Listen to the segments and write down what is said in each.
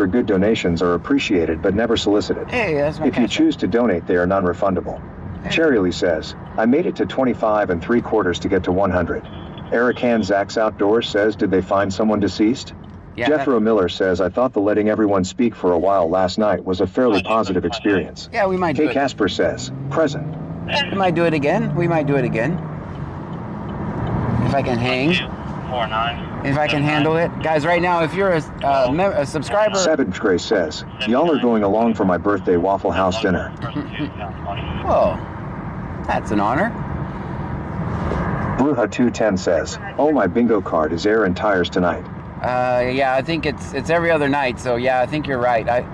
extra good donations are appreciated but never solicited. Hey, that's my If you cash choose to donate, they are non-refundable. Cherryly says, I made it to 25 3/4 to get to 100. Eric Han Zach's Outdoors says, did they find someone deceased? Yeah, Jethro Miller says, I thought the letting everyone speak for a while last night was a fairly positive experience. Yeah, we might do Kay it. Casper says, present. We might do it again. We might do it again. If I can hang. If I can handle it. Guys, right now, if you're a subscriber... Savage Grace says, y'all are going along for my birthday Waffle House dinner. Oh, that's an honor. Bruja 210 says, oh, my bingo card is air and tires tonight. Yeah, I think it's every other night, so yeah, I think you're right. I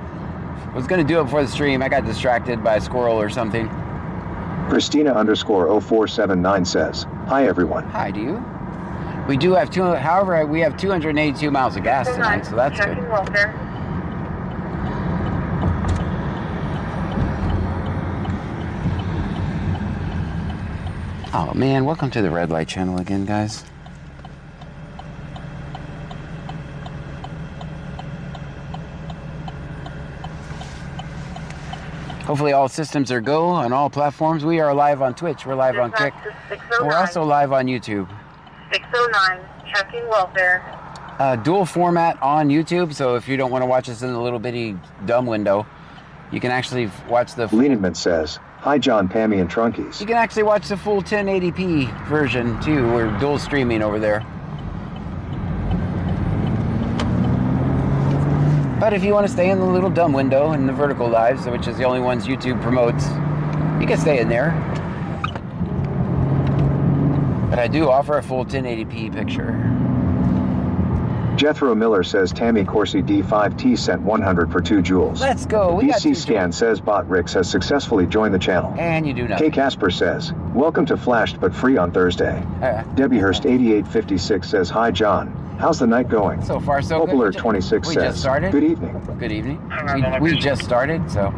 was going to do it before the stream. I got distracted by a squirrel or something. Christina_0479 says, hi everyone. Hi, do you? We do have however, we have 282 miles of gas tonight, so that's good. Oh man, welcome to the Red Light channel again, guys. Hopefully all systems are go on all platforms. We are live on Twitch. We're live on Kick. We're also live on YouTube. 609, checking welfare. Dual format on YouTube, so if you don't want to watch us in the little bitty dumb window, you can actually watch the... Leanman says, hi John, Pammy, and Trunkies. You can actually watch the full 1080p version too. We're dual streaming over there. But if you want to stay in the little dumb window in the vertical lives, which is the only ones YouTube promotes, you can stay in there. But I do offer a full 1080p picture. Jethro Miller says Tammy Corsi D5T sent 100 for 2 joules. Let's go. We got 2 BC Scan says Bot Rix has successfully joined the channel. And you do nothing. Kay Casper says, welcome to Flashed but free on Thursday. Debbie Hurst 8856 says, hi John. How's the night going? So far, so Hope good. Alert 26 we says, just started. good evening. Good evening. We just started, so.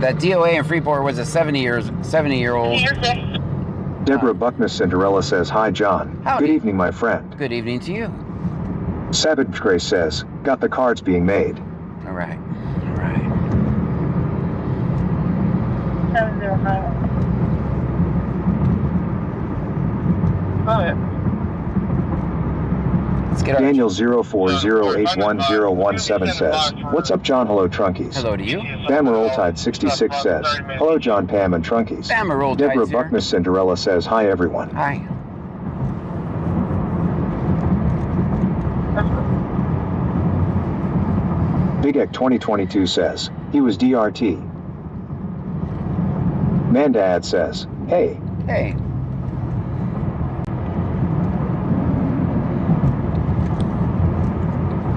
That DOA in Freeport was a 70-year-old. Deborah Buckness Cinderella says, hi John. Howdy. Good evening, my friend. Good evening to you. Savage Grace says, got the cards being made. All right. All right. 705. Oh, yeah. Let's get our... Daniel 04081017 says, what's up John, hello Trunkies. Hello to you. Bamarolltide 66 says, hello John, Pam, and Trunkies. Bamarolltide's Deborah here. Buckness Cinderella says, hi everyone. Hi. Big Ek 2022 says, he was DRT. Mandad says, hey. Hey.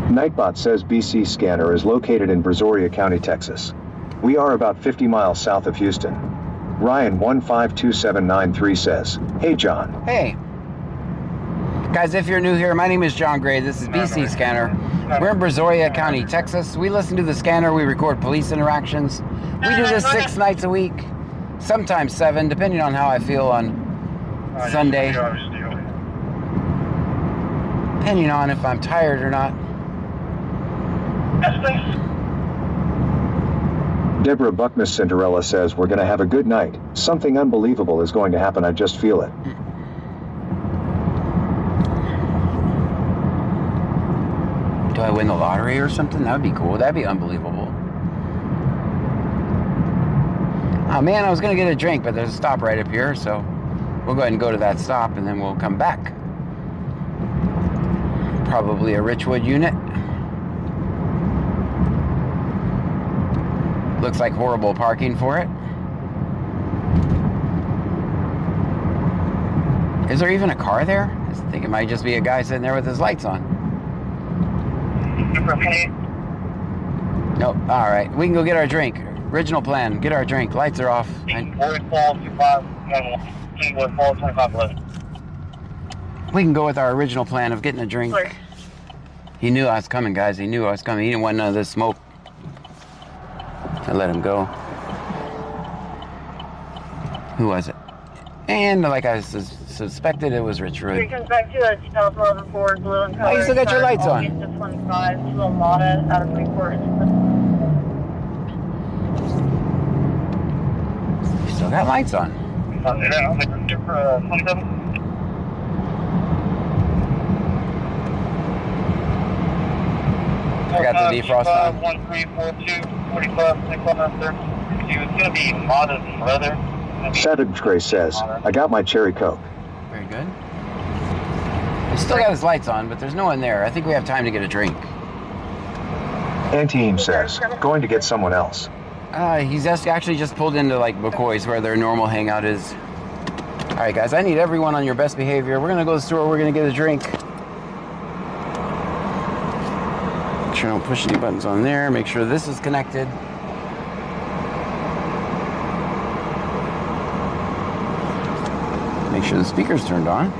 Nightbot says BC Scanner is located in Brazoria County, Texas. We are about 50 miles south of Houston. Ryan 152793 says, hey John. Hey. Guys, if you're new here, my name is John Gray. This is BC Scanner. We're in Brazoria County, Texas. We listen to the scanner. We record police interactions. We do this 6 nights a week, sometimes 7, depending on how I feel on Sunday. Depending on if I'm tired or not. Deborah Buckness Cinderella says, we're going to have a good night. Something unbelievable is going to happen. I just feel it. Do I win the lottery or something? That would be cool. That'd be unbelievable. Oh man, I was going to get a drink, but there's a stop right up here, so we'll go ahead and go to that stop and then we'll come back. Probably a Richwood unit. Looks like horrible parking for it. Is there even a car there? I think it might just be a guy sitting there with his lights on. Nope. All right. We can go get our drink. Original plan. Get our drink. Lights are off. We can go with our original plan of getting a drink. He knew I was coming, guys. He knew I was coming. He didn't want none of this smoke. I let him go. Who was it? And like I suspected, it was Rich Rude. It comes back to a 2011 Ford blue and color. Oh, you still got your lights on. August 25 to a Lada out of Freeport. You still got lights on. I got the defrost on. 1342 45 He was going to be modest leather. Savage Gray says, I got my cherry Coke. Very good. He still got his lights on, but there's no one there. I think we have time to get a drink. Antiem says, going to get someone else. He's actually just pulled into like McCoy's where their normal hangout is. All right, guys, I need everyone on your best behavior. We're gonna go to the store. We're gonna get a drink. Make sure I don't push any buttons on there. Make sure this is connected. Make sure the speaker's turned on.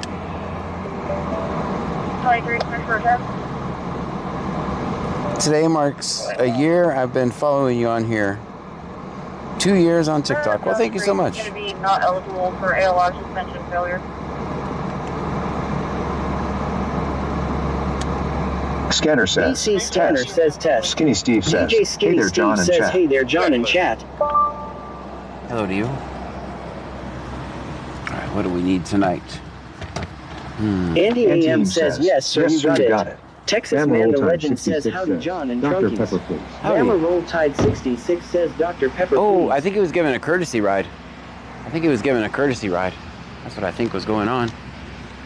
Today marks a year I've been following you on here. 2 years on TikTok. Well, thank you so much. Going to be not eligible for ALR suspension failure. Scanner says, BC Scanner test. says test. Skinny Steve says, DJ Skinny hey there, John Steve and says, chat. hey there, John and chat. Hello to you. All right, what do we need tonight? Andy AM says, yes, sir, you got it. Texas Bama Man Roll the Tide Legend says, 66 howdy, says, John and Dr. Drunkies. Pepper, please. Bama Roll Tide 66 says, Dr. Pepper, Oh, please. I think he was given a courtesy ride. I think he was given a courtesy ride. That's what I think was going on.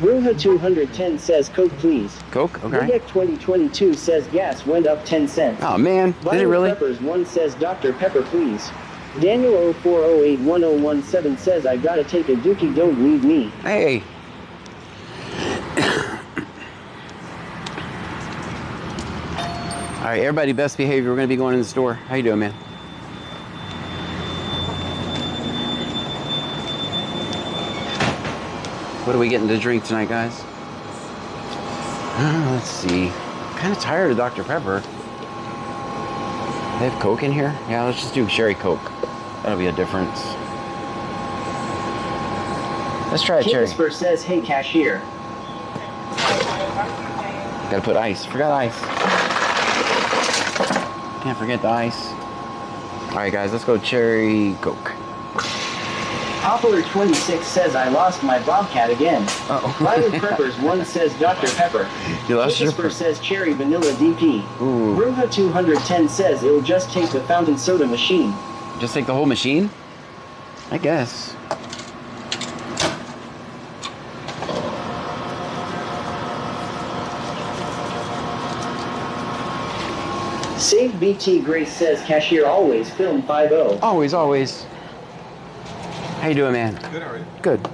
Ruha 210 says, Coke, please. Coke? Okay. Big 2022 says, gas went up 10 cents. Oh, man. Did it Vinyl really? Peppers 1 says, Dr. Pepper, please. Daniel 04081017 says, I gotta take a dookie, don't leave me. Hey. All right, everybody, best behavior. We're going to be going in the store. How you doing, man? What are we getting to drink tonight, guys? Let's see. I'm kind of tired of Dr. Pepper. They have Coke in here? Yeah, let's just do cherry Coke. That'll be a difference. Let's try a cherry. Kingsper says, hey, cashier. Gotta put ice. Forgot ice. Can't forget the ice. All right, guys, let's go cherry Coke. Poplar 26 says, I lost my Bobcat again. Uh-oh. Ryan Preppers 1 says, Dr. Pepper. You lost your... Kingsper says, cherry vanilla DP. Ooh. Ruha 210 says, it'll just take the fountain soda machine. Just take the whole machine? I guess. Save BT Grace says, cashier always film 5-0. Always, always. How you doing, man? Good, how are you? Good.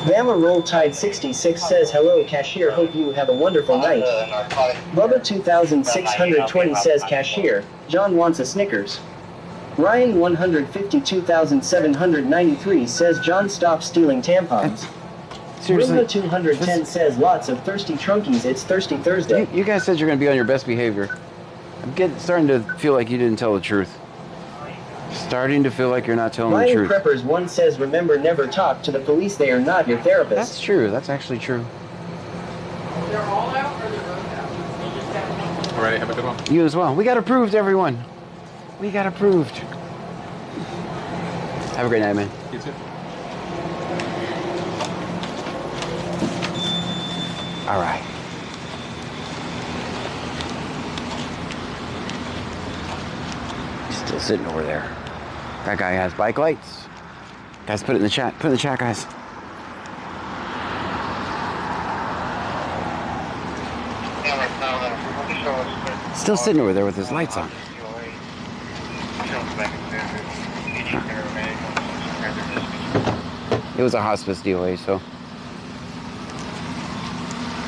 Bama Roll Tide 66 says, hello, cashier, hope you have a wonderful night. Bubba 2620 says, cashier, John wants a Snickers. Ryan 152,793 says, John, stop stealing tampons. Seriously? Ruha 210 says, lots of thirsty trunkies, it's Thirsty Thursday. You guys said you're going to be on your best behavior. I'm starting to feel like you didn't tell the truth. Starting to feel like you're not telling the Ryan truth. Preppers 1 says, remember, never talk to the police, they are not your therapist. That's true. That's actually true. They're all out or they're both out? All right, have a good one. You as well. We got approved, everyone. We got approved. Have a great night, man. You too. All right. He's still sitting over there. That guy has bike lights. Guys, put it in the chat. Put it in the chat, guys. Still sitting over there with his lights on. It was a hospice DOA, so.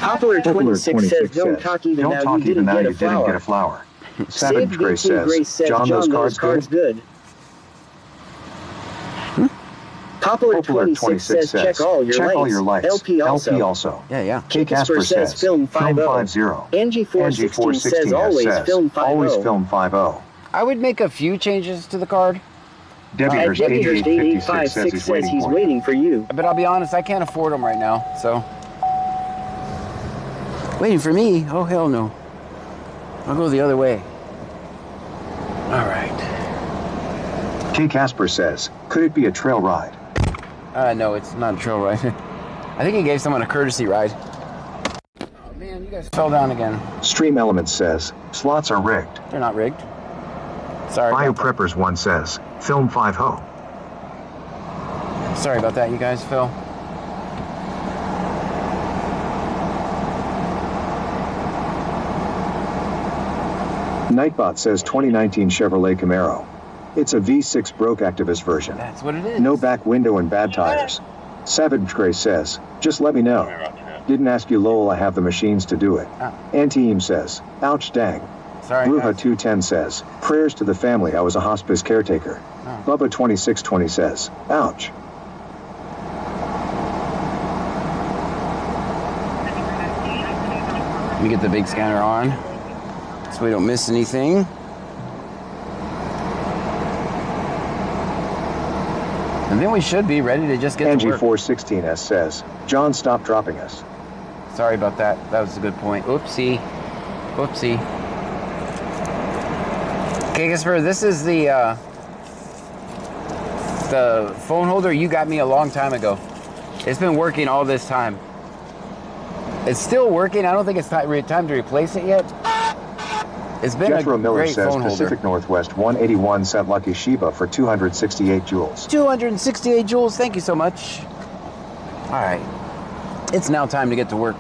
Poplar 26 says, don't talk even now you didn't get a flower. Savage Grace says, John, those cards good? Poplar 26 says, check all your lights. LP also. Yeah. K. Casper says, film 50. Angie 416 says, always film 50. Always film 50. I would make a few changes to the card. Debbie Hurst 8856 says he's waiting for you. But I'll be honest, I can't afford them right now, so. Waiting for me? Oh, hell no. I'll go the other way. All right. K. Casper says, could it be a trail ride? No, it's not a trail ride. I think he gave someone a courtesy ride. Oh, man, you guys fell down again. Stream Elements says, slots are rigged. They're not rigged. Sorry. Bio Preppers 1 says, film 50. Sorry about that, you guys, Phil. Nightbot says 2019 Chevrolet Camaro. It's a V6 broke activist version. That's what it is. No back window and bad tires. Savage Grace says, just let me know. Didn't ask you, lol, I have the machines to do it. Anti-Eam says, ouch dang. Sorry, Bruja 210 says, prayers to the family, I was a hospice caretaker. Bubba 2620 says, ouch. Let me get the big scanner on so we don't miss anything. And then we should be ready to just get Angie to work. 416S says, John, stop dropping us. Sorry about that. That was a good point. Oopsie. Whoopsie. Okay, Casper, this is the phone holder you got me a long time ago. It's been working all this time. It's still working. I don't think it's time to replace it yet. It's been Jethro a Miller great says phone Pacific holder. Northwest 181 sent Lucky Sheba for 268 joules. 268 joules. Thank you so much. All right. It's now time to get to work.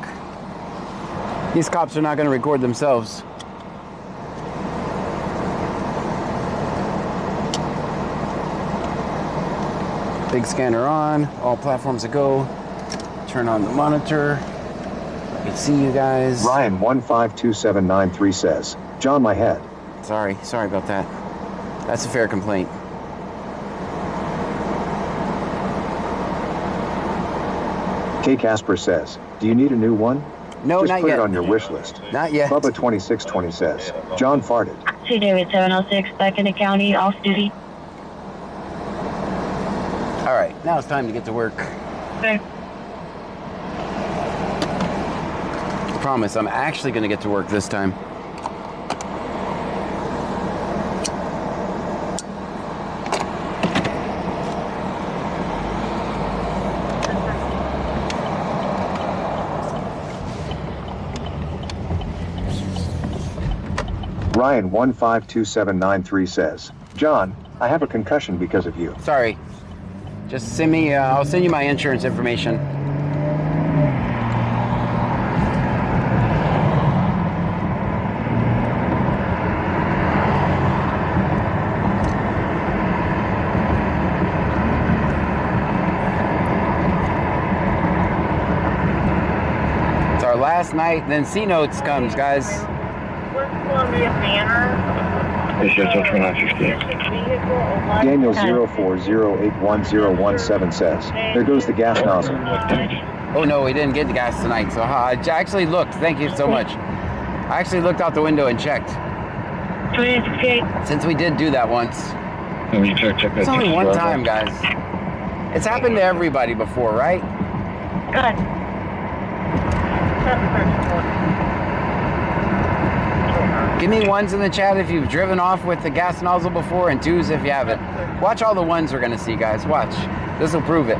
These cops are not going to record themselves. Big scanner on. All platforms a go. Turn on the monitor. I can see you guys. Ryan 152793 says, John, my head. Sorry about that. That's a fair complaint. K. Casper says, do you need a new one? No, Just not put yet. it on your wish list. Not yet. Bubba 2620 says, John farted. 2 David 706, back in the county, off duty. All right, now it's time to get to work. Okay. I promise, I'm actually going to get to work this time. Ryan 152793 says, John, I have a concussion because of you. Sorry. Just send me, I'll send you my insurance information. It's our last night, then C Notes comes, guys. Daniel 04081017 says, there goes the gas nozzle. Oh no, we didn't get the gas tonight, so I actually looked. Thank you so much. I actually looked out the window and checked. Since we did do that once. It's only one time, guys. It's happened to everybody before, right? Good. Give me ones in the chat if you've driven off with the gas nozzle before, and twos if you haven't. Watch all the ones we're gonna see, guys. Watch. This will prove it.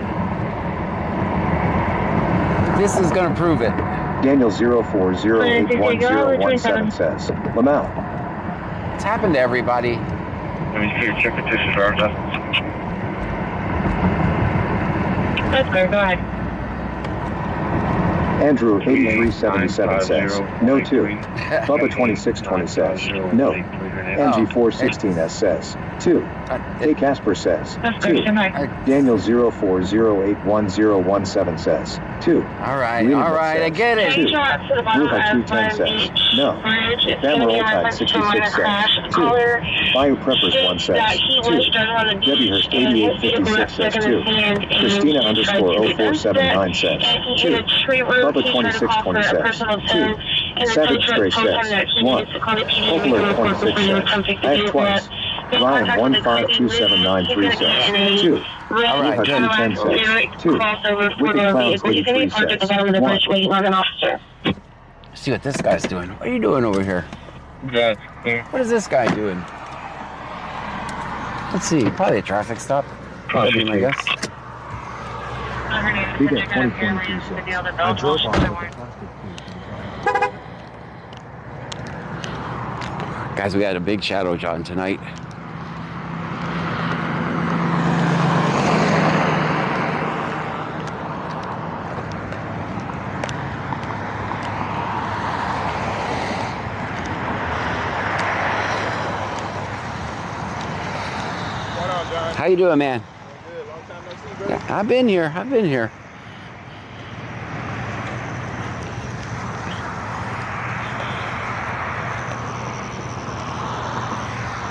This is gonna prove it. Daniel 04081017 says, Lamau. It's happened to everybody. Let me see your check it. This is Roger. That's clear, go ahead. Andrew 8377 says, no two. Bubba 2620 says, no. NG416S says 2. Hey Casper says That's 2. good. Good night. Daniel 04081017 says 2. All right, Leland all right, I says get it. 2. Ruha 210 says no. Bamaroll 66 says 2. Bayou Preppers 1 says 2. Debbie Hurst 8856 says 2. Christina _0479 says 2. Bubba 2620 says 2. Savage Stray says 1. Poplar 26 says I have twice. Ryan 152793 says 2. All right, Ruha good. 210 says 2. Wicked Clowns 83 says 1. See what this guy's doing. What are you doing over here? What is this guy doing? Let's see, probably a traffic stop. That'd be my guess. We got 2023 says I drove on with a plastic can. Guys, we got a big shadow John tonight. How you doing, man? Good. Long time no see, bro. Yeah, I've been here.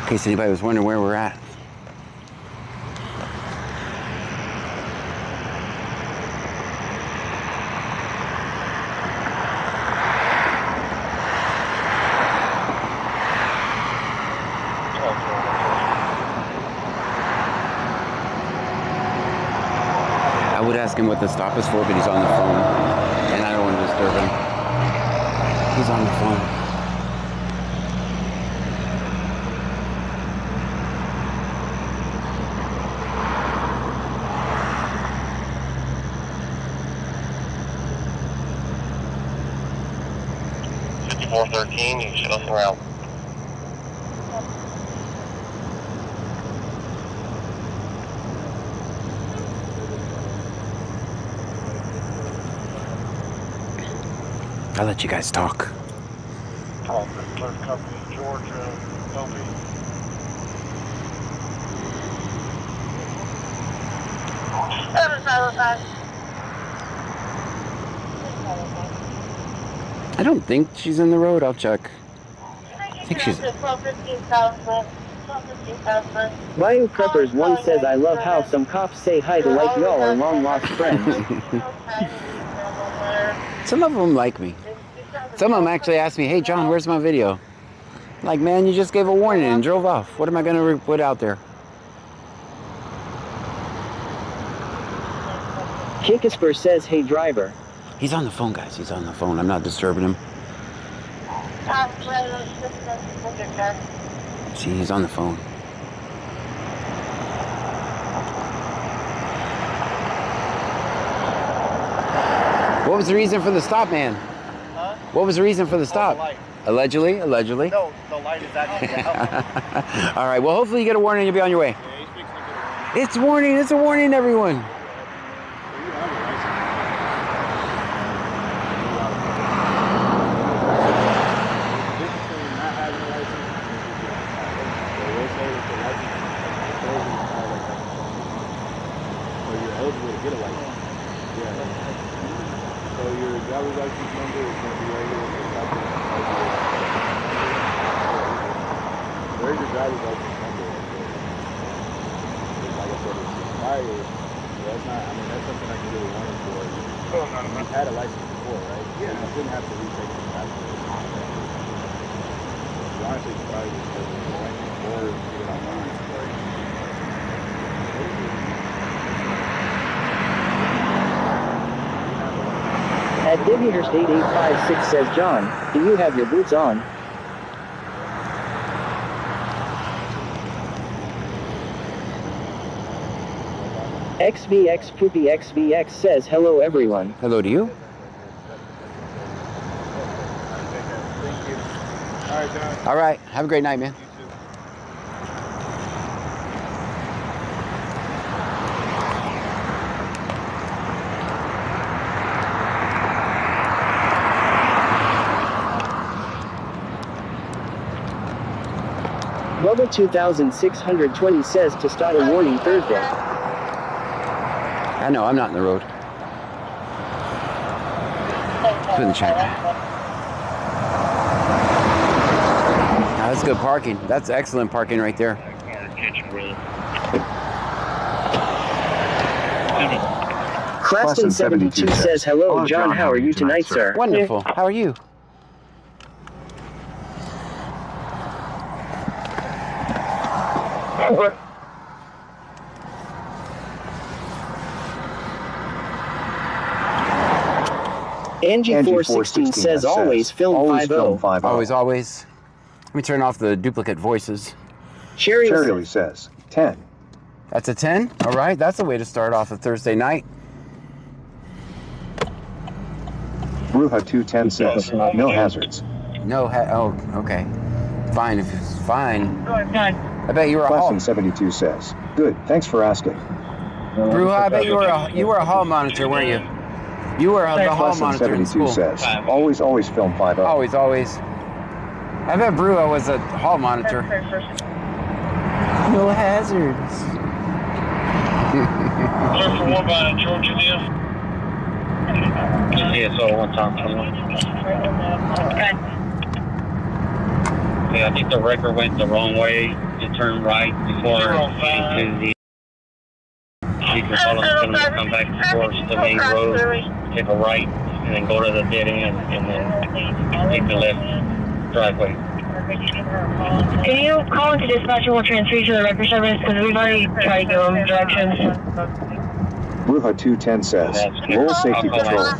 In case anybody was wondering where we're at. I would ask him what the stop is for, but he's on the phone, and I don't want to disturb him. He's on the phone. $5413, you show us around. I'll let you guys talk. Clerk Company, Georgia, LB. I don't think she's in the road. I'll check. I think she's... Bayou Preppers 1 says I love how some cops say hi to like y'all are long lost friends. Some of them like me. Some of them actually ask me, hey, John, where's my video? I'm like, man, you just gave a warning and drove off. What am I going to put out there? Kikisper says hey driver. He's on the phone, guys. He's on the phone. I'm not disturbing him. See, he's on the phone. What was the reason for the stop, man? Huh? What was the reason for the The stop? light. Allegedly? No, the light is actually out. All right, well, hopefully you get a warning and you'll be on your way. Yeah, he's fixing to get a It's warning. It's a warning, everyone. Where's your driver's license number? Like I said, it's expired. That's not, I mean, that's something I can really warn for. You've had a license before, right? Yeah. You shouldn't have to retake it back. You honestly should probably just go to the bank or get it online. At Divyhurst 8856 says John, do you have your boots on? XVX Poopy XVX says hello everyone. Hello to you. Thank you. All right, John. All right. Have a great night, man. You too. Bubba 2620 says to start a warning Thursday. I know, I'm not in the road. Put in the chat. Now, that's good parking. That's excellent parking right there. Claston 72 says, hello, John, how are you tonight, sir? Wonderful. How are you? Angie 416 says, always film 50. Always, always. Let me turn off the duplicate voices. Shirley says 10. That's a 10? All right, that's a way to start off a Thursday night. Bruja 210 says no hazards. No, oh, okay. Fine, if it's fine. Done. I bet you were a hall. Claston 72 says good. Thanks for asking. Bruja, I bet you were a hall monitor, weren't you? You were the hall Claston monitor in 72 school. says always film 50. Always, always. I bet Bruja was a hall monitor. No hazards. Clear for one by Georgia Deal. Yeah, so one time. Yeah, I think the wrecker went the wrong way and turned right before into the. You can tell them to come back towards the main road, take a right, and then go to the dead end, and then take the left driveway. Can you call into dispatch and we'll transfer you to the record service? Because we've already tried to give them directions. Bruja 210 says roll safety patrol. And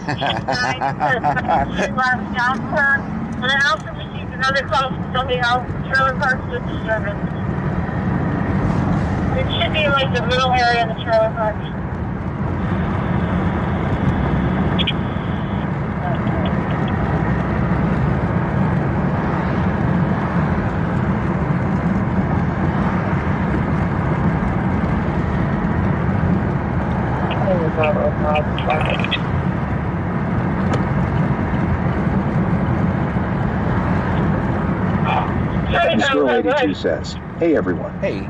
I also received another call from somebody else, trailer parks with disturbance. It should be like the middle area of the trailer park. Squirrel 82 says, hey everyone. Hey.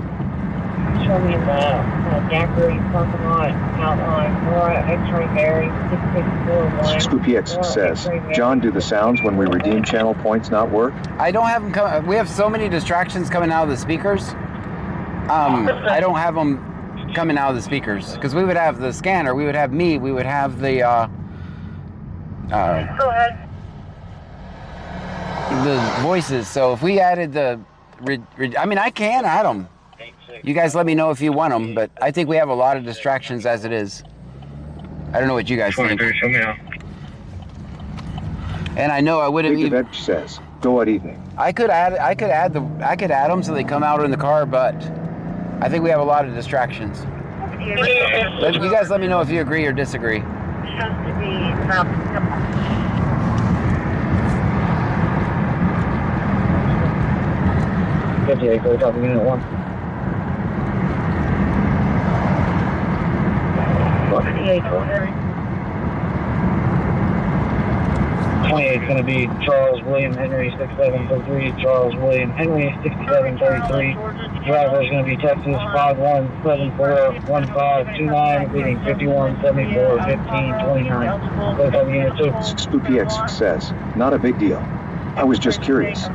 Show me the Jackery parking lot outline. X-ray Mary 6641. SpoopyX says, John, do the sounds when we redeem channel points not work? I don't have them come. We have so many distractions coming out of the speakers. I don't have them coming out of the speakers because we would have the scanner, we would have me, we would have the Go ahead. the voices. So if we added the, I mean, I can add them. You guys let me know if you want them, but I think we have a lot of distractions as it is. I don't know what you guys think. And I know I wouldn't Big even. Veg says, go at evening. I could add them so they come out in the car, but I think we have a lot of distractions. You guys let me know if you agree or disagree. It has to be about 58, go top of unit 1. 28. 28 is going to be Charles William Henry 6733, Charles William Henry 6733. Driver is going to be Texas 51741529, leading 5174 1529. Go top of unit 2. SpoopyX says, not a big deal. I was just curious.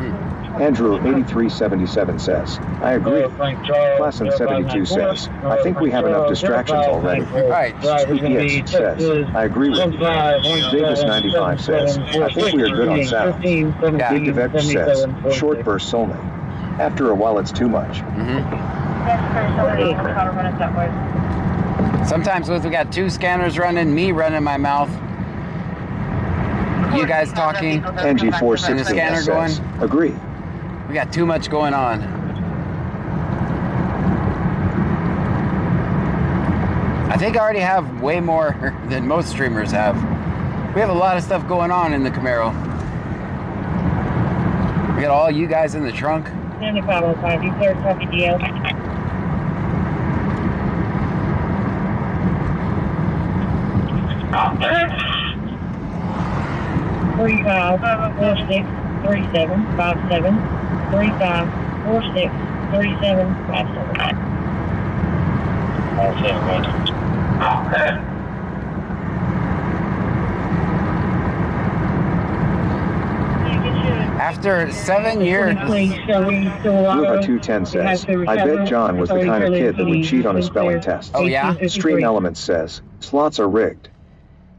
Andrew 8377 says, I agree. Classon 72 says, I think we have enough distractions already. Right. SpoopyX says, I agree with you. Davis 95 says, I think we are good on sound. Big Veg says, short bursts only. After a while it's too much. Sometimes we got two scanners running, me running my mouth, you guys talking, Angie 416 and the scanner says, going. agree. We got too much going on. I think I already have way more than most streamers have. We have a lot of stuff going on in the Camaro. We got all you guys in the trunk. 9505, you clear copy DL. Three five 4 6 3 7 5 7 3 5 4 6 3757. All set, right? After 7 years, Ruha 210 says, I bet John was the kind of kid that would cheat on a spelling test. oh yeah? Stream Elements says, slots are rigged.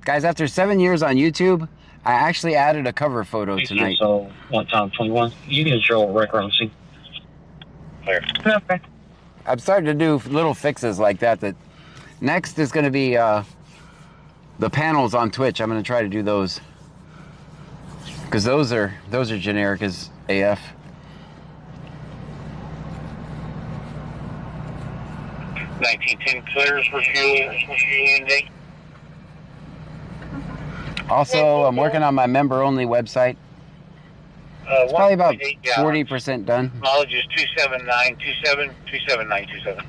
Guys, after 7 years on YouTube, I actually added a cover photo tonight. So, 1 time 21. You can show a record on scene. Clear. Okay. I'm starting to do little fixes like that. Next is going to be the panels on Twitch. I'm going to try to do those. Because those are generic as AF. $19.10 clears for fuel. Also, I'm working on my member-only website. It's probably about 40% done. Knowledge is 27927 27927.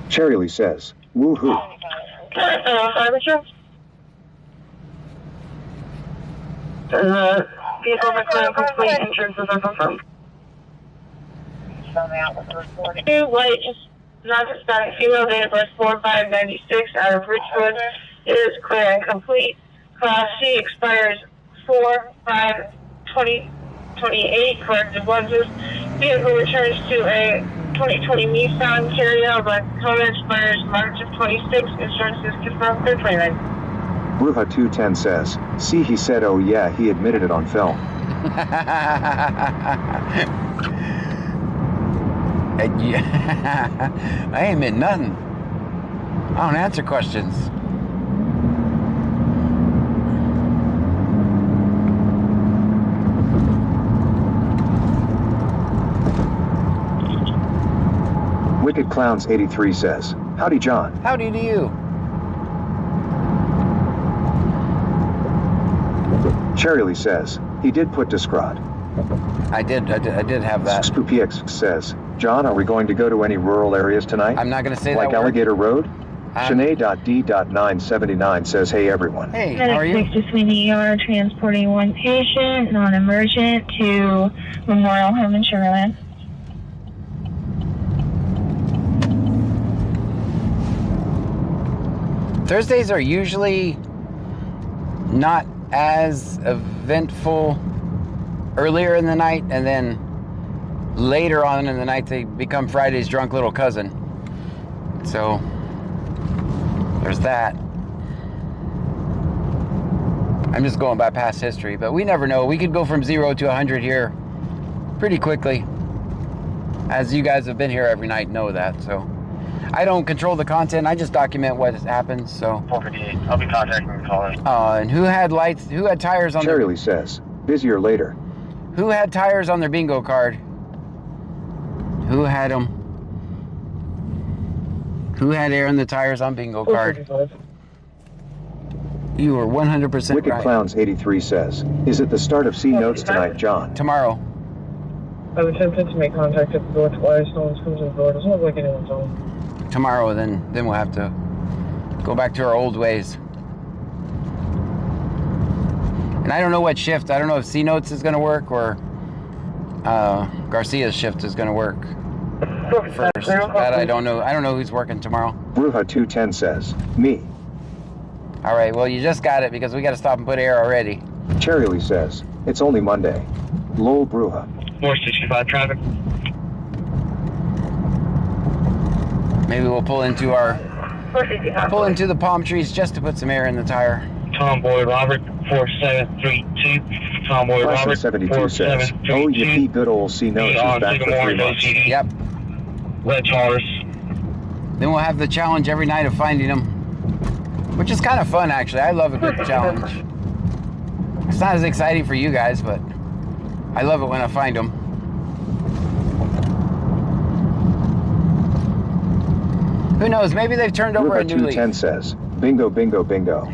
Cherry Lee says, woohoo. Vehicle McLaren complete, insurances are confirmed. Two white, non-Hispanic female, date of birth 4596 out of Richwood. It is clear and complete. Class C expires 4/5/2028. Corrective lenses. Vehicle returns to a 2020 Nissan Carrera, but color expires March of 26. Insurance is confirmed for 29. Ruha 210 says, see, he said, oh yeah, he admitted it on film. I ain't admit nothing. I don't answer questions. Wicked Clowns 83 says, howdy John. Howdy to you. Cherry Lee says, he did put Discrod. I did have that. SpoopyX says, John, are we going to go to any rural areas tonight? I'm not going to say like that word. Alligator Road? Shanae.D.979 says, hey everyone. Hey, how are you? To Sweeney ER, transporting one patient, non-emergent, to Memorial Home in Sugarland. Thursdays are usually not as eventful earlier in the night, and then later on in the night they become Friday's drunk little cousin. So there's that. I'm just going by past history, but we never know. We could go from 0 to 100 here pretty quickly, as you guys have been here every night know that. So I don't control the content. I just document what happens. So 458. I'll be contacting the caller. And who had lights? Who had tires on? Cherry Lee says, busier later. Who had tires on their bingo card? Who had them? Who had air in the tires on bingo card? You are 100% Wicked right. Clowns 83 says, is it the start of C Notes tonight, John? Tomorrow. I've attempted to make contact at the door twice. No one's come to the door. Doesn't look like anyone's home. Tomorrow, then we'll have to go back to our old ways. And I don't know what shift. I don't know if C Notes is going to work or Garcia's shift is going to work first. That I don't know. I don't know who's working tomorrow. Ruha 210 says, me. All right, well, you just got it because we got to stop and put air already. Cherry Lee says, it's only Monday. Lol Bruja. 465 traffic. Maybe we'll pull into the palm trees just to put some air in the tire. Tomboy Robert 4732. Tomboy Robert 72 says, oh, yippee, good old C Notes is back for 3 months. Yep. Red Taurus. Then we'll have the challenge every night of finding them, which is kind of fun, actually. I love a good challenge. It's not as exciting for you guys, but I love it when I find them. Who knows? Maybe they've turned over a new leaf. 210 says, bingo, bingo, bingo.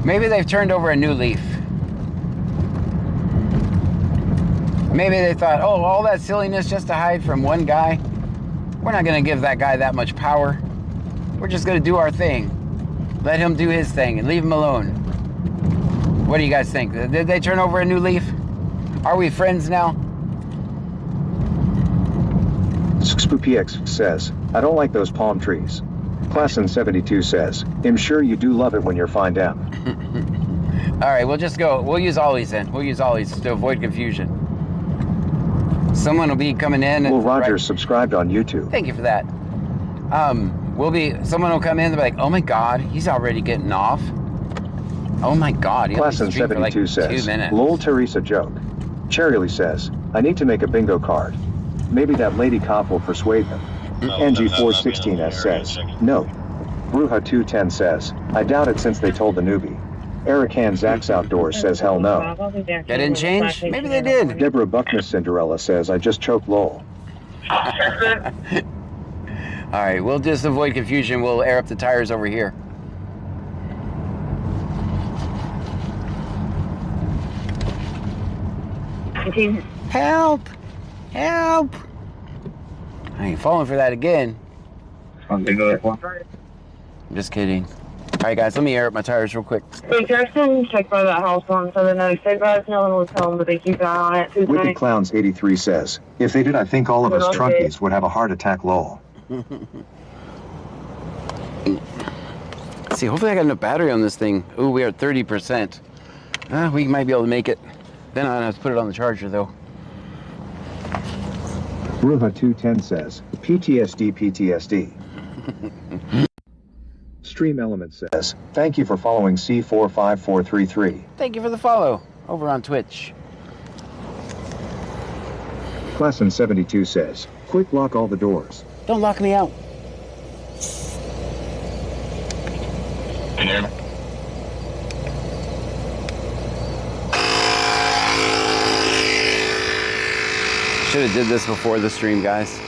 Maybe they've turned over a new leaf. Maybe they thought, oh, all that silliness just to hide from one guy. We're not going to give that guy that much power. We're just going to do our thing. Let him do his thing and leave him alone. What do you guys think? Did they turn over a new leaf? Are we friends now? SpoopyX says, I don't like those palm trees. Classin72 says, I'm sure you do love it when you're fine down. All right, we'll just go. We'll use ollies then. We'll use ollies to avoid confusion. Someone will be coming in. Will Rogers subscribed on YouTube. Thank you for that. Someone will come in and be like, oh my God, he's already getting off. Oh my God, he only streamed for like 72 says, 2 minutes. lol Teresa joke. Cherryly says, I need to make a bingo card. Maybe that lady cop will persuade them. NG416S says, no. Bruja210 says, I doubt it since they told the newbie. Eric Han Zach's Outdoors says, hell no. That didn't change? Maybe they did. Deborah Buckness Cinderella says, I just choked lol. All right, we'll just avoid confusion. We'll air up the tires over here. Help! Help! I ain't falling for that again. I'm just kidding. All right, guys, let me air up my tires real quick. Hey, Jackson, check by that house on 796. Guys, no one will tell them, but they keep an eye on it. Wicked Clowns 83 says, if they did, I think all of us trunkies would have a heart attack lol. Let's see, hopefully I got enough battery on this thing. Ooh, we are at 30%. We might be able to make it. Then I have to put it on the charger, though. Ruha210 says, PTSD, PTSD. Stream Element says, thank you for following C45433. Thank you for the follow over on Twitch. Classin72 says, quick lock all the doors. Don't lock me out. Should have did this before the stream, guys.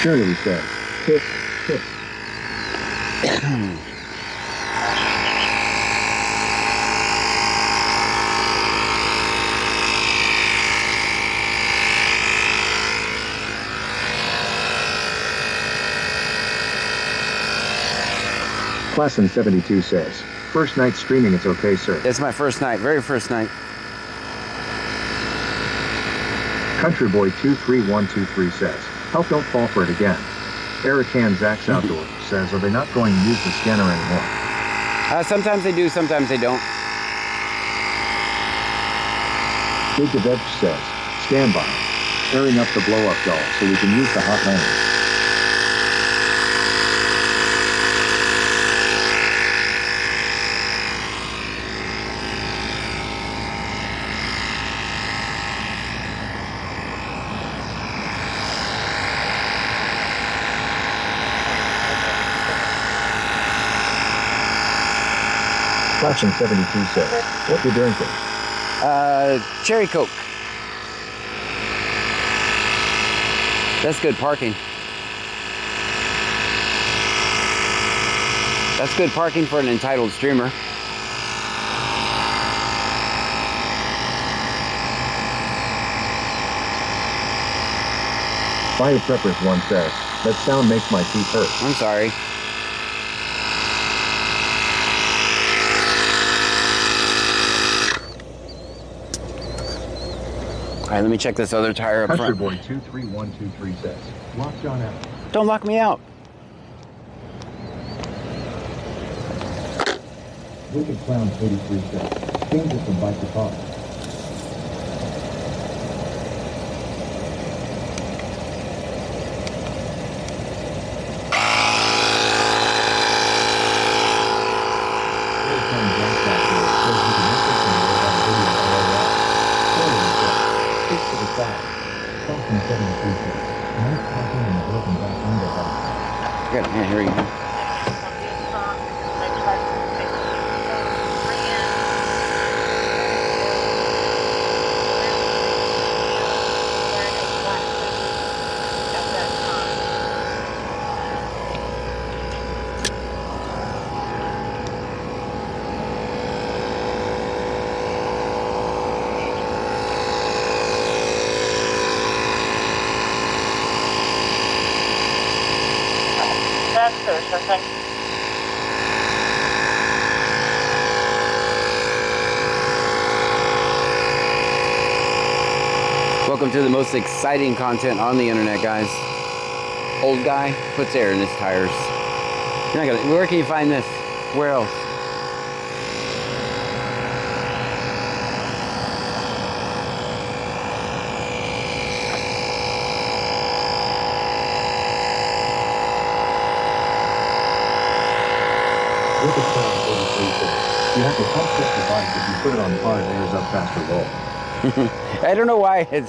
Shirley says, kiss, kiss. Classin72 says, first night streaming, it's okay, sir. It's my first night, very first night. Countryboy23123 says, help don't fall for it again. Eric Han Zach's Outdoors says, are they not going to use the scanner anymore? Sometimes they do, sometimes they don't. Big the Veg says, stand by. Airing up the blow-up doll so we can use the hot lane. Classin72 says, what you drinking? Cherry Coke. That's good parking. That's good parking for an entitled streamer. Fire Preppers 1 says, that sound makes my teeth hurt. I'm sorry. All right, let me check this other tire up front. Countryboy23123 says, lock John out. Don't lock me out. Wicked Clown 83 says, change from bike to car. Good, yeah, here you go. Welcome to the most exciting content on the internet, guys. Old guy puts air in his tires. You're not gonna, where can you find this? Where else? Look at Clown 43. You have to pump this device if you put it on hard, it airs up faster roll. I don't know why it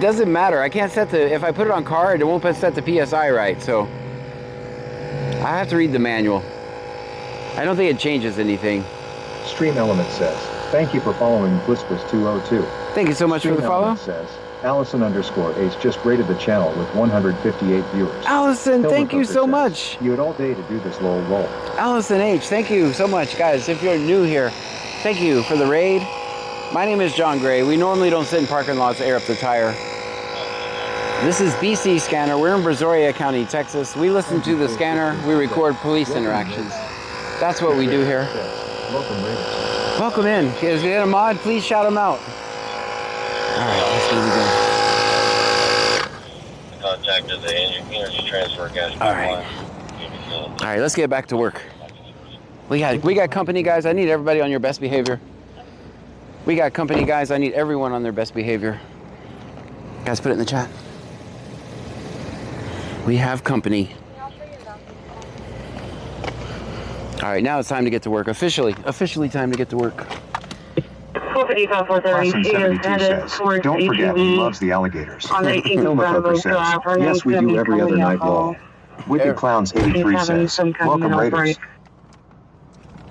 doesn't matter. I can't set the, if I put it on card, it won't set the PSI right, so I have to read the manual. I don't think it changes anything. Stream Element says, thank you for following Blispus 202. Thank you so much Stream for the follow. Element says, Allison_H just rated the channel with 158 viewers. Allison, thank you so much. You had all day to do this lol roll. Allison H, thank you so much, guys. If you're new here, thank you for the raid. My name is John Gray. We normally don't sit in parking lots to air up the tire. This is BC Scanner. We're in Brazoria County, Texas. We listen to the scanner. We record police interactions. That's what we do here. Welcome in. If you get a mod, please shout them out. All right, let's do it again. Contacted the energy transfer gas. All right. All right, let's get back to work. We got company, guys. I need everybody on your best behavior. We got company, guys. I need everyone on their best behavior. Guys, put it in the chat. We have company. All right, now it's time to get to work. Officially time to get to work. Carson 72 says, don't forget he loves the alligators. Filmatoker says, yes, we do every other night lol. Wicked Clowns 83 says, welcome Raiders.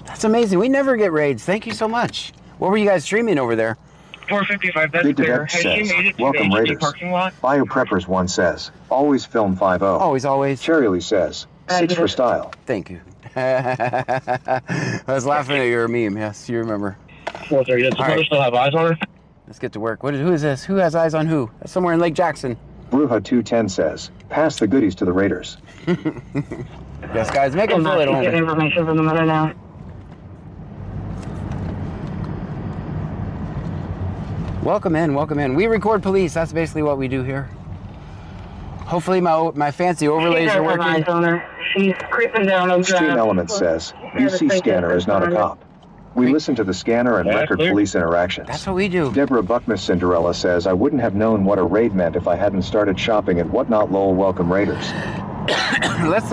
That's amazing. We never get raids. Thank you so much. What were you guys streaming over there? 455, that's Big clear. Devet Has she made says, it to welcome the Raiders. parking lot? Biopreppers 1 says, always film 50. Always. Cherryly says, 6 for style. Thank you. I was laughing at your meme. Yes, you remember. 430, does the right. still have eyes on her? Let's get to work. Who is this? Who has eyes on who? That's somewhere in Lake Jackson. Bruja 210 says, pass the goodies to the Raiders. Yes, guys, make them feel at home. Get information from the mother now. Welcome in, welcome in. We record police. That's basically what we do here. Hopefully my fancy overlays are working. She's creeping down on Stream Element says, BC Scanner is not a cop. We listen to the scanner and record police interactions. That's what we do. Deborah Buckmiss Cinderella says, I wouldn't have known what a raid meant if I hadn't started shopping at Whatnot lol welcome Raiders. Let's,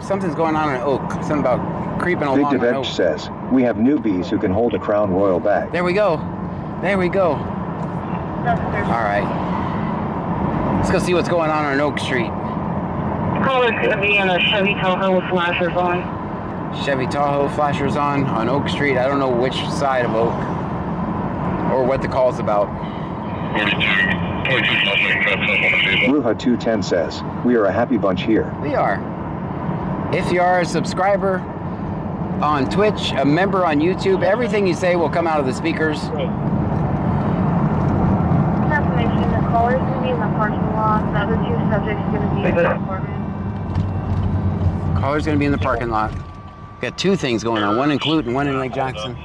something's going on in Oak. Something about creeping along Big in Oak. Devetch says, we have newbies who can hold a Crown Royal bag. There we go. There we go. All right. Let's go see what's going on Oak Street. Caller's gonna be in a Chevy Tahoe with flashers on. Chevy Tahoe flashers on Oak Street. I don't know which side of Oak or what the call's about. Bruja 210 says, we are a happy bunch here. We are. If you are a subscriber on Twitch, a member on YouTube, everything you say will come out of the speakers. Confirmation, the caller's going to be in the parking lot. The other two subjects are going to be in the apartment. Caller's going to be in the parking lot. Got two things going on, one in Clute and one in Lake Jackson.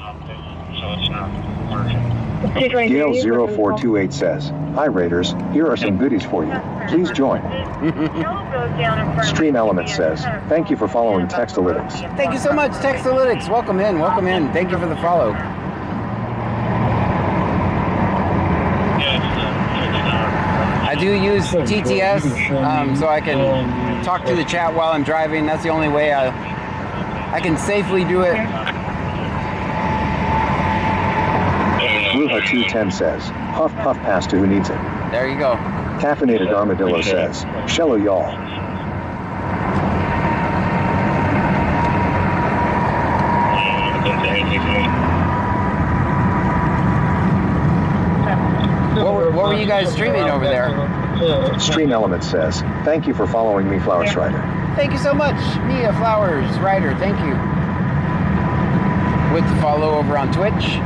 Gail 0428 says, hi Raiders, here are some goodies for you. Please join. Stream Element says, thank you for following Textalytics. Thank you so much, Textalytics. Welcome in, welcome in. Thank you for the follow. I do use TTS so I can talk to the chat while I'm driving. That's the only way I can safely do it. Ruha 210 says, puff puff pass to who needs it. There you go. Caffeinated Armadillo says, shello y'all. What were you guys streaming over there? Stream Element says, thank you for following me, Flowers Rider. Thank you so much, Mia Flowers Rider. Thank you. With the follow over on Twitch.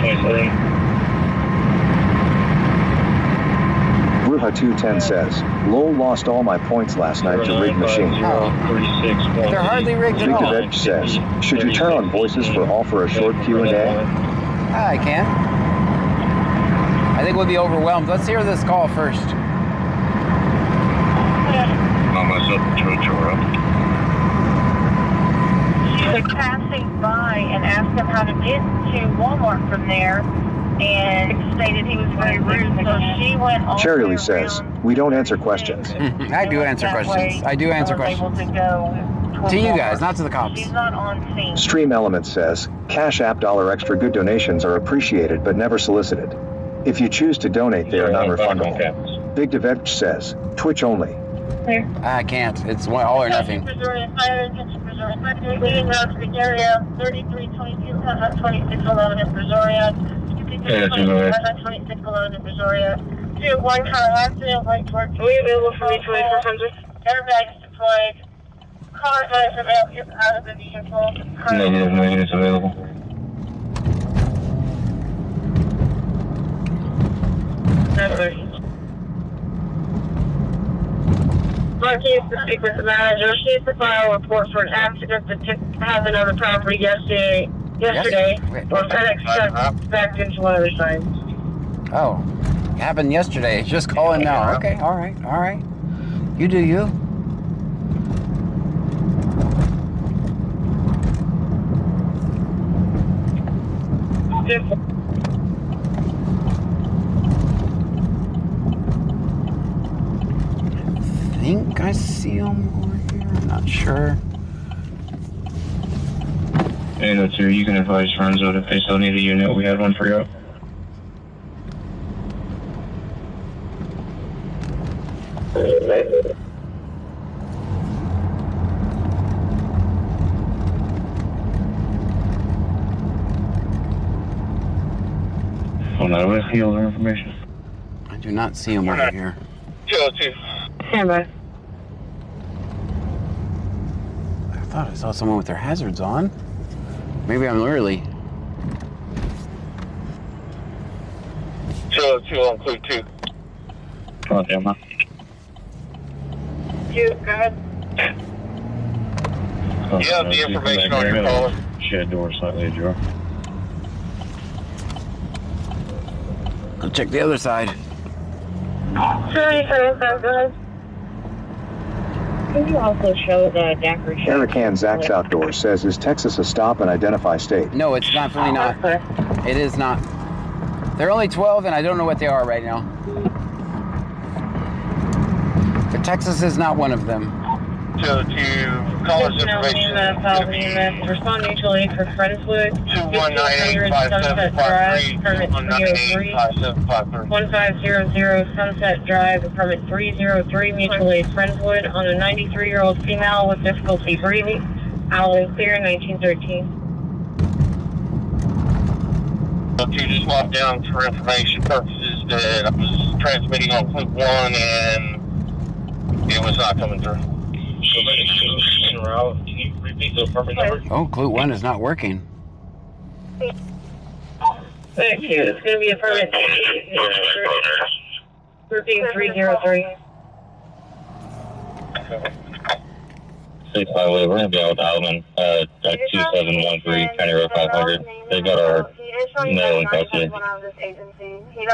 327. Ruha 210 says, Lowell lost all my points last night to rigged machine. They're hardly rigged at Big all. Edge says, should you turn on voices for all for a short Q&A? I can. I think we'll be overwhelmed. Let's hear this call first. On myself to Choro. She was passing by and asked him how to get to Walmart from there, and stated he was very rude, so she went all Cherry the way Lee says, around we don't answer questions. I do answer that questions. way. I do answer I was able questions. to go To you Walmart. guys, not to the cops. She's not on scene. Stream Element says, Cash App $1 extra good donations are appreciated but never solicited. If you choose to donate, they are non-refundable. Big Edge says, Twitch only. I can't. It's all or nothing. Missouri Fire, leading route to the area, 3322, 2611 in Brazoria, 2611 in Brazoria. 2-1 car accident, white torch. Are we available for mutual aid for airbags deployed. Car eyes out of the vehicle. Negative, no units available. Monkey is to speak with the manager. She is to file a report for an accident that happened on the property yesterday. Or FedEx truck backed into one of the signs. Oh, it happened yesterday. Just calling now. Okay, all right, all right. You do you. I think I see him over here. I'm not sure. 802, you can advise Renzo if they still need a unit. We had one for you. Oh, no, we'll heal their information. I do not see him over here. 202. Stand by. I thought I saw someone with their hazards on. Maybe I'm early. 202 on clue 2. Oh, damn, huh? You, go ahead. Oh, you have the information on your caller. Shed door slightly ajar. I'll check the other side. 37, go ahead. Can you also show the Daiquiri show? Erican Zach's Outdoors says, is Texas a stop and identify state? No, it's definitely not. It is not. They're only 12, and I don't know what they are right now. But Texas is not one of them. 202, caller's information. Respond mutually for Friendswood. 219-5753, 1500 Sunset Drive, permit 303, mutual aid Friendswood, on a 93-year-old female with difficulty breathing. Allen Clear, 1913. You just walked down for information purposes that I was transmitting on Clue 1 and it was not coming through. In route, can you repeat the permit number? Oh, Clue 1 is not working. Thank you. It's going to be a permit. Grouping 303. State Highway, we're going to be out with Alvin at 2713 County Road 500. They got our mail and custody. He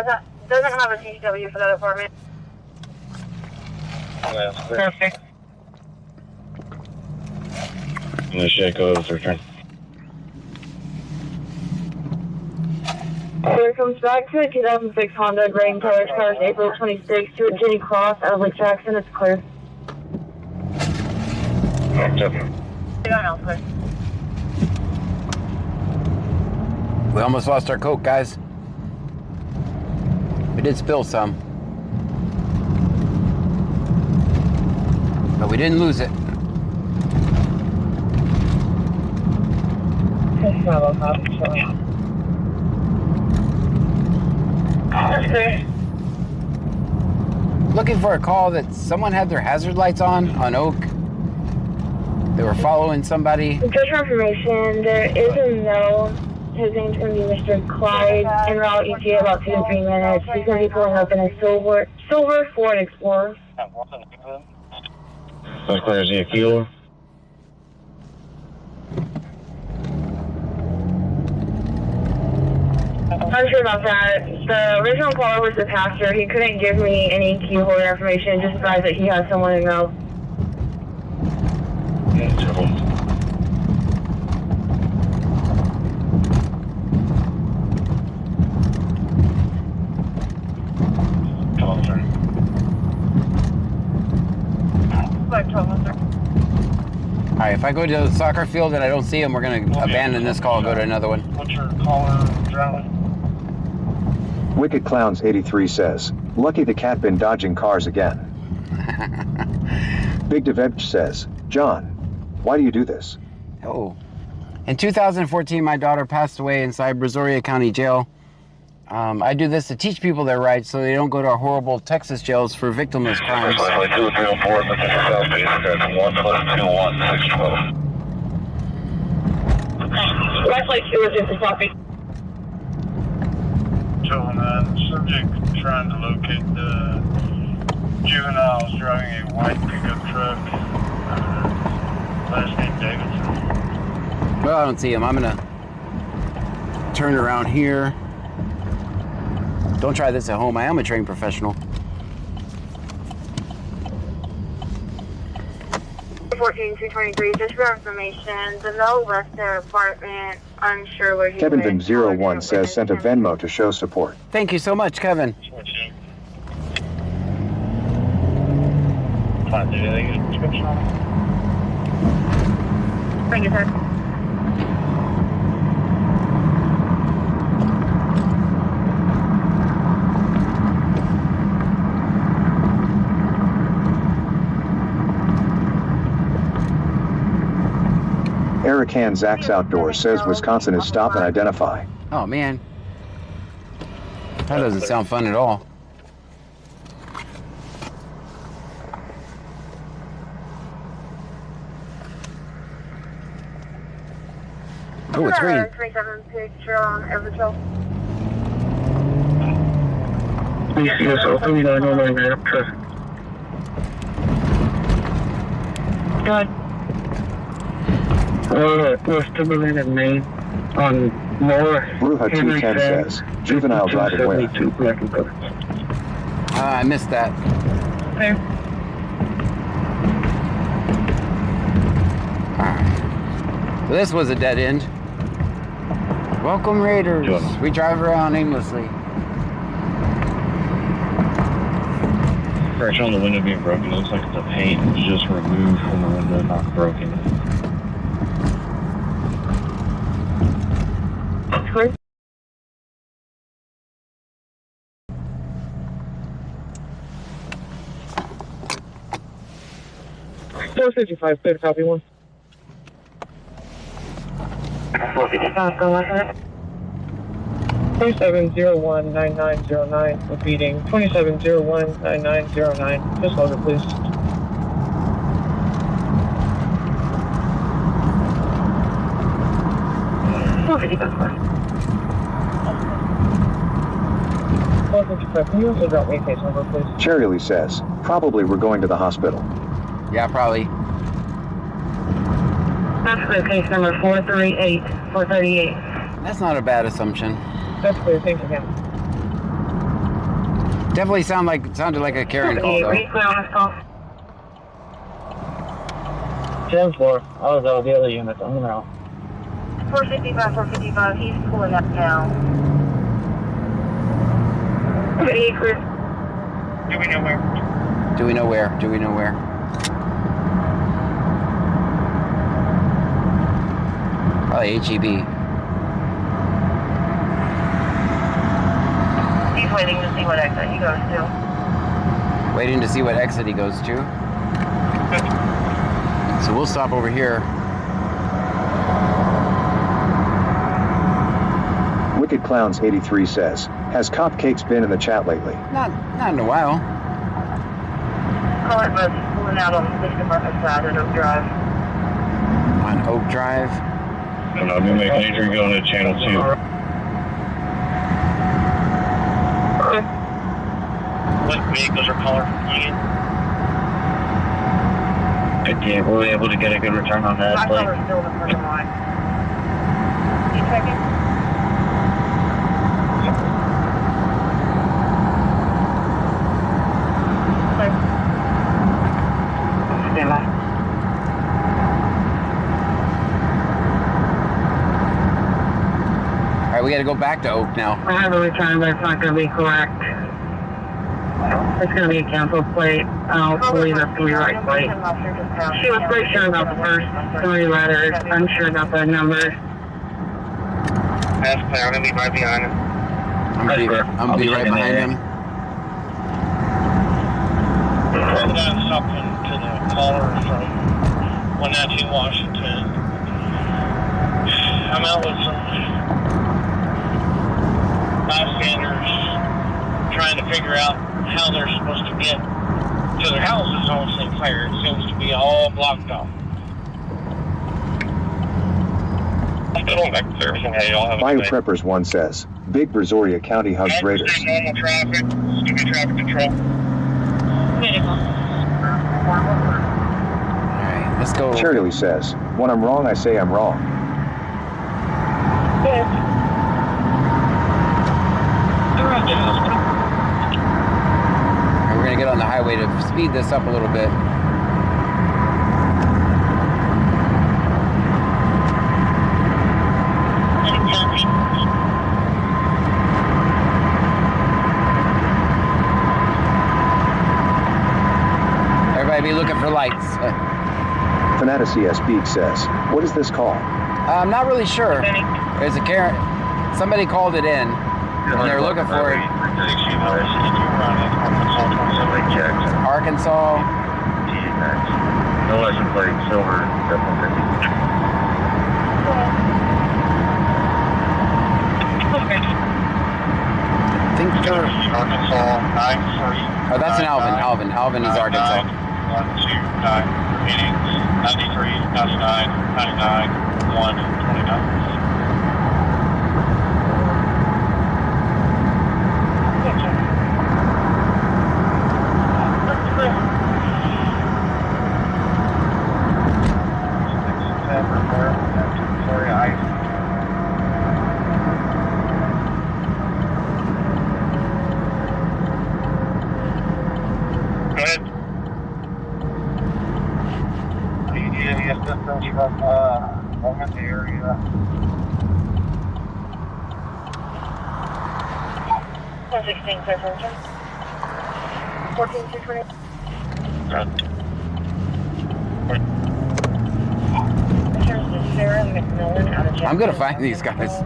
doesn't have a CCW for that apartment. Perfect. And the shed code is returned. Here comes back to a 2006 Honda Grain Tires cars, April 26th to Jenny Cross out of Lake Jackson. It's clear. We almost lost our Coke, guys. We did spill some. But we didn't lose it. Looking for a call that someone had their hazard lights on Oak. They were following somebody. Just for information, there is a no His name's going to be Mr. Clyde. En route ETA about 2 to 3 minutes. He's going to be pulling up in a silver Ford Explorer. That's clear as a kilo. I'm sure about that. The original caller was the pastor. He couldn't give me any key holder information, just advised that he has someone in route. Alright, if I go to the soccer field and I don't see him, we're going to abandon this call and go to another one. What's your caller drowning? Wicked Clowns 83 says, lucky the cat been dodging cars again. Big Deveb says, John, why do you do this? Oh. In 2014, my daughter passed away inside Brazoria County Jail. I do this to teach people their rights so they don't go to our horrible Texas jails for victimless crimes. That's like it was just a copy. Gentlemen, subject trying to locate the juveniles driving a white pickup truck. Last name Davidson. Well, I don't see him. I'm going to turn around here. Don't try this at home. I am a trained professional. 14-223, just for information, the no left their apartment, unsure where he Kevin went. Vim 01 says sent a Venmo to show support. Thank you so much, Kevin. Thank you, sir. Eric Han Zach's Outdoors says Wisconsin is stop and identify. Oh, man. That doesn't sound fun at all. Oh, it's green. 27 picture on Everton. Yes, open line on my map. Good. West Timberland and Maine on Laura. Bruja 210 says, juvenile driving where? I missed that. Okay. So this was a dead end. Welcome, Raiders. We drive around aimlessly. Scratch on the window being broken. It looks like the paint was just removed from the window, not broken. Good. $455, clear to copy one. 455, go ahead. 2701-9909, repeating 2701-9909. Just hold it, please. Can you also drop me a case number, please? Cherry Lee says, probably we're going to the hospital. Yeah, probably. That's the case number 438. That's not a bad assumption. That's clear, thank you, ma'am. Definitely sounded like a carrying call, though. 10-4. I was out of the other unit. I'm gonna 455, he's pulling up now. Do we know where? Do we know where? Do we know where? Probably HEB. He's waiting to see what exit he goes to. Waiting to see what exit he goes to. So we'll stop over here. Wicked Clowns 83 says, has Cupcakes been in the chat lately? Not in a while. Caller bus pulling out on the police department side at Oak Drive. On Oak Drive. And I'll be making sure you go into channel 2. What vehicles are color again? Okay, we'll be able to get a good return on that. Still in the front line. You checking? Stand by. All right, we got to go back to Oak now. I have a return, but it's not going to be correct. It's going to be a cancel plate. I'll believe that's going to be right plate. She was pretty sure about the first 3 letters. I'm sure about the numbers. That's clear. I'm going to be right behind him. I'm gonna be right behind him. I've got something to the caller from 192 Washington. I'm out with some bystanders trying to figure out how they're supposed to get to their houses on St. Clair. It seems to be all blocked off. Fire Preppers 1 says, Big Brazoria County hugs Raiders. Normal traffic. Stupid traffic control. Alright, let's go. Shirley says, when I'm wrong, I say I'm wrong. And we're gonna get on the highway to speed this up a little bit. Everybody be looking for lights. Fantasy Speak says, what is this call? I'm not really sure. There's a Karen. Somebody called it in, and they're looking for it. Arkansas. No license plate, silver, definitely. I think they're... Arkansas 93. Oh, that's an Alvin. Alvin is Arkansas. 129, meaning 93, 99, 99, 1, 29. From the area. 116, clear for return. 14220. Returns to Sarah McMillan out of Jackson. I'm gonna find these guys.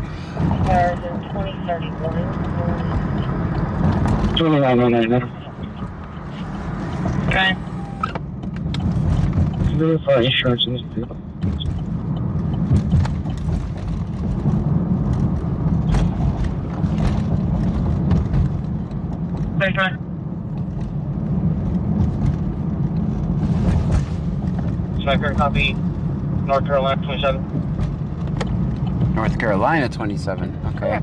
Cars in 2031. 2999. Okay. Verify insurance in this vehicle. Thanks, man. Sniper, copy. North Carolina 27. North Carolina 27. Okay.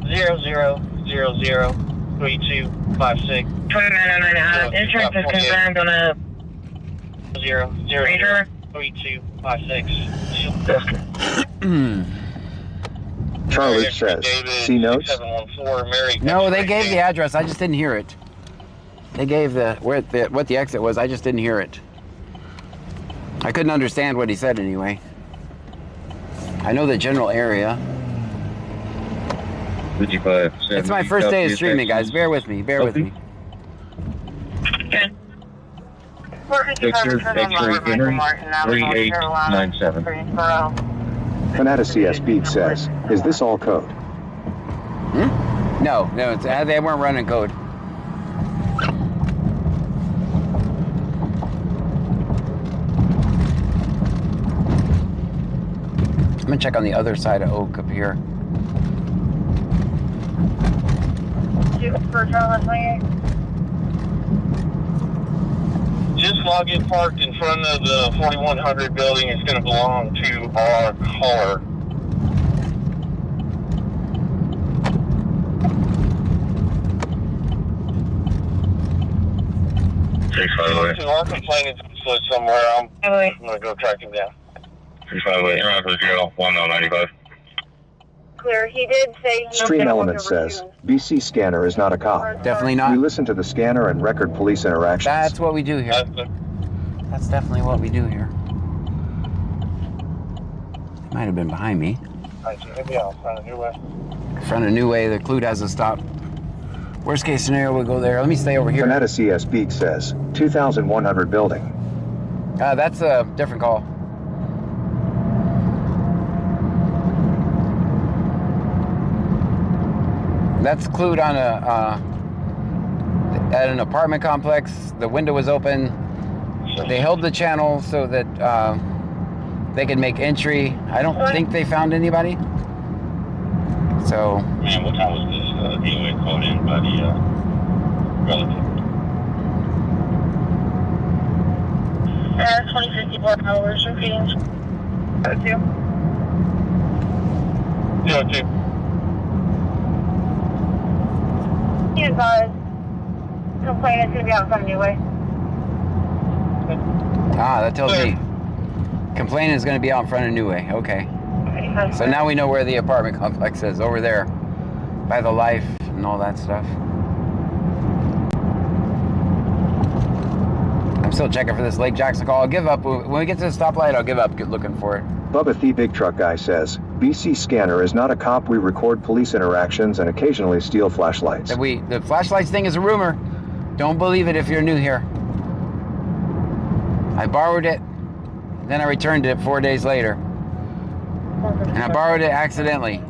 00003256. 2999. Insurance is confirmed on a 003256. Charlie says, see notes? 714, No, they gave the address. I just didn't hear it. They gave what the exit was. I just didn't hear it. I couldn't understand what he said anyway. I know the general area. It's my first day of streaming, guys. Bear with me. Bear with me. Okay. Victor, X-ray Henry, 3897. Fantasy Speak says, is this all code? No, it's, they weren't running code. I'm gonna check on the other side of Oak up here. This log is parked in front of the 4100 building. It's going to belong to our caller. So our complaint is somewhere. I'm going to go track him down. 358, you're on for 1095. Clear. He did say... Stream Element says, BC Scanner is not a cop. Definitely not. We listen to the scanner and record police interactions. That's what we do here. That's definitely what we do here. He might have been behind me. Front of New Way. Front of New Way, the Clute hasn't stopped. Worst case scenario, we'll go there. Let me stay over here. Fernetta CS Beak says, 2100 building. That's a different call. That's Clute on at an apartment complex. The window was open. They held the channel so that they could make entry. I don't think they found anybody. So. Man, what time was this DOA called in by the relative? 2054 hours repeating. 02. 02. He advised complainant is going to be out in front of New Way. That tells me complainant is going to be out in front of New Way. Okay. So now we know where the apartment complex is, over there by the Life and all that stuff. I'm still checking for this Lake Jackson call. I'll give up. When we get to the stoplight, I'll give up looking for it. Bubba the Big Truck Guy says, BC Scanner is not a cop. We record police interactions and occasionally steal flashlights. The flashlights thing is a rumor. Don't believe it if you're new here. I borrowed it, then I returned it 4 days later. And I borrowed it accidentally.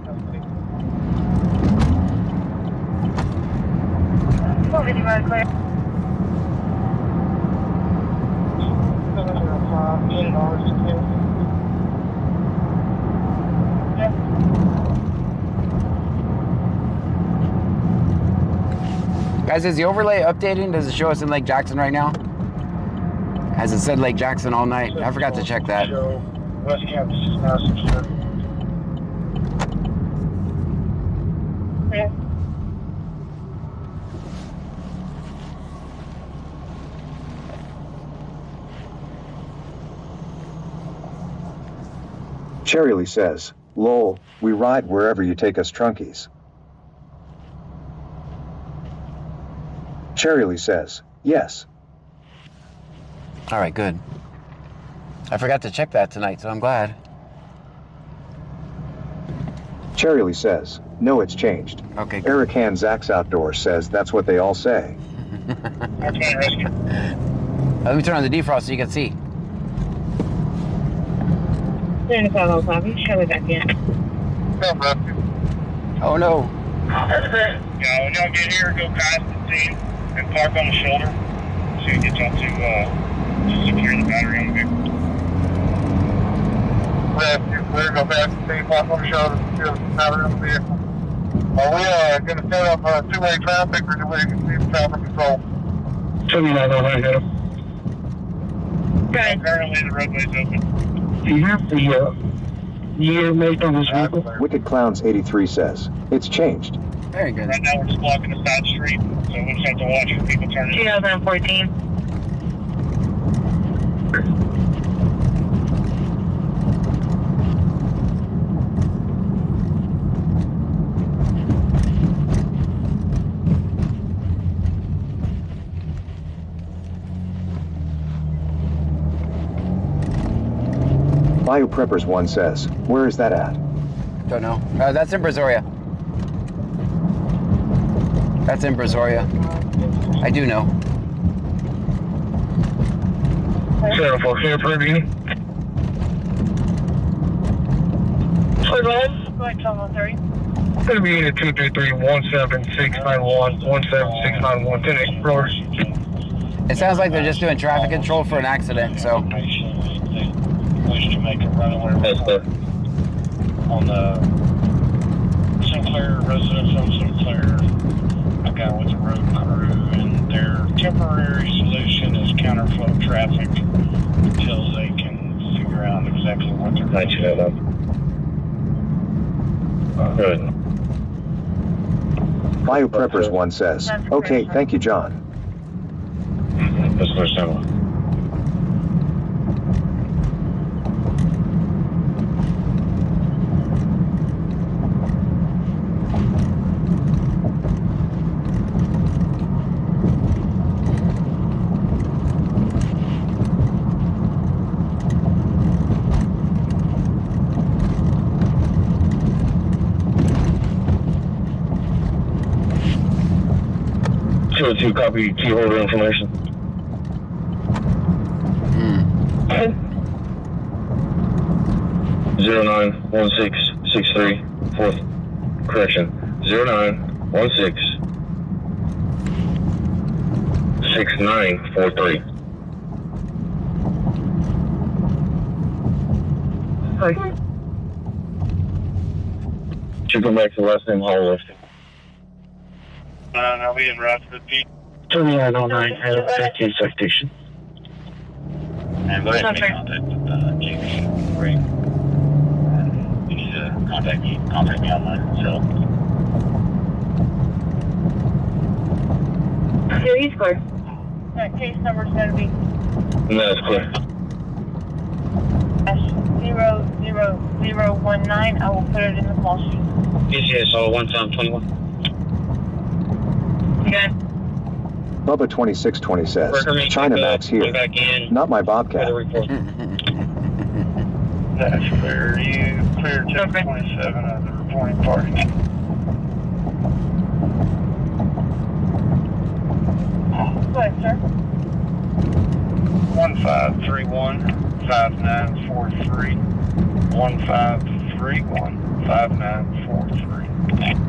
Guys, is the overlay updating? Does it show us in Lake Jackson right now? Has it said Lake Jackson all night? I forgot to check that. West Campus is now secure. Yeah. Cherry Lee says, lol, we ride wherever you take us trunkies. Cherry Lee says, yes. All right, good. I forgot to check that tonight, so I'm glad. Cherry Lee says, no, it's changed. Okay, good. Eric Han Zach's Outdoors says that's what they all say. Let me turn on the defrost so you can see. 9505, you show me back in. Oh no. Yeah, when y'all get here, go past the scene and park on the shoulder so you get y'all to secure the battery on the vehicle. We're go past the scene, park on the shoulder, secure the battery on the vehicle. Are we going to set up two-way traffic, or do we need traffic control? 7909, go. Good. Currently, the roadway's open. Do you have the year make on this vehicle? Wicked Clowns 83 says, it's changed. Very good. Right now, we're just blocking the side street, so we'll just have to watch for people turning. 2014. Biopreppers 1 says, where is that at? Don't know. That's in Brazoria. That's in Brazoria. I do know. 7-4, clear for me. It's going to be unit 233-17691, 17691, 10 Explorers. It sounds like they're just doing traffic control for an accident, so. Wish to make a runaway report on the Sinclair residence on Sinclair. I got with the road crew, and their temporary solution is counterflow traffic until they can figure out exactly what they're going to do. Good. Biopreppers 1 says, okay, thank you, John. That's first time. 202, copy key holder information. Hmm. 091663, fourth correction. 09166943. Sorry. Should come back to the last name Hall listing. I'll be in route to the P. 2909 at 15 citation. And go ahead and make contact with Jamie. Great. You need to contact me online. So. Yeah, he's clear. That case number is going to be That's clear. -00019. I will put it in the call sheet. PCSO 1721. Good. Bubba 2620 says, China Max here. Not my Bobcat. That's clear. You clear 1027 of the reporting party. Go ahead, sir. 1531-5943. 1531-5943.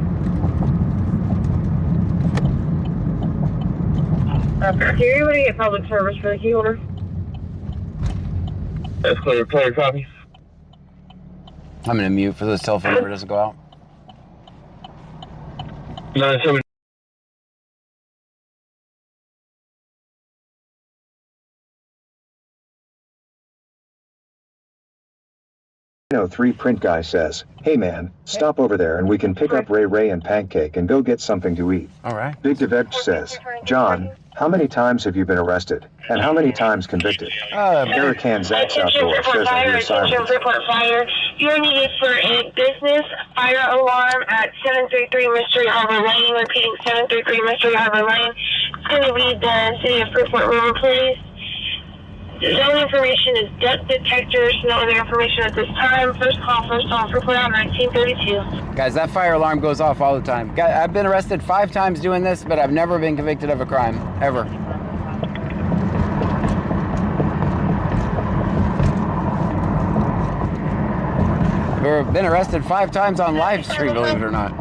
Can anybody get public service for the key holder? That's clear. Clear copy. I'm gonna mute for this telephone number doesn't go out. 97. Three print guy says, hey man, stop over there and we can pick up Ray and Pancake and go get something to eat. All right. Big DeVeg says, John, how many times have you been arrested? And how many times convicted? Eric Hands Zach's outdoor says I hear sirens. Report fire. You're needed for a business fire alarm at 733 Mystery Harbor Lane. Repeating 733 Mystery Harbor Lane. It's going to be the City of Freeport River Police. No information is depth detectors, no other information at this time. First call, first on Freeport on 1932. Guys, that fire alarm goes off all the time. I've been arrested 5 times doing this, but I've never been convicted of a crime, ever. We've been arrested 5 times on live stream, believe it or not.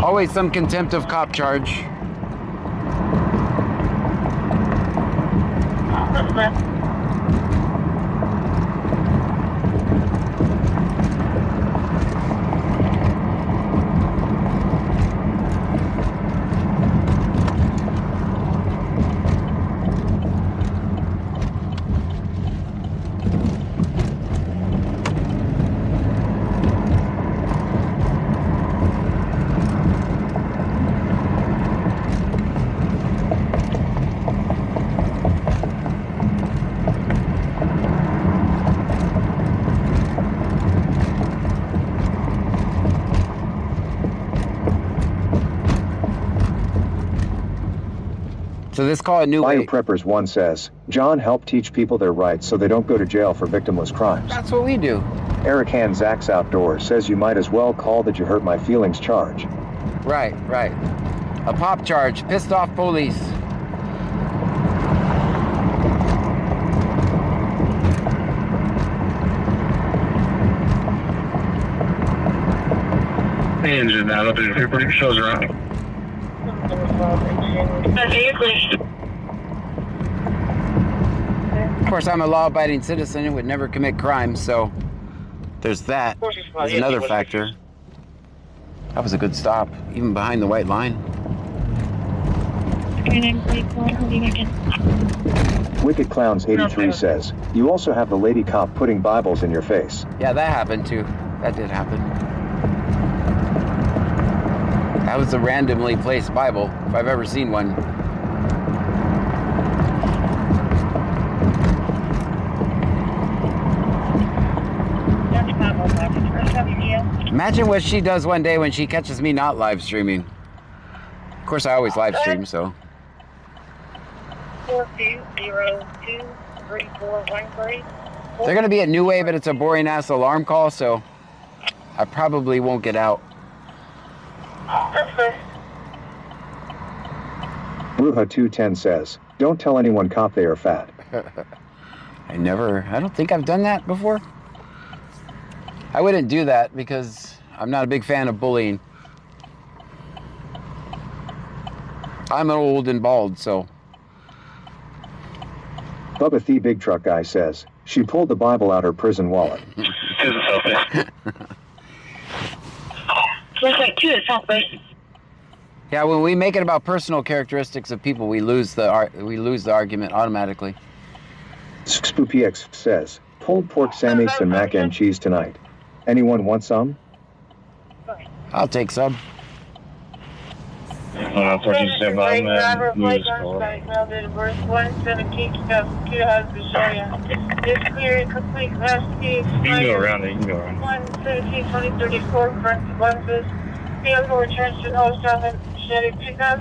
Always some contempt of cop charge. So this call a new way. Biopreppers 1 says, John helped teach people their rights so they don't go to jail for victimless crimes. That's what we do. Eric Hands Zach's outdoors says you might as well call that you hurt my feelings charge. Right, right. A pop charge, pissed off police. Engine out up here, pretty shows around. Of course, I'm a law-abiding citizen and would never commit crimes, so There's that. There's another factor. That was a good stop, even behind the white line. Wicked Clowns 83 says, you also have the lady cop putting Bibles in your face. Yeah, that happened too. That did happen. That was a randomly placed Bible, if I've ever seen one. Imagine what she does one day when she catches me not live streaming. Of course, I always live stream, so. 42023413. They're gonna be at New Way, but it's a boring ass alarm call, so I probably won't get out. Bruja 210 says, don't tell anyone cop they are fat. I don't think I've done that before. I wouldn't do that because I'm not a big fan of bullying. I'm old and bald, so. Bubba the Big Truck Guy says, she pulled the Bible out her prison wallet. Yeah, when we make it about personal characteristics of people, we lose the argument automatically. SpoopyX says, pulled pork sandwiches and mac and cheese tonight. Anyone want some? I'll take some. Unfortunately, I'm news call. It's clear and complete investigation. You can go around it, you can go around. 1/17/2034, corrected lenses. Vehicle returns to 07 Chevy pickup.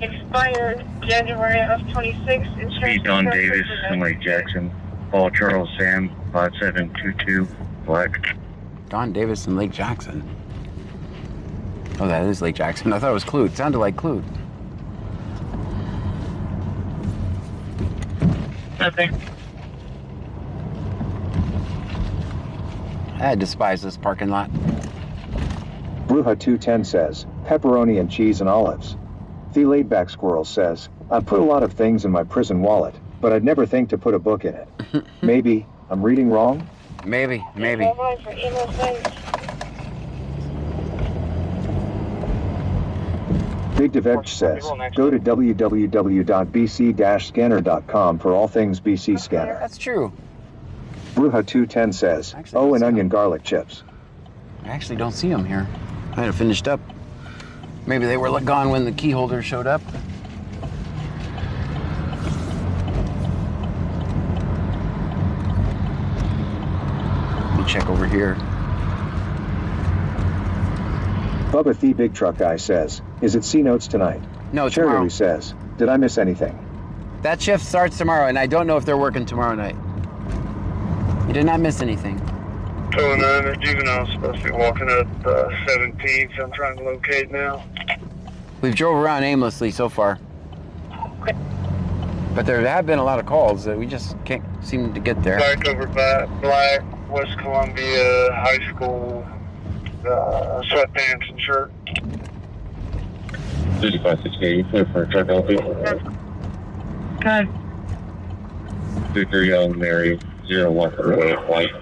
Expired January of 26. Speed Don Davis and Lake Jackson. Paul Charles Sam 5722 black. Don Davis and Lake Jackson. Oh, that is Lake Jackson. I thought it was Clute. It sounded like Clute. Okay. I despise this parking lot. Bruja 210 says, pepperoni and cheese and olives. The Laidback Squirrel says, I put a lot of things in my prison wallet, but I'd never think to put a book in it. Maybe I'm reading wrong? Maybe. Big DeVetch says, go to www.bc-scanner.com for all things BC Scanner. That's true. Bruja 210 says, oh, and onion garlic chips. I actually don't see them here. I had it finished up. Maybe they were gone when the key holder showed up. Let me check over here. Bubba the Big Truck Guy says, is it C-Notes tonight? No, tomorrow. Charlie says, did I miss anything? That shift starts tomorrow, and I don't know if they're working tomorrow night. You did not miss anything. 209, the juvenile's supposed to be walking up 17th. I'm trying to locate now. We've drove around aimlessly so far. But there have been a lot of calls that we just can't seem to get there. Back over by Black, West Columbia High School, sweatpants and shirt. 3568, clear for a truck LP. Okay. Victor Young, Mary, 01 white.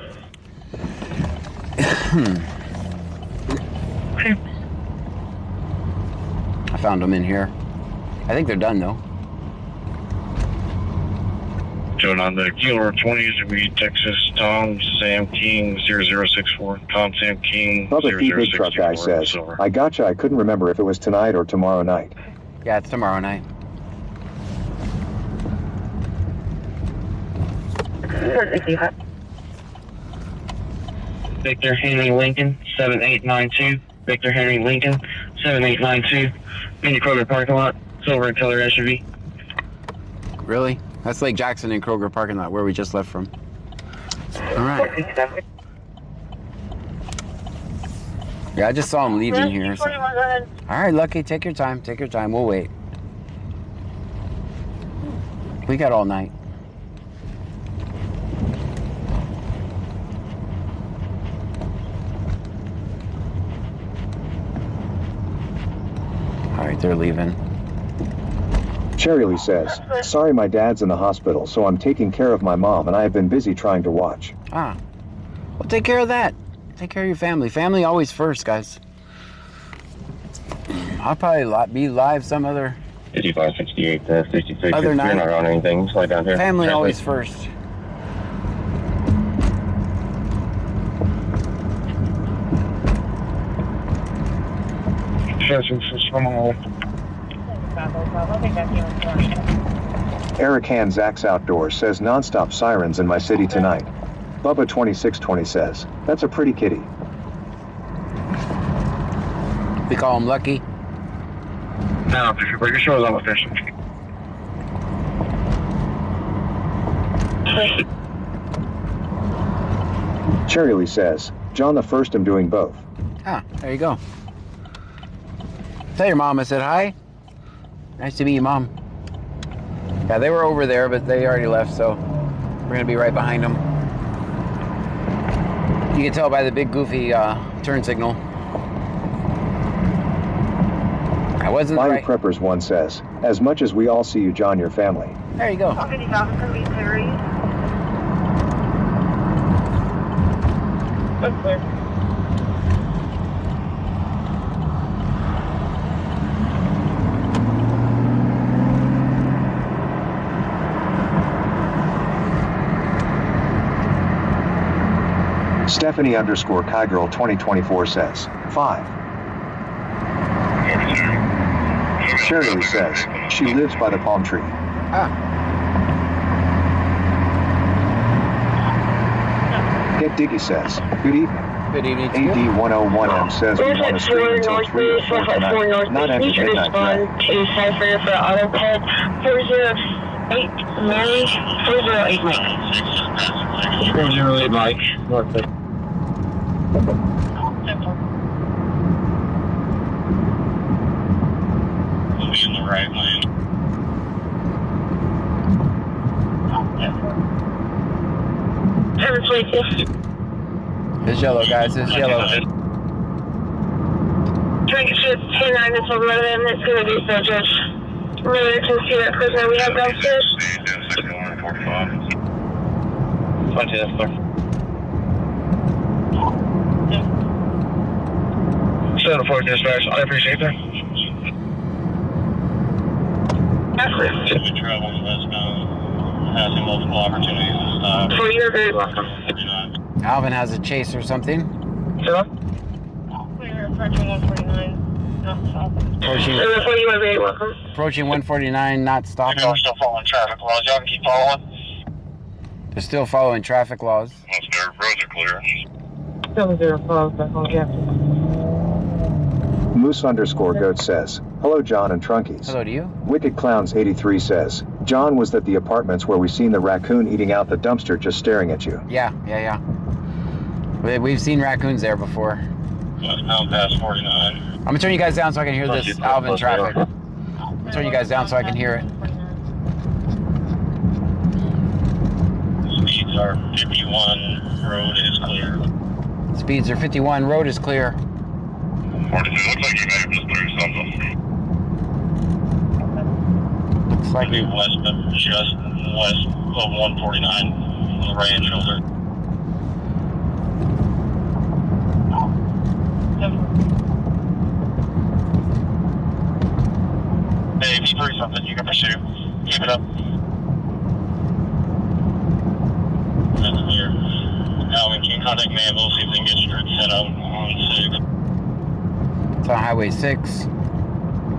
I found them in here. I think they're done though. Showing on the Kilo 20s to be Texas Tom Sam King 0064. Tom Sam King. Bubba the Big Truck Guy says, silver. I gotcha, I couldn't remember if it was tonight or tomorrow night. Yeah, it's tomorrow night. Victor Henry Lincoln 7892. Victor Henry Lincoln 7892. In the Kroger parking lot. Silver and color SUV. Really? That's Lake Jackson and Kroger parking lot where we just left from. All right. Yeah, I just saw him leaving here. So. All right, Lucky, take your time. Take your time. We'll wait. We got all night. All right, they're leaving. Cherry Lee says, sorry my dad's in the hospital, so I'm taking care of my mom and I have been busy trying to watch. Ah, well, take care of that. Take care of your family. Family always first, guys. I'll probably be live some other 55, 68, 66. Other night. You're not on anything. Slide down here. family always first. Eric Han Zach's Outdoors says nonstop sirens in my city tonight. Bubba 2620 says, that's a pretty kitty. We call him Lucky. No, but your show's on official. Cherry Lee says, John the First, I'm doing both. Ah, there you go. Tell your mom I said hi. Nice to meet you, Mom. Yeah, they were over there, but they already left, so we're gonna be right behind them. You can tell by the big goofy turn signal. I wasn't Fire right. Preppers 1 says, as much as we all see you, John, your family. There you go. That's clear. Stephanie _ Kygirl 2024 says, 5. Cherry Lee says, she lives by the palm tree. Ah, Get Diggy says, good evening. good evening to you. AD101M says we want to stream until 3 or 4 tonight, not after midnight. Right? To Cypher for auto code 408 May 408 Mike. 408 Mike. North. We'll be in the right lane. It's yellow, guys. It's yellow. Trying to get 10-9 until 11. It's going to be so just really can see that prisoner we have downstairs. 6145. Fantastic. Center for dispatch. I appreciate that. Absolutely. We travel westbound, having multiple opportunities to stop. So you're very welcome. Alvin has a chase or something. Sure. We're approaching 149. Not stopping. Approaching, So before you are very welcome. approaching 149, not stopping. Y'all still following traffic laws. Y'all can keep following. They're still following traffic laws. Most of their roads are clear. 705, back on Captain. Moose _ Goat says, hello John and Trunkies. Hello to you. Wicked Clowns 83 says, John was at the apartments where we seen the raccoon eating out the dumpster just staring at you. Yeah. We've seen raccoons there before. Westbound past 49. I'm gonna turn you guys down so I can hear this Alvin traffic. Turn you guys down so I can hear it. Speeds are 51. Road is clear. Speeds are 51. Road is clear. 42. Looks like you may have just threw something. Looks like Maybe west of just west of 149 on the right hand shoulder. Hey, if you threw something, you can pursue. Keep it up. And here, Alvin can contact Manville, see if they can get straight set up on 6. it's on Highway 6.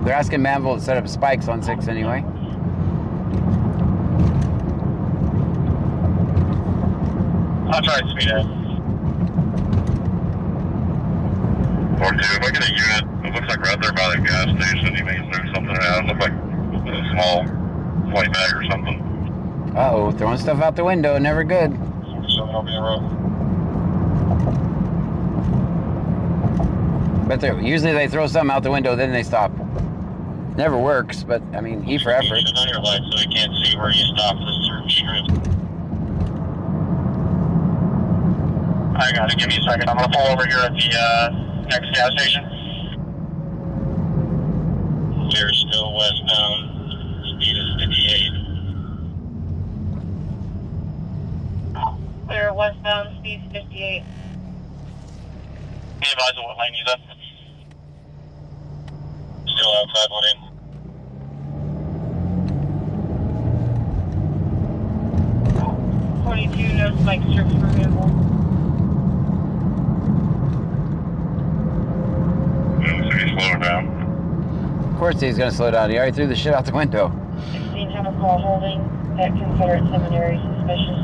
They're asking Manville to set up spikes on 6 anyway. I'll try to speed up. 42, if I get a unit, it looks like right there by the gas station, he may throw something out. It looks like a small white bag or something. Uh-oh, throwing stuff out the window, never good. 47 will be in row. But usually they throw something out the window, then they stop. Never works, but I mean, E for effort. It's on your light so he can't see where you stop this certain strip. I got it, give me a second. I'm going to pull over here at the next gas station. We're still westbound. Speed is 58. We're westbound, speed 58. Be advised of what lane he's in. Still outside lane. No spike strips removal. So he's slowing down. Of course he's going to slow down. He already threw the shit out the window. 16 have a call holding at Confederate Seminary, suspicious.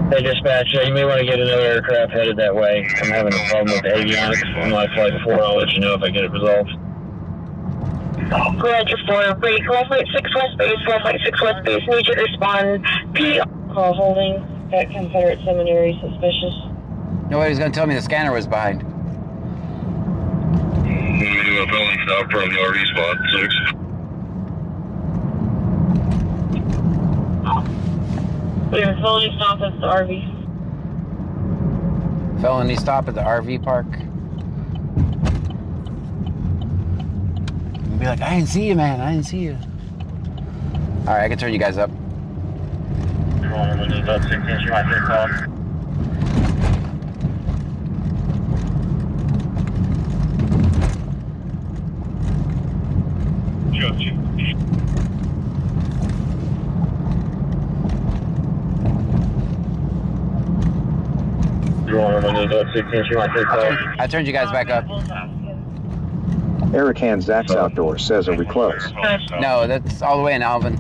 Hey, dispatch, you may want to get another aircraft headed that way. I'm having a problem with the avionics on my flight 4. I'll let you know if I get it resolved. Roger 4, break, call flight 6 west base, call flight 6 west base, need you to respond. P. Call holding at Confederate Seminary, suspicious. Nobody's going to tell me the scanner was behind. We do a felony stop from the RV spot, 6. We have a felony stop at the RV. Felony stop at the RV park. You'll be like, I didn't see you, man. I didn't see you. All right, I can turn you guys up. When you about 6 inch, you might take off. When you about 6 inch, you might take off. I turned you guys back up. Erican Zach's Outdoor says are we close? No, that's all the way in Alvin.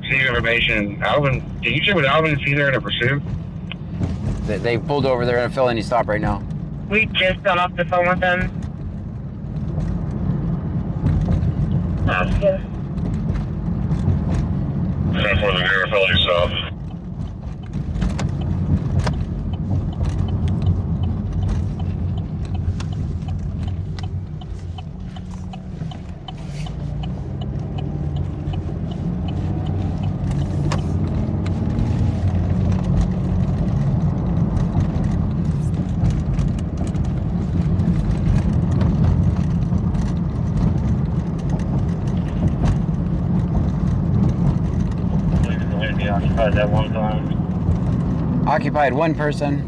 See information. Alvin, did you check with Alvin and see they're in a pursuit? They pulled over. They're in a felony stop right now. We just got off the phone with them. Sounds good. 10 for the near felony stop. Occupied that one time. Occupied one person.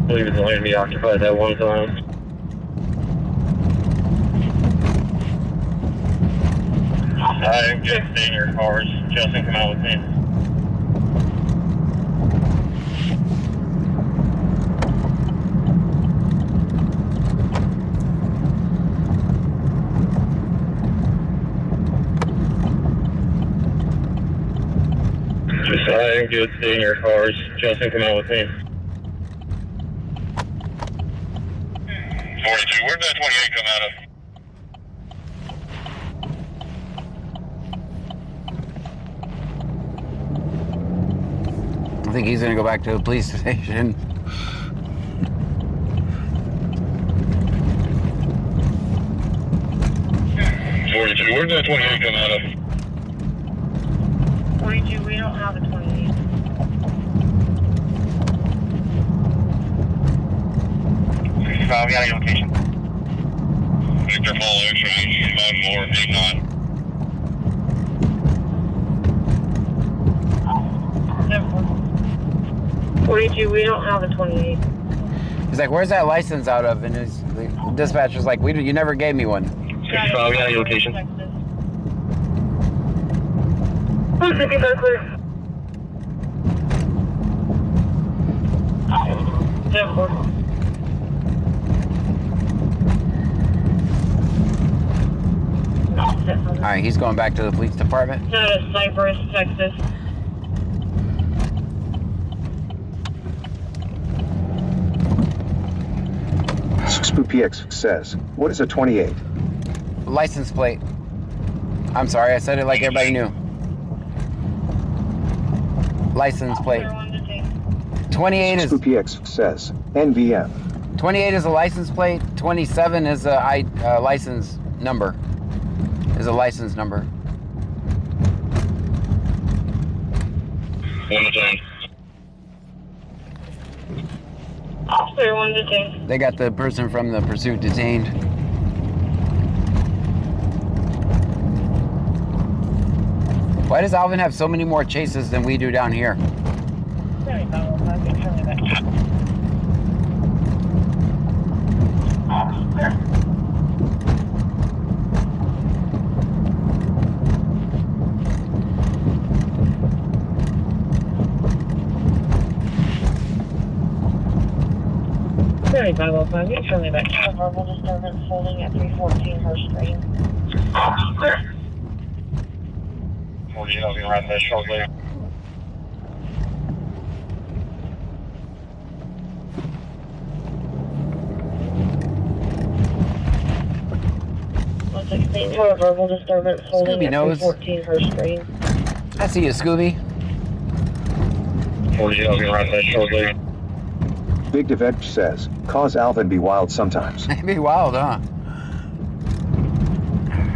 I believe it's only to be occupied that one time. I'm just seeing your cars. Justin, come out with me. I am good seeing your cars. Justin, come out with me. 42, where'd that 28 come out of? I think he's going to go back to the police station. Where'd that 28 come out of? 42, we don't have a 28. We got your location. Victor Fall X-ray, 5 more, 89. 42, we don't have a 28. He's like, where's that license out of? And the dispatcher's like, you never gave me one. 65, we got your location. Clear. All right, he's going back to the police department. Out of Cypress, Texas. PX says, what is a 28? License plate. I'm sorry, I said it like everybody knew. License plate. 28 is... PX says, NVM. 28 is a license plate. 27 is a license number. Is a license number. 1 to 10. Officer, one detained. They got the person from the pursuit detained. Why does Alvin have so many more chases than we do down here? Sorry, Donald. I'm going to turn it back. Sorry, Bible 5, you turn me back. Verbal disturbance holding at 314 Hurst Street. 40, I'll be right there shortly. Verbal disturbance holding Scooby at knows. 314 Hurst Street. I see you, Scooby. 40, I'll be right there shortly. Big Devetch says, cause Alvin be wild sometimes. Be wild, huh?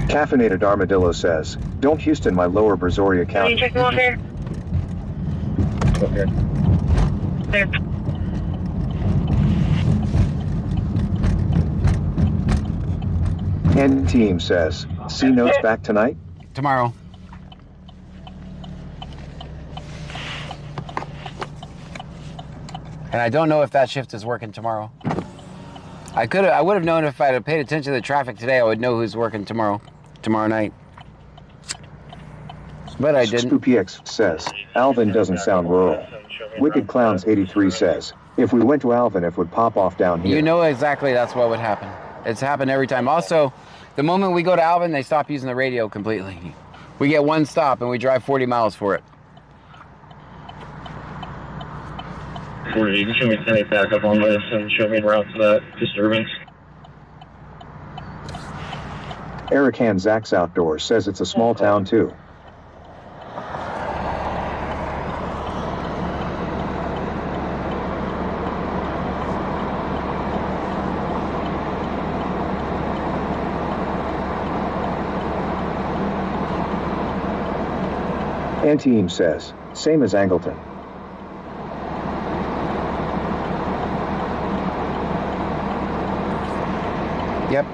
Caffeinated Armadillo says, don't Houston my lower Brazoria Can you County. check them off here? Okay. There. And team says, C notes back tonight? Tomorrow. And I don't know if that shift is working tomorrow. I would have known if I'd have paid attention to the traffic today. I would know who's working tomorrow night. But I didn't. SpoopyX says, Alvin doesn't sound rural. Wicked Clowns 83 says, if we went to Alvin, it would pop off down here. You know exactly that's what would happen. It's happened every time. Also, the moment we go to Alvin, they stop using the radio completely. We get one stop and we drive 40 miles for it. 40, you can show me 10 back up on this and show me route to that disturbance. Eric Hanzak's Outdoors says it's a small town too. Antiem says, same as Angleton. Yep.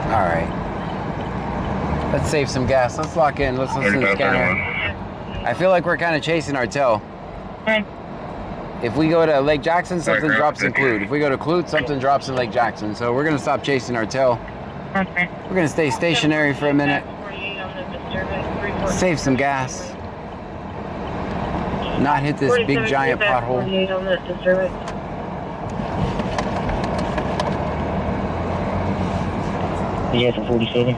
All right. Let's save some gas. Let's lock in. Let's listen to the scanner. I feel like we're kind of chasing our tail. Okay. If we go to Lake Jackson, something drops in Clute. If we go to Clute, something drops in Lake Jackson. So we're going to stop chasing our tail. Okay. We're going to stay stationary for a minute. Save some gas. Not hit this big giant pothole. You got for 47?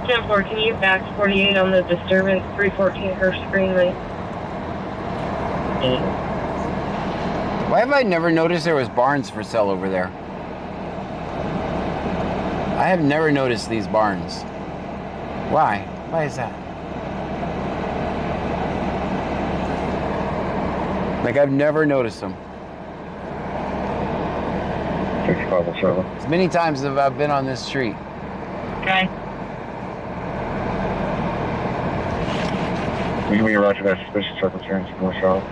10-4, can you get back 48 on the disturbance, 314 Hurst Greenway? Why have I never noticed there was barns for sale over there? I have never noticed these barns. Why? Why is that? Like, I've never noticed them. 6507. As many times as I've been on this street. Okay. We can be roger that suspicious circumstance in North Charlotte.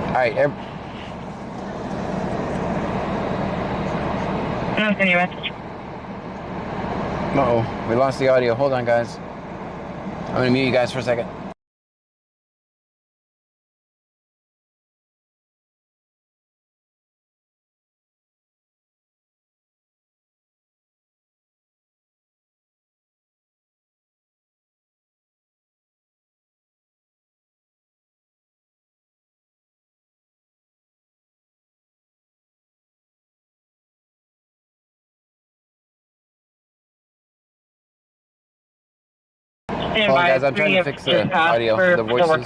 All right. I'll send you a message. Uh-oh. We lost the audio. Hold on, guys. I'm going to mute you guys for a second. Stand Hold on, by. guys. I'm trying to fix the audio, the voices.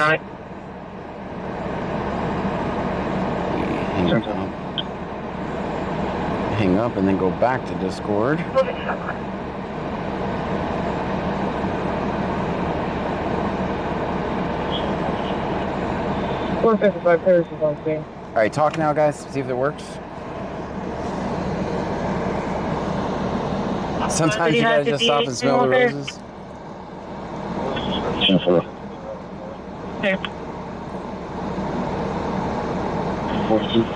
Hang up and then go back to Discord. 455 Paris is on scene. All right, talk now, guys. See if it works. Sometimes you gotta just stop and smell the roses. Okay. 42. It's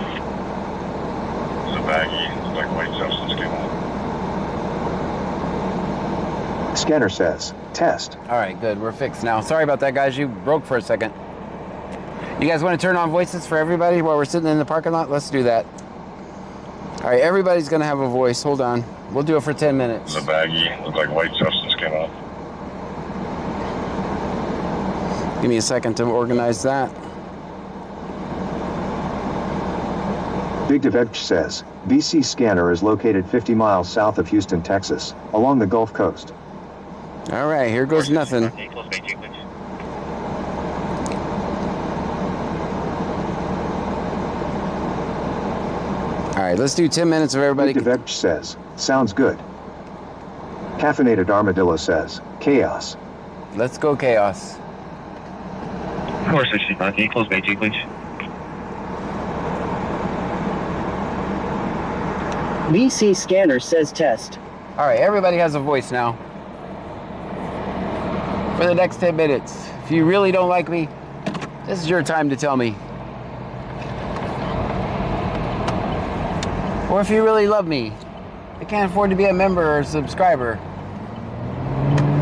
a baggie. Looks like white substance came on. Scanner says, test. All right, good. We're fixed now. Sorry about that, guys. You broke for a second. You guys want to turn on voices for everybody while we're sitting in the parking lot? Let's do that. All right, everybody's going to have a voice. Hold on. We'll do it for 10 minutes. It's a baggie. Looks like white substance came on. Give me a second to organize that. Big Devech says, BC Scanner is located 50 miles south of Houston, Texas, along the Gulf Coast. All right, here goes nothing. All right, let's do 10 minutes of everybody. Big Devech says, sounds good. Caffeinated Armadillo says, chaos. Let's go chaos. 465, can you close Bay 2, please? BC Scanner says test. All right, everybody has a voice now. For the next 10 minutes. If you really don't like me, this is your time to tell me. Or if you really love me, I can't afford to be a member or a subscriber.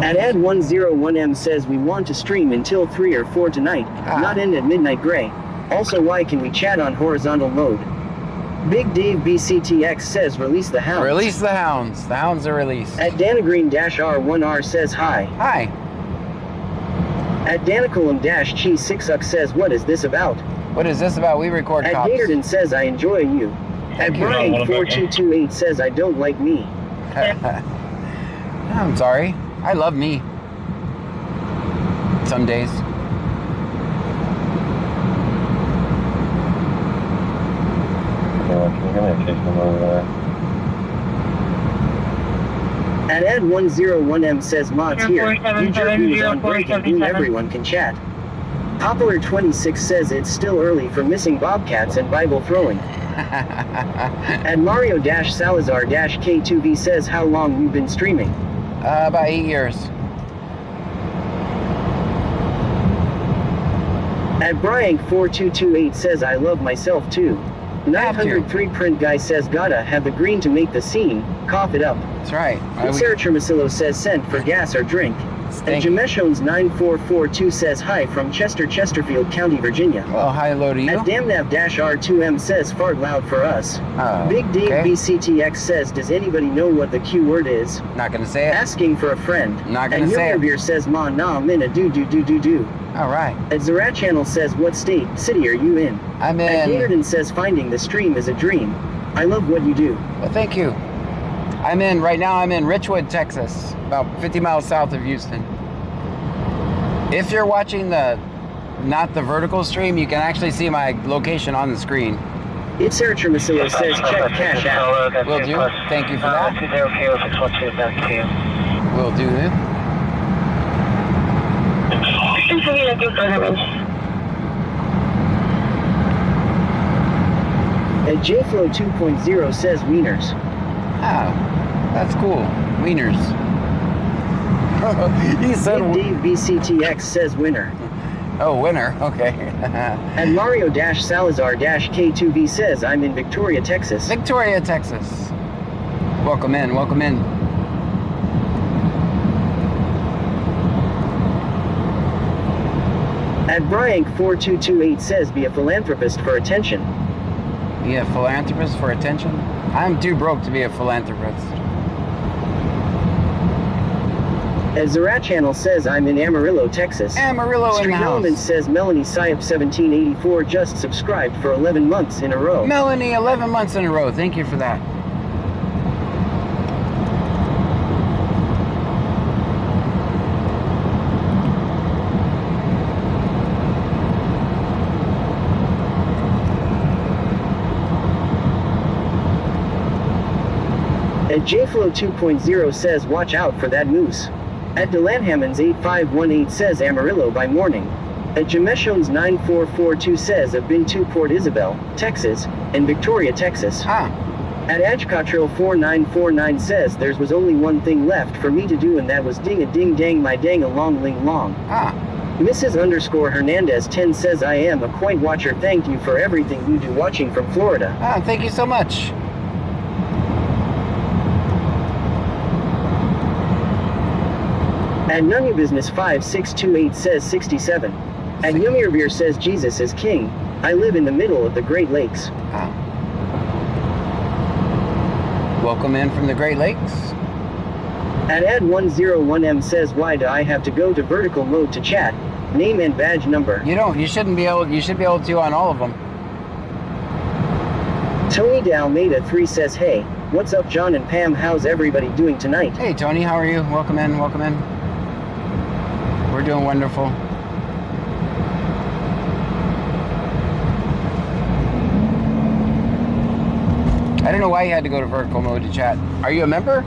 At Ed101M says we want to stream until 3 or 4 tonight, not end at midnight gray. Also, why can we chat on horizontal mode? Big Dave BCTX says release the hounds. Release the hounds. The hounds are released. At Danagreen-R1R says hi. Hi. At Daniculum-Chi6UX says what is this about? What is this about? We record At cops. Gatorden says I enjoy you. At Brian4228 says I don't like me. I'm sorry. I love me. Some days. At Ed101M says mods here. You jerky is on break and boom, everyone can chat. Popular26 says it's still early for missing bobcats and Bible throwing. At Mario-Salazar-K2V says how long you've been streaming. About 8 years. At Bryant4228 says I love myself too. 903 print guy says gotta have the green to make the scene. Cough it up. That's right. Sarah Tremacillo says send for gas or drink. And Jameshones 9442 says hi from Chester, Chesterfield County, Virginia. Well, hi, hello to you. At Damnav-R2M says fart loud for us. Big Dave BCTX says does anybody know what the Q word is? Not gonna say it. Asking for a friend. Not gonna say it. Beer says ma nah minna do do do do do. All right. At Zarat Channel says what city are you in? I'm in. At Gatorden says finding the stream is a dream. I love what you do. Well, thank you. Right now I'm in Richwood, Texas, about 50 miles south of Houston. If you're watching not the vertical stream, you can actually see my location on the screen. It's Sarah Tremacillo says check cash out. Will do. Thank you for that. Will do. At JFlow 2.0 says wieners. Ah, that's cool. Wieners. He said Dave BCTX says winner. Oh, winner. Okay. And Mario-Salazar-K2V says I'm in Victoria, Texas. Victoria, Texas. Welcome in. Welcome in. At Bryant4228 says be a philanthropist for attention. Be a philanthropist for attention? I'm too broke to be a philanthropist. As Zarat Channel says I'm in Amarillo, Texas. Amarillo in the house. Element says Melanie Syop 1784 just subscribed for 11 months in a row. Melanie, 11 months in a row. Thank you for that. At JFlow 2.0 says watch out for that moose. At DeLanhammons 8518 says Amarillo by morning. At Jameshones 9442 says I've been to Port Isabel, Texas, and Victoria, Texas. At Adjcotril 4949 says there was only one thing left for me to do, and that was ding a ding dang my dang a long ling long. Mrs. Hernandez 10 says I am a quite watcher. Thank you for everything you do watching from Florida. Thank you so much. At None Your Business 5628 says 67. At Yumirvir says Jesus is king. I live in the middle of the Great Lakes. Welcome in from the Great Lakes. At Ad101M says why do I have to go to vertical mode to chat? Name and badge number. You don't. You shouldn't be able. You should be able to on all of them. Tony Dalmeda 3 says hey, what's up John and Pam? How's everybody doing tonight? Hey Tony, how are you? Welcome in. Welcome in. We're doing wonderful. I don't know why you had to go to vertical mode to chat. Are you a member?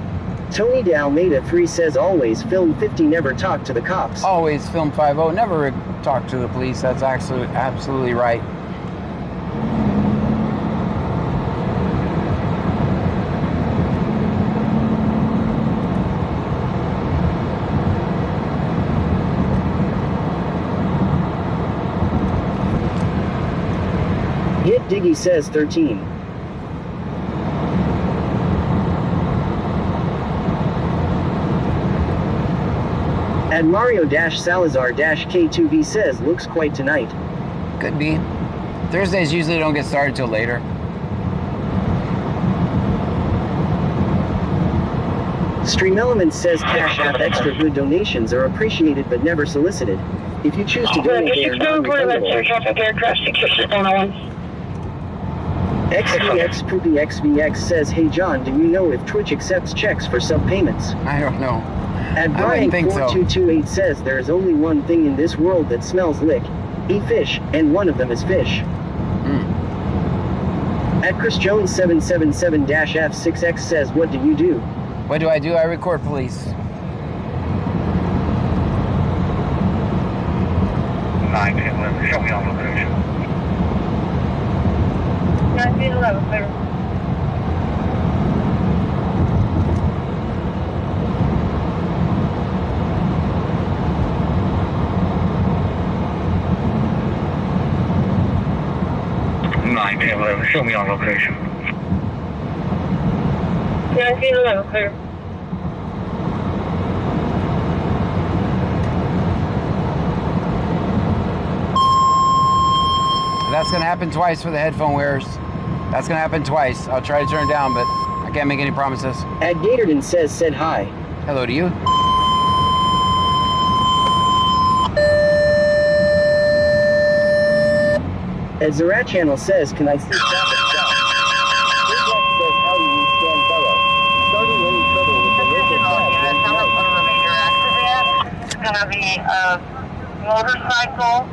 Tony Dalmeda 3 says always film 50, never talk to the cops. Always film 50, never talk to the police. That's absolutely right. Hit Diggy says 13. And Mario-Salazar-K2V says looks quite tonight. Could be. Thursdays usually don't get started till later. Stream Elements says Cash App extra good donations are appreciated but never solicited. If you choose to donate, they are non-refundable. XVX Poopy XVX says, hey John, do you know if Twitch accepts checks for sub-payments? I don't know. And Brian4228 says there is only one thing in this world that smells lick. Eat fish, and one of them is fish. At Chris Jones 777-F6X says, what do you do? What do? I record police. 911, show me on location. 911, clear. Show me on location. 1911, clear. That's going to happen twice for the headphone wearers. That's going to happen twice. I'll try to turn it down, but I can't make any promises. At Gatorden said hi. Hello to you. As Zerat Channel says, can I see traffic stop? Big Jack says, how do you stand fellow? Starting any trouble with the local traffic. It's gonna be a motorcycle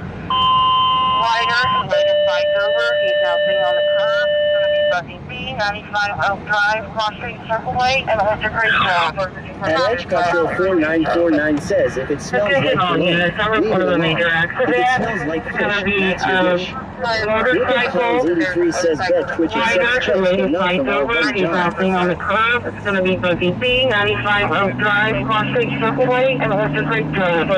rider who laid his bike over. He's now sitting on the curb. It's gonna be buzzing B, 95 Oak Drive, Cross Street, Circleway, and Mr. Great Job. At Edgecotril 4949 says, if it smells like cologne, leave it alone. If it smells like fish, that's your dish. Motorcycle 83 says bet Twitch accepts checks, but not from our buddy He's now John. sitting on the curb. It's gonna be buzzing B, 95 Oak Drive, Cross Street, Circleway, and Mr. Great Job.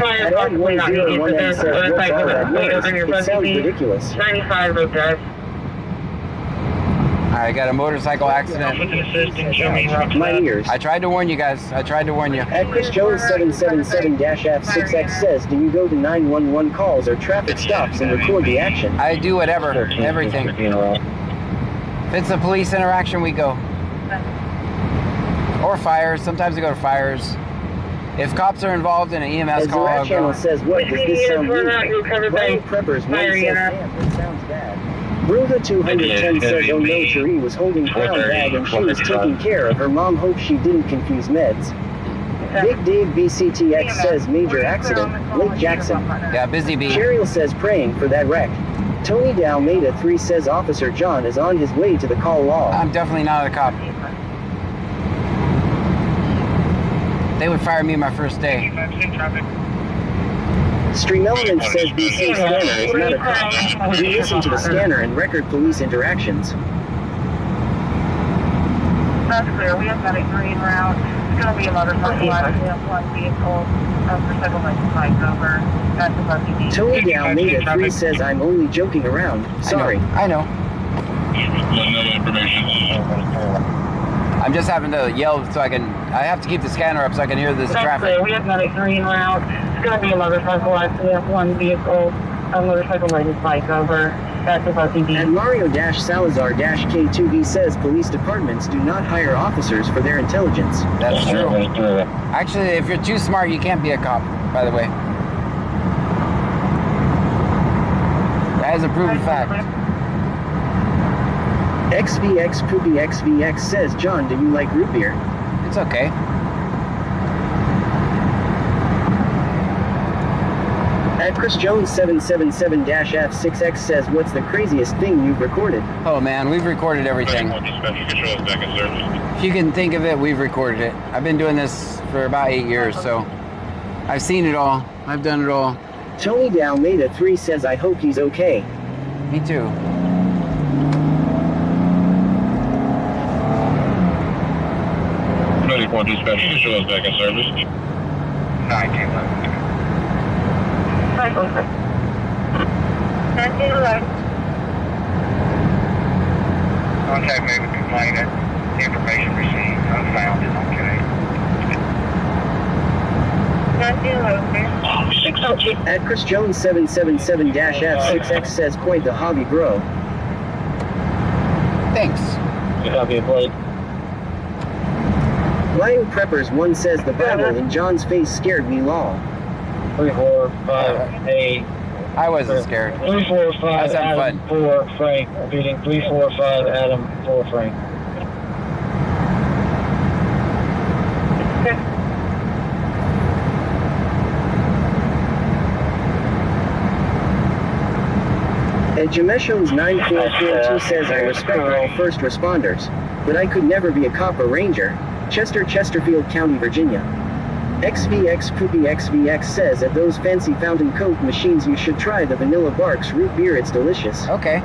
At Ed101M says, what's all that noise? It sounds ridiculous. 95 Oak Drive. I got a motorcycle accident. My ears. I tried to warn you guys. I tried to warn you. At Chris Jones 777-F6X says, do you go to 911 calls or traffic stops and record the action? I do whatever. Everything. If it's a police interaction, we go. Or fires. Sometimes we go to fires. If cops are involved in an EMS call, As I'll the channel go. says, what does this sound mean? Brian Preppers 1 says, damn, that sounds bad. Bruga 210 says, oh no, Cherie was holding crown bag and she was taking care of her mom. Hope she didn't confuse meds. Big Dave BCTX says, major accident, Lake Jackson. Yeah, busy bee. Cheryl says, praying for that wreck. Tony Dalmeda 3 says, Officer John is on his way to the call log. I'm definitely not a cop. They would fire me my first day. Stream Element says BC scanner is not a cop. We listen to the scanner and record police interactions. That's clear. We have got a green route. It's going to be a motorcycle accident. We have one vehicle for several license over. That's a buggy. Tony Dalmeda 3 says I'm only joking around. Sorry. I know. I'm just having to yell so I have to keep the scanner up so I can hear this traffic. Clear. We have got a green route. It's going to be a motorcycle accident. One vehicle, a motorcycle license bike over. That's a buggy. And Mario-Salazar-K2B says police departments do not hire officers for their intelligence. That's true. Actually, if you're too smart, you can't be a cop, by the way. That is a proven fact. XVX Poopy XVX says, John, do you like root beer? It's okay. At Chris Jones 777-F6X says, what's the craziest thing you've recorded? Oh man, we've recorded everything. If you can think of it, we've recorded it. I've been doing this for about 8 years, so I've seen it all. I've done it all. Tony Dalmeda 3 says, I hope he's okay. Me too. Dispatch, you can show us back in service. 1911. Contact me with complainant. Information received. Unfound is okay. At Chris Jones 777-F6X says, quite the hobby, bro. Thanks. Copy of plate. Lion Preppers 1 says the Bible in John's face scared me lol. 3, 4, 5, 8. I wasn't scared. 3, 4, 5, I was having Adam, fun. 4, Frank. Repeating, 3, 4, 5, Adam, 4, Frank. And Jamesho's 9442 says, I respect all first responders, but I could never be a cop or ranger. Chesterfield County, Virginia. XVX Poopy XVX says, at those fancy fountain coke machines you should try the Vanilla Barks root beer, it's delicious. Okay.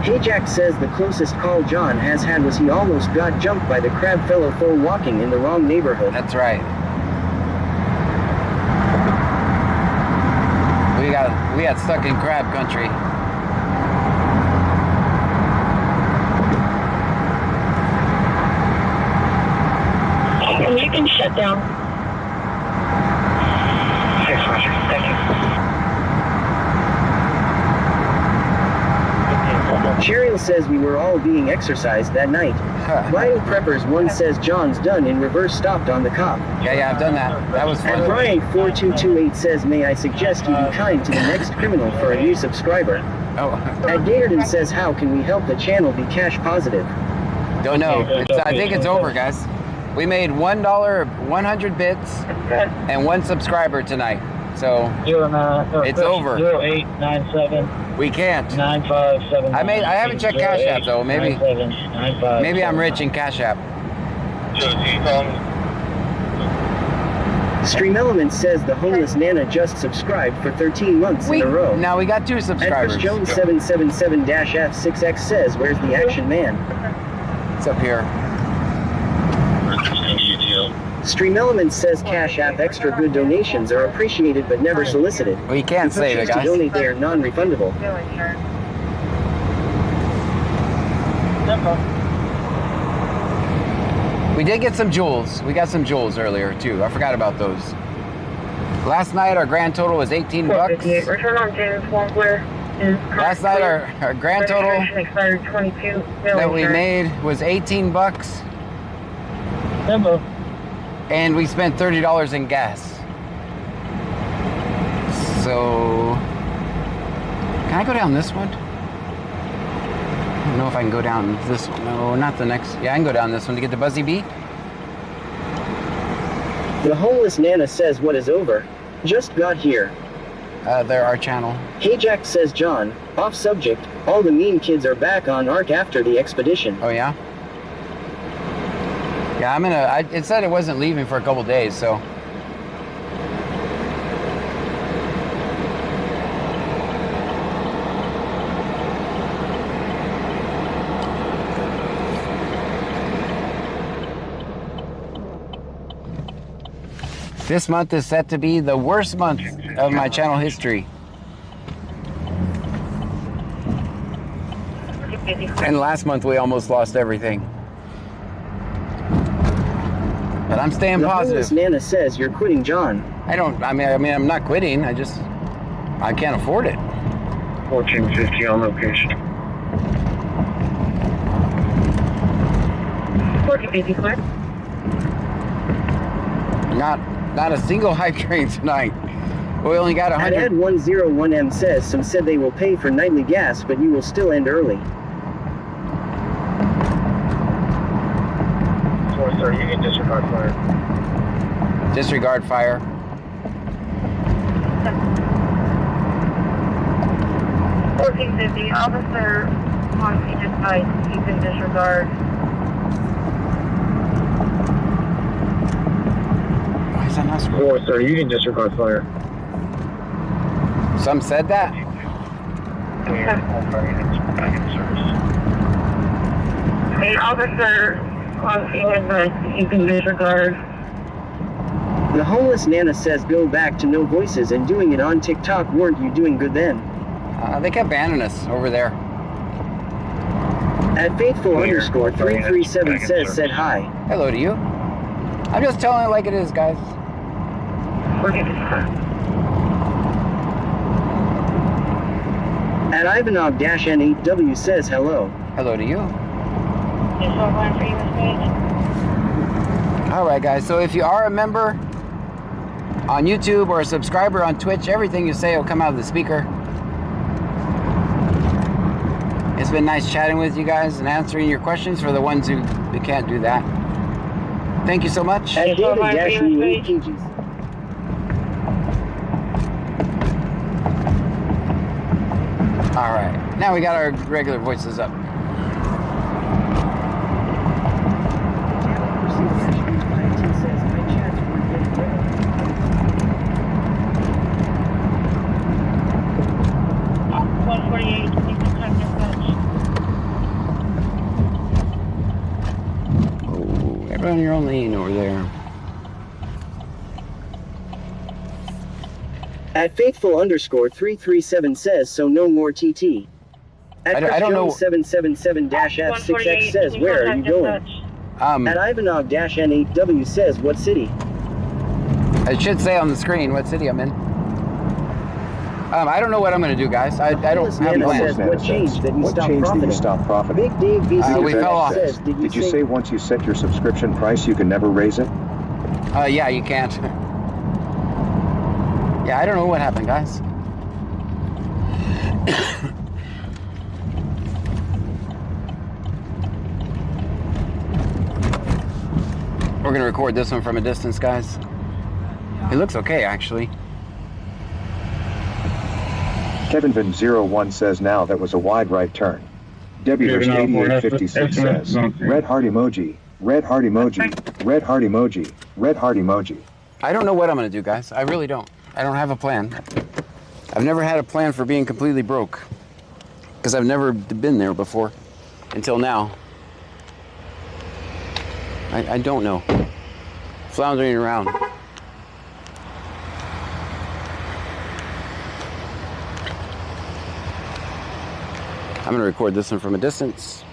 Hey Jack says the closest call John has had was he almost got jumped by the crab fellow full walking in the wrong neighborhood. That's right. We got stuck in crab country. You can shut down. Cheryl says we were all being exercised that night. Lion Preppers 1 says John's done in reverse stopped on the cop. Yeah, I've done that. That was fun. And Brian 4228 says, may I suggest you be kind to the next criminal for a new subscriber. Oh. And Gatorden says, how can we help the channel be cash positive? Don't know. I think it's over, guys. We made $1, 100 bits, and 1 subscriber tonight. So it's over. 0897. We can't. 957. I haven't checked Cash App though. Maybe I'm rich in Cash App. Stream Element says the homeless Nana just subscribed for 13 months in a row. Now we got 2 subscribers. Chris Jones 777-F6X says, where's the action man? It's up here. Stream Element says Cash App extra good donations are appreciated but never solicited. We can't save it, guys. To donate, they are non-refundable. We did get some jewels. We got some jewels earlier too. I forgot about those. Last night our grand total was 18 bucks. Return on James Wampler. Last night our grand total that we made was 18 bucks. And we spent $30 in gas. So, can I go down this one? I don't know if I can go down this one. No, not the next. Yeah, I can go down this one to get the Buzzy Bee. The homeless Nana says, what is over? Just got here. They're our channel. Hey Jack says, John, off subject, all the mean kids are back on Ark after the expedition. Oh yeah? Yeah, it said it wasn't leaving for a couple days, so This month is set to be the worst month of my channel history. And last month we almost lost everything. But I'm staying positive. Nana says you're quitting, John. I mean, I'm not quitting. I can't afford it. 1450 on location. 1450, clear. Not a single hype train tonight. We only got 100. Ed 101M says some said they will pay for nightly gas, but you will still end early. Sorry, sir, you can disregard fire. Disregard fire. $14.50. Officer wants you just advice. You can disregard. Why is that not screwed? Sorry, sir, you can disregard fire. Some said that? Hey, officer wants you advice. You can disregard. The homeless Nana says go back to no voices and doing it on TikTok. Weren't you doing good then? They kept banning us over there. At faithful_337 said hi. Hello to you. I'm just telling it like it is, guys. At Ivanov-N8W says hello. Hello to you. Alright guys, so if you are a member on YouTube or a subscriber on Twitch, everything you say will come out of the speaker. It's been nice chatting with you guys and answering your questions for the ones who can't do that. Thank you so much. At David-8 Alright, now we got our regular voices up. On your own lane over there. At faithful_337 says so no more TT. At I don't know. 777-F6X says where are you going? At Ivanov-N8W says what city? It should say on the screen what city I'm in. I don't know what I'm going to do, guys. I don't have plans. What changed that you stopped profiting? Big Dave BC we fell off. says, Did you say once you set your subscription price, you can never raise it? Yeah, you can't. Yeah, I don't know what happened, guys. We're going to record this one from a distance, guys. It looks okay, actually. KevinVin01 says now that was a wide right turn. WHurst8856 says, red heart emoji, red heart emoji, red heart emoji, red heart emoji. I don't know what I'm going to do, guys. I really don't. I don't have a plan. I've never had a plan for being completely broke. Because I've never been there before. Until now. I don't know. Floundering around. I'm going to record this one from a distance.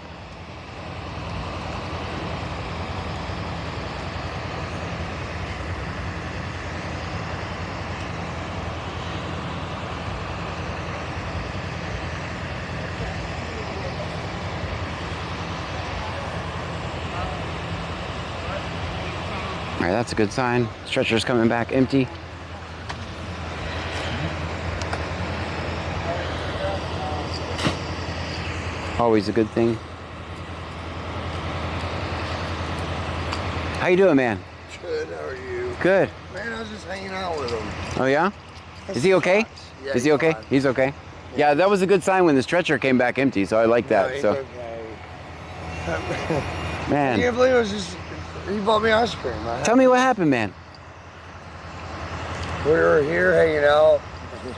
All right, that's a good sign. Stretcher's coming back empty. Always a good thing. How you doing, man? Good, how are you? Good. Man, I was just hanging out with him. Oh, yeah? Is he okay? Yeah, Is he okay? fine. He's okay? Yeah, that was a good sign when the stretcher came back empty, so I like that. No, he's so, okay. man. I can't believe it was just, he bought me ice cream. Tell me what happened, man. We were here hanging out, and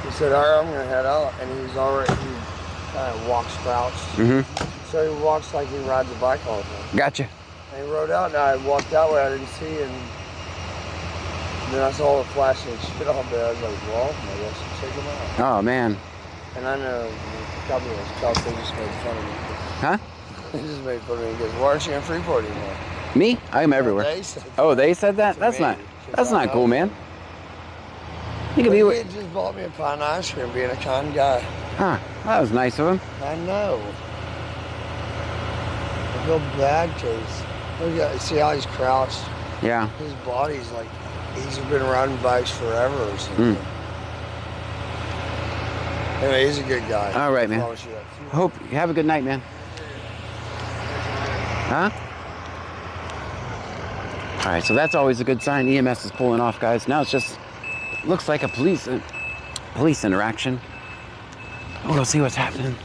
he said, all right, I'm going to head out. And he's already, he kind of walks crouched. Mm-hmm. So he walks like he rides a bike all the time. Gotcha. And he rode out, and I walked that way, I didn't see, and Then I saw the flashing shit on there. I was like, well, maybe I should check them out. Oh, man. And I know the company was tough. They just made fun of me. Huh? They just made fun of me because why aren't you in Freeport anymore? Me? I'm everywhere. They said oh, they said that? That's not cool, man. You could be with... He just bought me a pint of ice cream, being a kind guy. Huh. That was nice of him. I know. I feel bad because, look at, see how he's crouched? Yeah. His body's like, he's been riding bikes forever or something. Anyway, he's a good guy. All right, man. Hope you have a good night, man. Huh? All right, so that's always a good sign. EMS is pulling off, guys. Now it's just looks like a police interaction. We'll go see what's happening.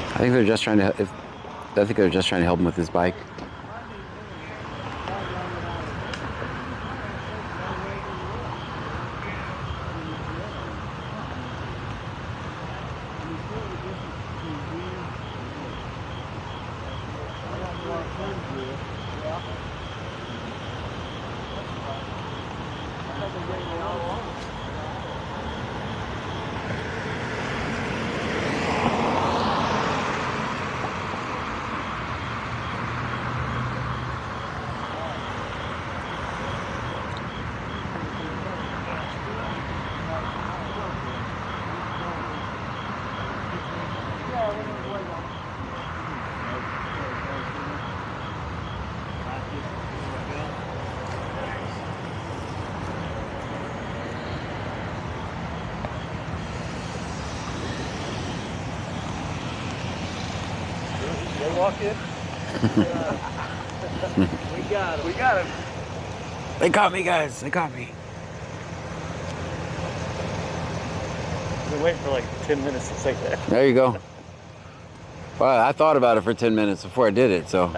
I think they're just trying to. I think they're just trying to help him with his bike. Walk in. We got him. We got him. They got me, guys. They got me. I've been waiting for like 10 minutes to say that. There you go. Well, I thought about it for 10 minutes before I did it, so.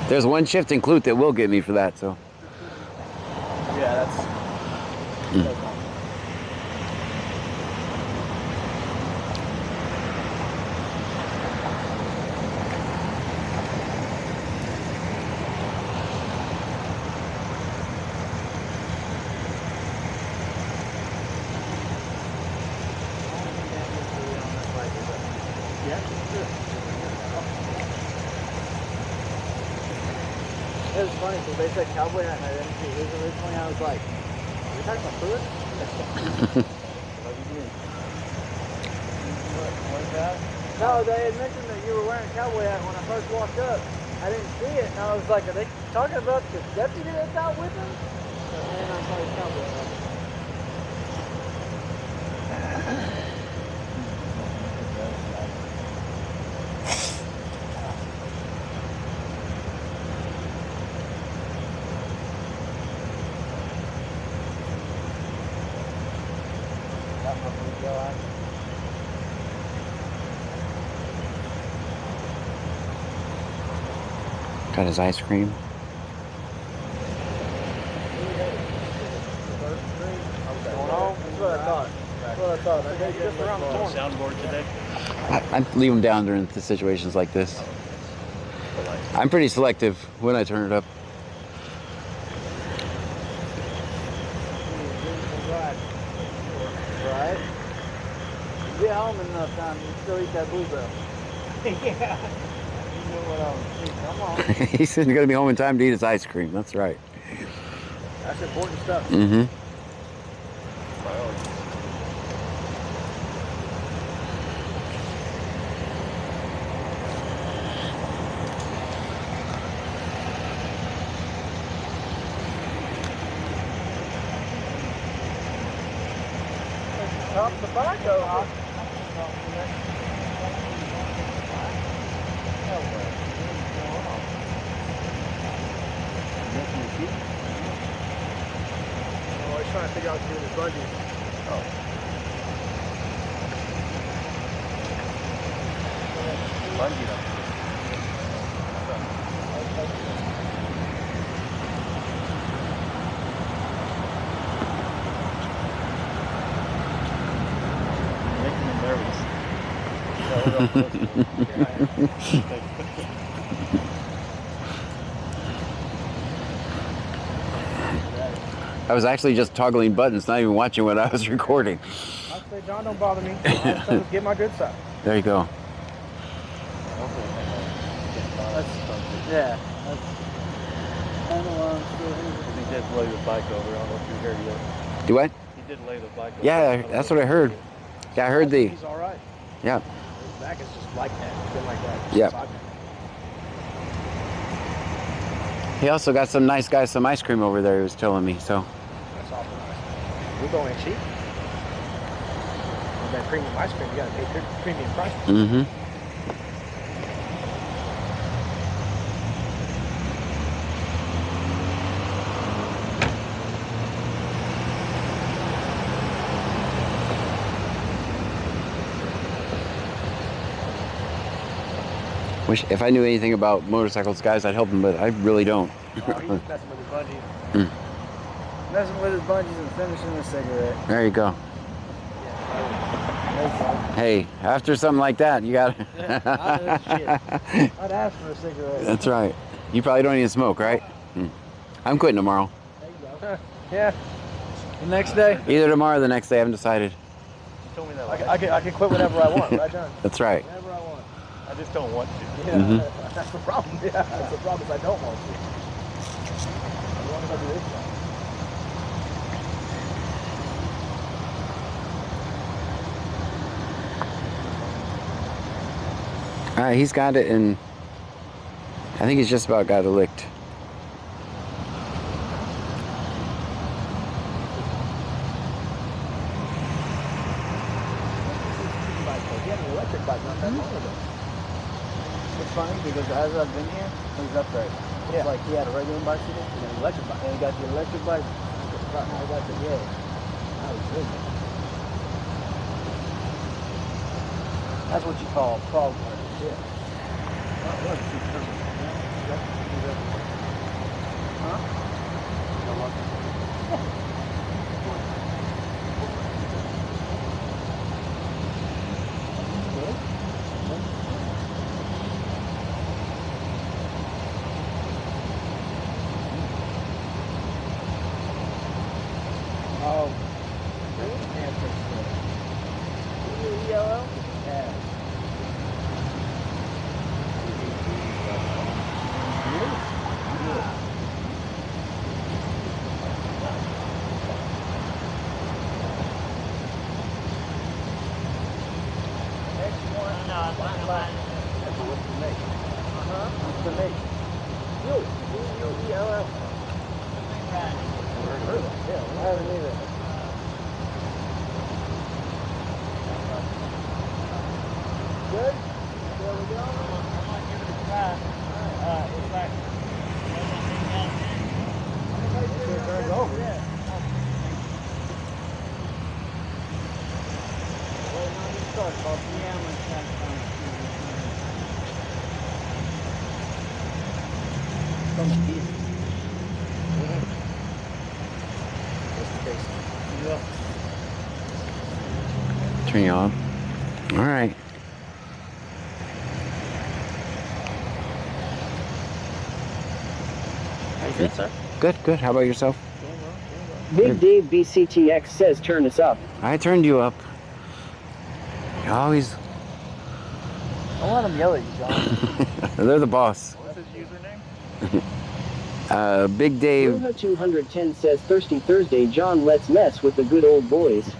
There's one shift in Clute that will get me for that, so. Yeah, that's... It was funny because they said cowboy hat and I didn't see his originally. I was like, are we talking about food? What are you doing? What's that? No, they had mentioned that you were wearing a cowboy hat when I first walked up. I didn't see it, and I was like, are they talking about the deputy that's out with him? And then I saw his cowboy hat. Got his ice cream. That's what I thought. That's what I thought. I think just around the corner. Soundboard today? I leave them down during the situations like this. I'm pretty selective when I turn it up. Right. You get home in enough time, you can still eat that bluebell. Yeah. You know what I was thinking. Come on. He's going to be home in time to eat his ice cream. That's right. That's important stuff. Mm-hmm. Top tobacco. Oh, he's trying to figure out what to do with his bungee. Bungee though. Making me nervous. I was actually just toggling buttons, not even watching what I was recording. I'd say, John, don't bother me. I'm trying to get my good side. There you go. Yeah. And alone, still He did lay the bike over. I don't know if you heard yet. Do what? He did lay the bike over. Yeah, that's what I heard. Yeah, I heard the... He's all right. Yeah. His back is just like that. It's been like that. Yeah. He also got some nice guys some ice cream over there, he was telling me, so... That's awful nice. We're going cheap. With that premium ice cream, you gotta pay premium price. Mm-hmm. Wish if I knew anything about motorcycles, guys, I'd help them, but I really don't. He's messing with his bungees. Messing with his bungees and finishing a cigarette. There you go. Hey, after something like that, you gotta... I'd ask for a cigarette. That's right. You probably don't even smoke, right? I'm quitting tomorrow. There you go. Yeah. The next day? Either tomorrow or the next day, I haven't decided. You told me that. I can quit whenever I want, right, John? That's right. Whenever I want. I just don't want to. Yeah, that's the problem. Yeah, that's the problem is I don't want to. As long as I do this job. All right, he's got it, and I think he's just about got it licked. He had an electric bike not that long ago. It's funny because as I've been here, he's upright. It's like he had a regular bicycle and an electric bike. And he got the electric bike. Now he got the That was good. That's what you call prog work. Yeah. Huh? Oh, yellow? Yeah. the Nate? U-E-L-L. Never heard of it. Yeah, I haven't either. Good? There we go. I might give it a try. In fact, it turns over. Yeah. Well, now you start, Bob. Yeah, I'm going to try to find it. From the piece. Yeah. Turn you on. All right. How you doing, sir? Good, good. How about yourself? Big Dave BCTX says turn us up. I turned you up. You always. Don't let him yell at you, John. They're the boss. What's his username? Big Dave. Ruha 210 says Thirsty Thursday, John, let's mess with the good old boys.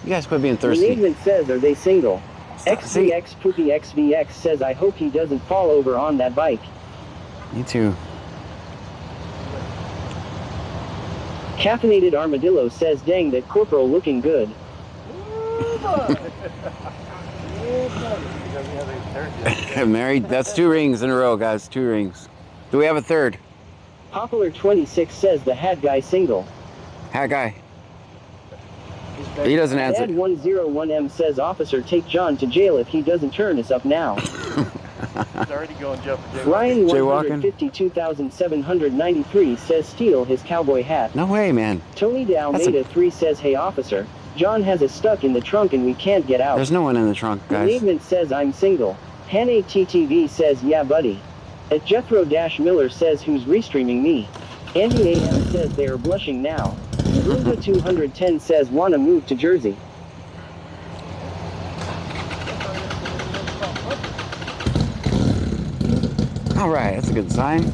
You guys quit being thirsty. Management says, are they single? See? XVX Poopy XVX says, I hope he doesn't fall over on that bike. Me too. Caffeinated Armadillo says, dang, that corporal looking good. Married? That's 2 rings in a row, guys. 2 rings. Do we have a third? Popular 26 says the hat guy single. Hat guy. He doesn't answer. Ed 101M says, officer, take John to jail if he doesn't turn us up now. He's already going jail for jaywalking. Ryan Jaywalking? 152,793 says steal his cowboy hat. No way, man. Tony Dalmeda 3 says, hey officer, John has us stuck in the trunk and we can't get out. There's no one in the trunk, guys. Management says I'm single. Hannah TTV says, yeah buddy. At Jethro-Miller says, who's restreaming me? Andy AM says they are blushing now. Ruga 210 says, wanna move to Jersey. All right, that's a good sign.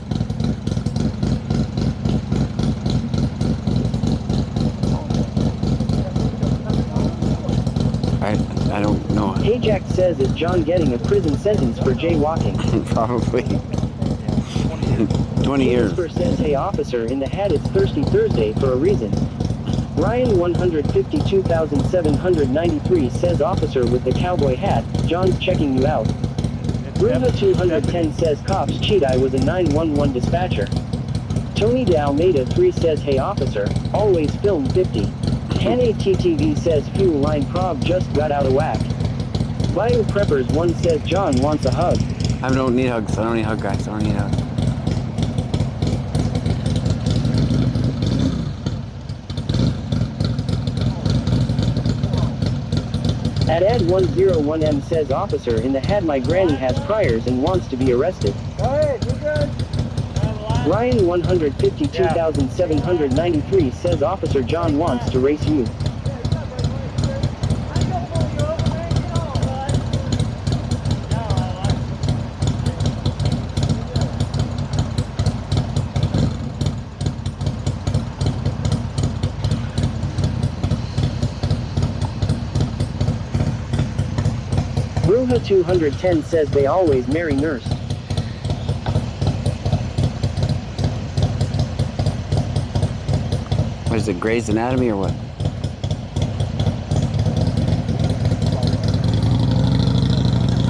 I don't know. Hey Jack says, is John getting a prison sentence for jaywalking? Probably. 20 years. Jasper says, hey officer, in the hat it's Thirsty Thursday for a reason. Ryan 152,793 says, officer with the cowboy hat, John's checking you out. Ruha 210 says, cops cheat, I was a 911 dispatcher. Tony Dalmeda 3 says, hey officer, always film 50. Hannah TTV says, fuel line prob just got out of whack. Bio Preppers 1 says, John wants a hug. I don't need hugs. I don't need hugs, guys. I don't need hugs. At Ed 101M says, officer in the hat, my granny has priors and wants to be arrested. Go ahead, you're good. Ryan 152,793 says, officer John wants to race you. Ruha 210 says they always marry nurse. What is it, Grey's Anatomy or what?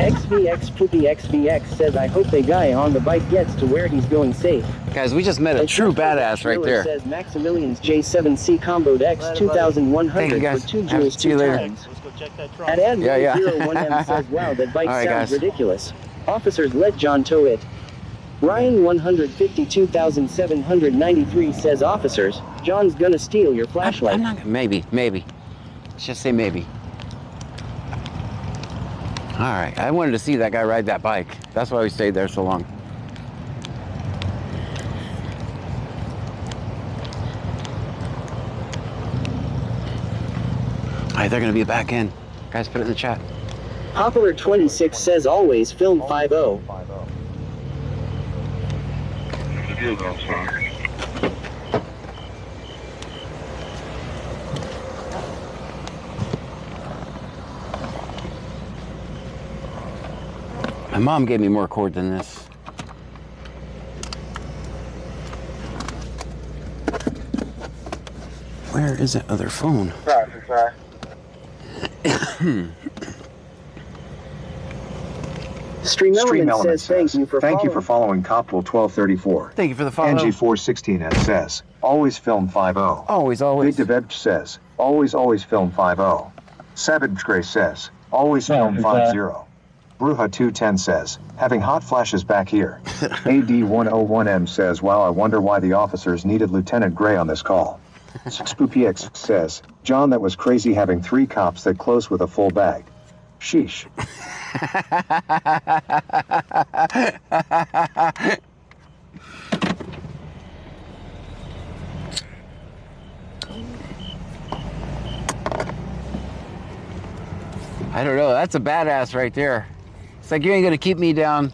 XVX Poopy XVX says, I hope the guy on the bike gets to where he's going safe. Guys, we just met a true badass right there. Says Maximilian's J7C comboed X 2100 for 2 joules 2 times. Let's go check that trunk. At Ed 101M says, wow, that bike All right, sounds guys. ridiculous. Officers, let John tow it. Ryan 152,793 says, officers, John's gonna steal your flashlight. I'm not gonna, maybe. Let's just say maybe. All right, I wanted to see that guy ride that bike. That's why we stayed there so long. All right, they're gonna be back in. Guys, put it in the chat. Popular 26 says, always film 5-0. My mom gave me more cord than this. Where is that other phone? Stream Element says thank you for following Copwell 1234. Thank you for the follow. Angie 416 says, always film 5-0. Always. Big DeVeb says, always film 5-0. Savage Gray says, always film 5-0. Bruja 210 says, having hot flashes back here. AD101M says, wow, I wonder why the officers needed Lieutenant Gray on this call. SpoopyX says, John, that was crazy having 3 cops that close with a full bag. Sheesh. I don't know. That's a badass right there. It's like, you ain't gonna keep me down.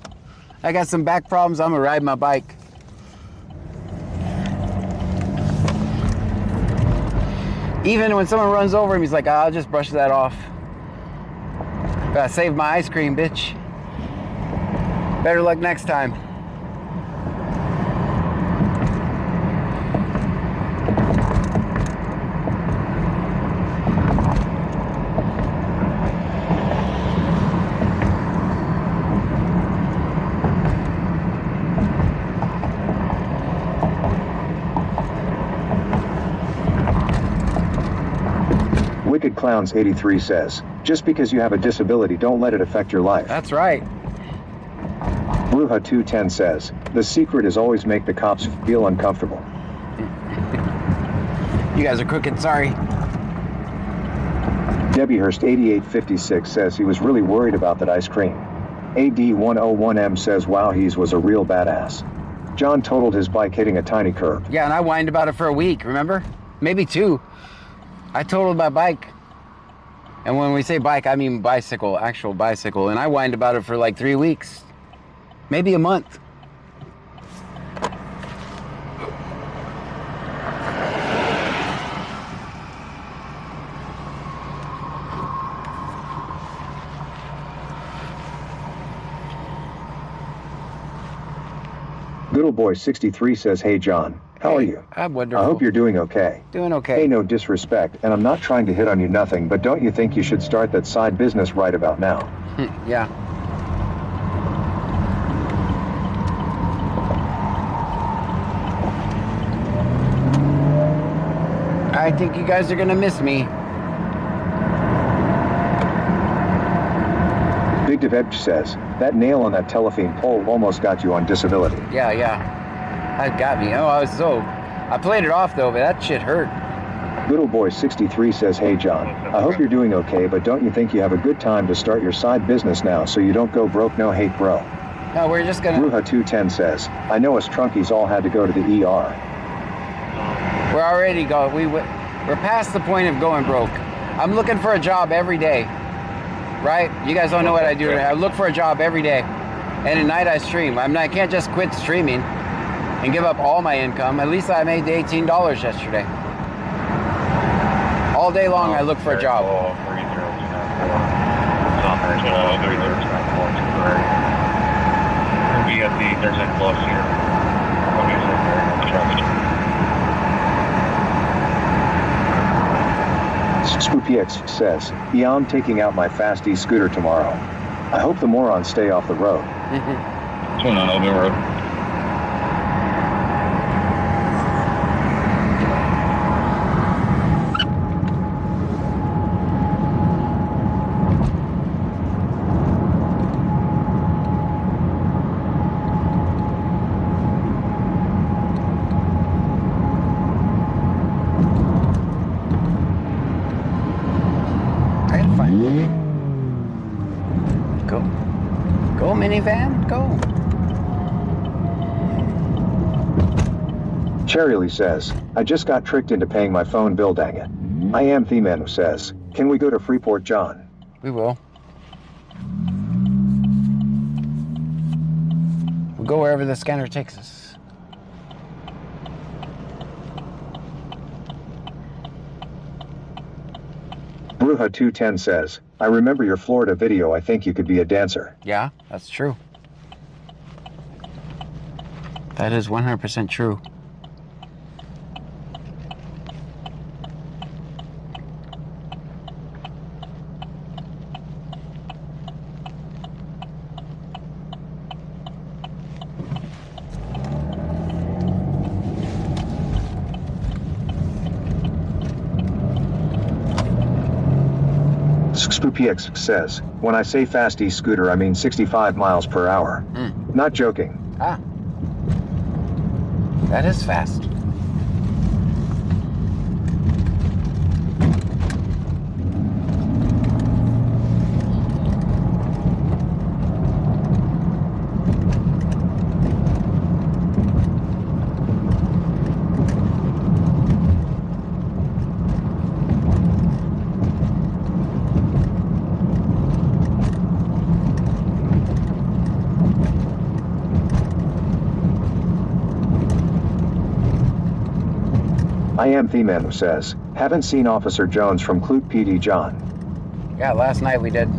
I got some back problems. I'm gonna ride my bike. Even when someone runs over him, he's like, I'll just brush that off. Gotta save my ice cream, bitch. Better luck next time. Wicked Clowns 83 says, just because you have a disability, don't let it affect your life. That's right. Bruja 210 says, the secret is always make the cops feel uncomfortable. You guys are crooked, sorry. Debbie Hurst 8856 says he was really worried about that ice cream. AD101M says, wow, he was a real badass. John totaled his bike hitting a tiny curb. Yeah, and I whined about it for a week, remember? Maybe 2. I totaled my bike. And when we say bike, I mean bicycle, actual bicycle. And I whined about it for like 3 weeks. Maybe a month. Little Boy 63 says, hey John, how are you? I'm wonderful. I hope you're doing okay. Doing okay. Hey, no disrespect, and I'm not trying to hit on you nothing, but don't you think you should start that side business right about now? Yeah. I think you guys are gonna miss me. Big DeVeb says, that nail on that telephone pole almost got you on disability. Yeah. That got me. Oh, I played it off though, but that shit hurt. Little Boy 63 says, hey John, I hope you're doing okay, but don't you think you have a good time to start your side business now so you don't go broke, no hate, bro? No, we're just gonna... Bruja 210 says, I know us trunkies all had to go to the ER. We're already going, we're past the point of going broke. I'm looking for a job every day, right? You guys don't know what I do. I look for a job every day, and at night I stream. I can't just quit streaming and give up all my income. At least I made the $18 yesterday. All day long I look for a job. SpoopyX says, yeah, I'm taking out my fast e-scooter tomorrow. I hope the morons stay off the road. What's going on, Open Road? Go, minivan, go. Cherryly says, I just got tricked into paying my phone bill, dang it. I am The-Man who says, can we go to Freeport, John? We will. We'll go wherever the scanner takes us. Bruja 210 says, I remember your Florida video. I think you could be a dancer. Yeah, that's true. That is 100% true. SpoopyX says, when I say fast e-scooter, I mean 65 miles per hour. Not joking. Ah. That is fast. I am the man who says, haven't seen Officer Jones from Clute PD, John. Yeah, last night we did.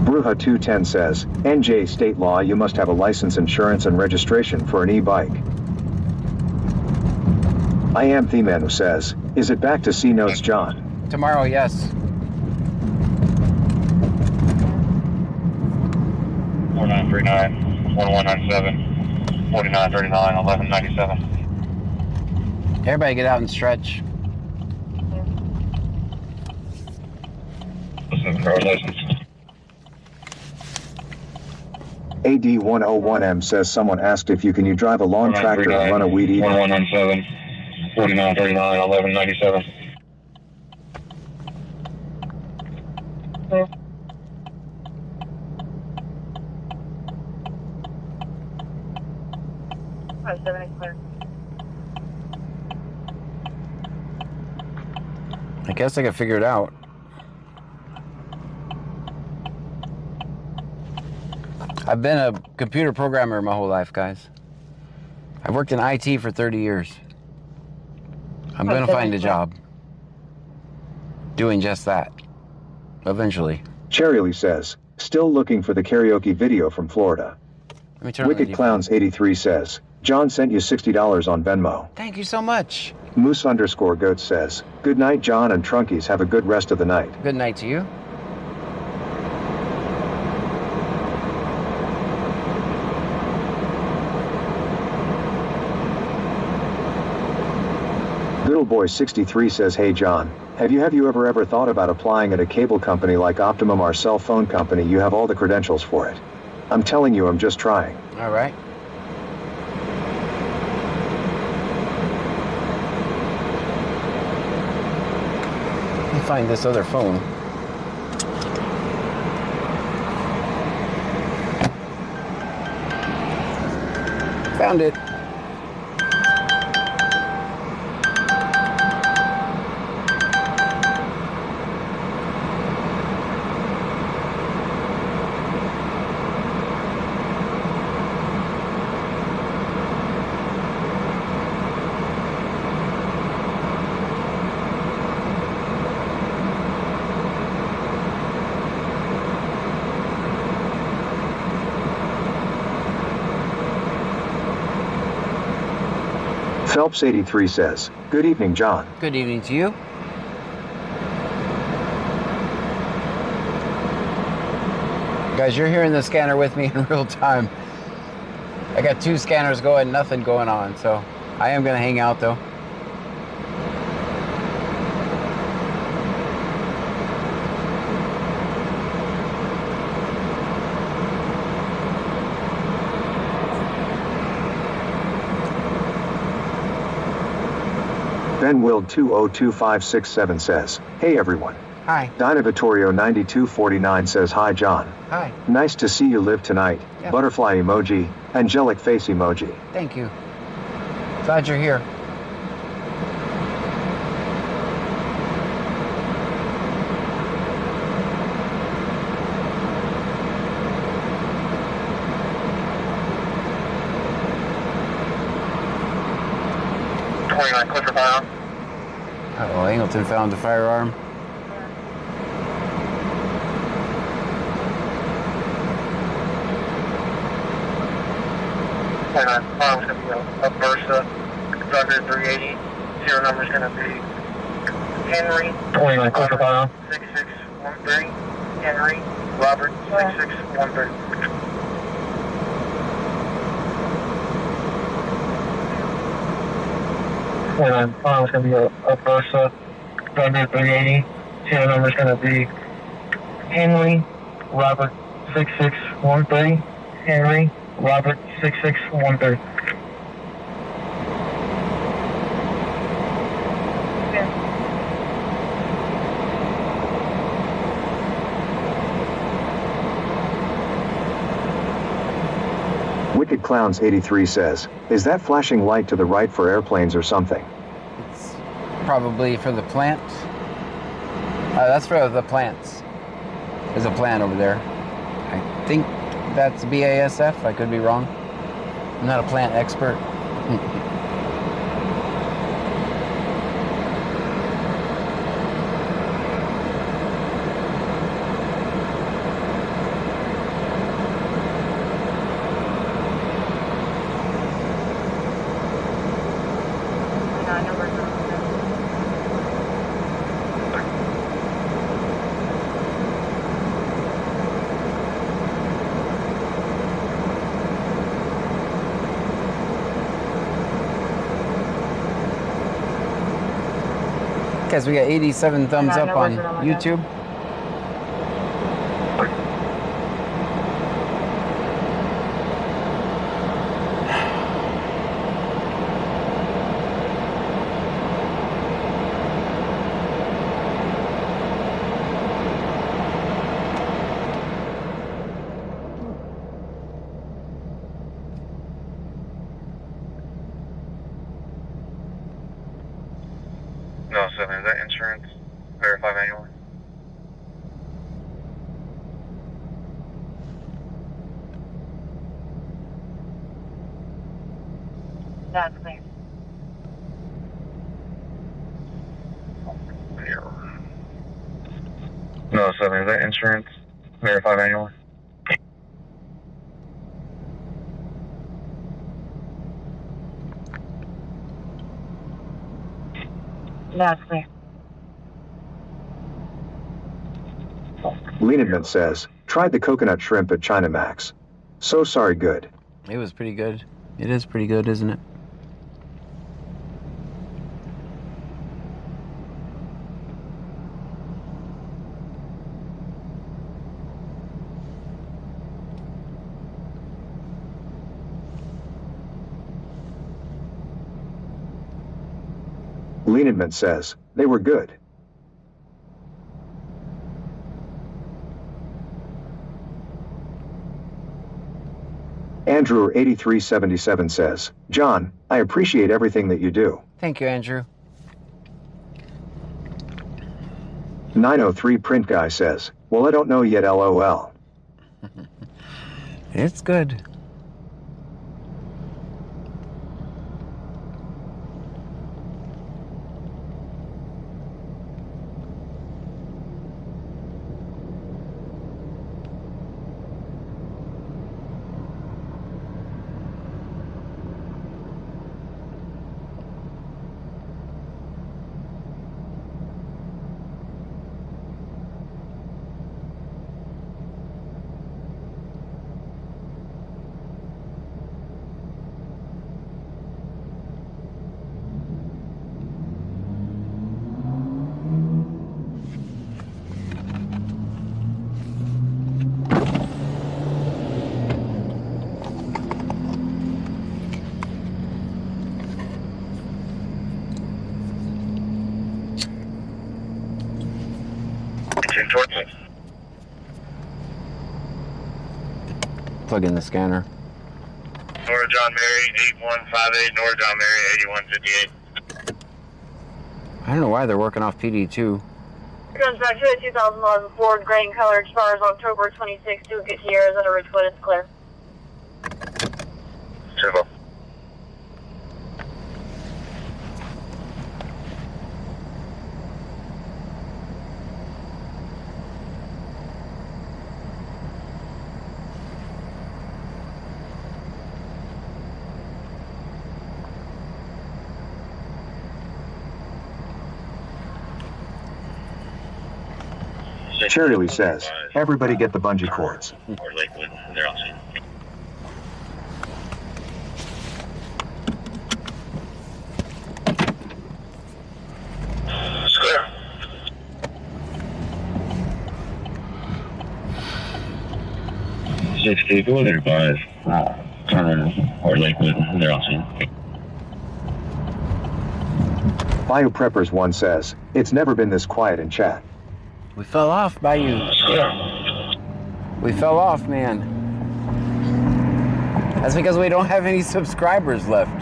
Bruja 210 says, NJ state law, you must have a license, insurance, and registration for an e-bike. I am the man who says, is it back to C notes, John? Tomorrow, yes. 4939, 1197, 4939, 1197. Everybody get out and stretch. AD101M says, someone asked if you drive a lawn tractor and run a weed eater. 1197, 4939, 1197. I guess I can figure it out. I've been a computer programmer my whole life, guys. I've worked in IT for 30 years. I'm gonna find a job doing just that, eventually. Cherry says, still looking for the karaoke video from Florida. Let me turn Wicked Clowns 83 says, John sent you $60 on Venmo. Thank you so much. Moose_goat says, good night, John and Trunkies, have a good rest of the night. Good night to you. Littleboy63 says, hey John, have you ever thought about applying at a cable company like Optimum, our cell phone company? You have all the credentials for it. I'm telling you, I'm just trying. All right. Let me find this other phone. Found it. Phelps83 says, good evening, John. Good evening to you. Guys, you're hearing the scanner with me in real time. I got 2 scanners going, nothing going on, so I am gonna hang out though. Ben Wild 202567 says, hey everyone. Hi. Dinah Vittorio 9249 says, hi John. Hi. Nice to see you live tonight. Yeah. Butterfly emoji, angelic face emoji. Thank you. Glad you're here. 29, clear for firearm. Uh-oh, Angleton found the firearm. Firearm's going to be a Versa, Thunder 380. Serial number's going to be Henry. 29, clear for firearm. 6613. Henry. Robert, 6613. Firearm's going to be a Versa, Thunder 380. Serial number's going to be Henry. Robert, 6613. Henry. Robert, 6613. Wicked Clowns 83 says, is that flashing light to the right for airplanes or something? It's probably for the plant. That's for the plants. There's a plant over there. I think that's BASF. I could be wrong. I'm not a plant expert. Guys, we got 87 thumbs up on YouTube. No, 7, is that insurance? Verify manually. That's clear. No, 7, is that insurance? Verify manually. That's clear. Leanedman says, tried the coconut shrimp at China Max. So sorry good. It was pretty good. It is pretty good, isn't it? Leanedman says, they were good. Andrew 8377 says, John, I appreciate everything that you do. Thank you, Andrew. 903 Print Guy says, well, I don't know yet, LOL. It's good. Plug in the scanner. Nora John Mary 8158, Nora John Mary 8158. I don't know why they're working off PD2. Comes back to a 2011 Ford gray and color, expires October 26, to get to Arizona Ridgewood, it's clear. Cherry Lee says, everybody get the bungee cords. Or Lakewood, they're on scene. Square. 6 people, they're advised. Turner or Lakewood, they're on scene. BioPreppers 1 says, it's never been this quiet in chat. We fell off, Bayou. We fell off, man. That's because we don't have any subscribers left.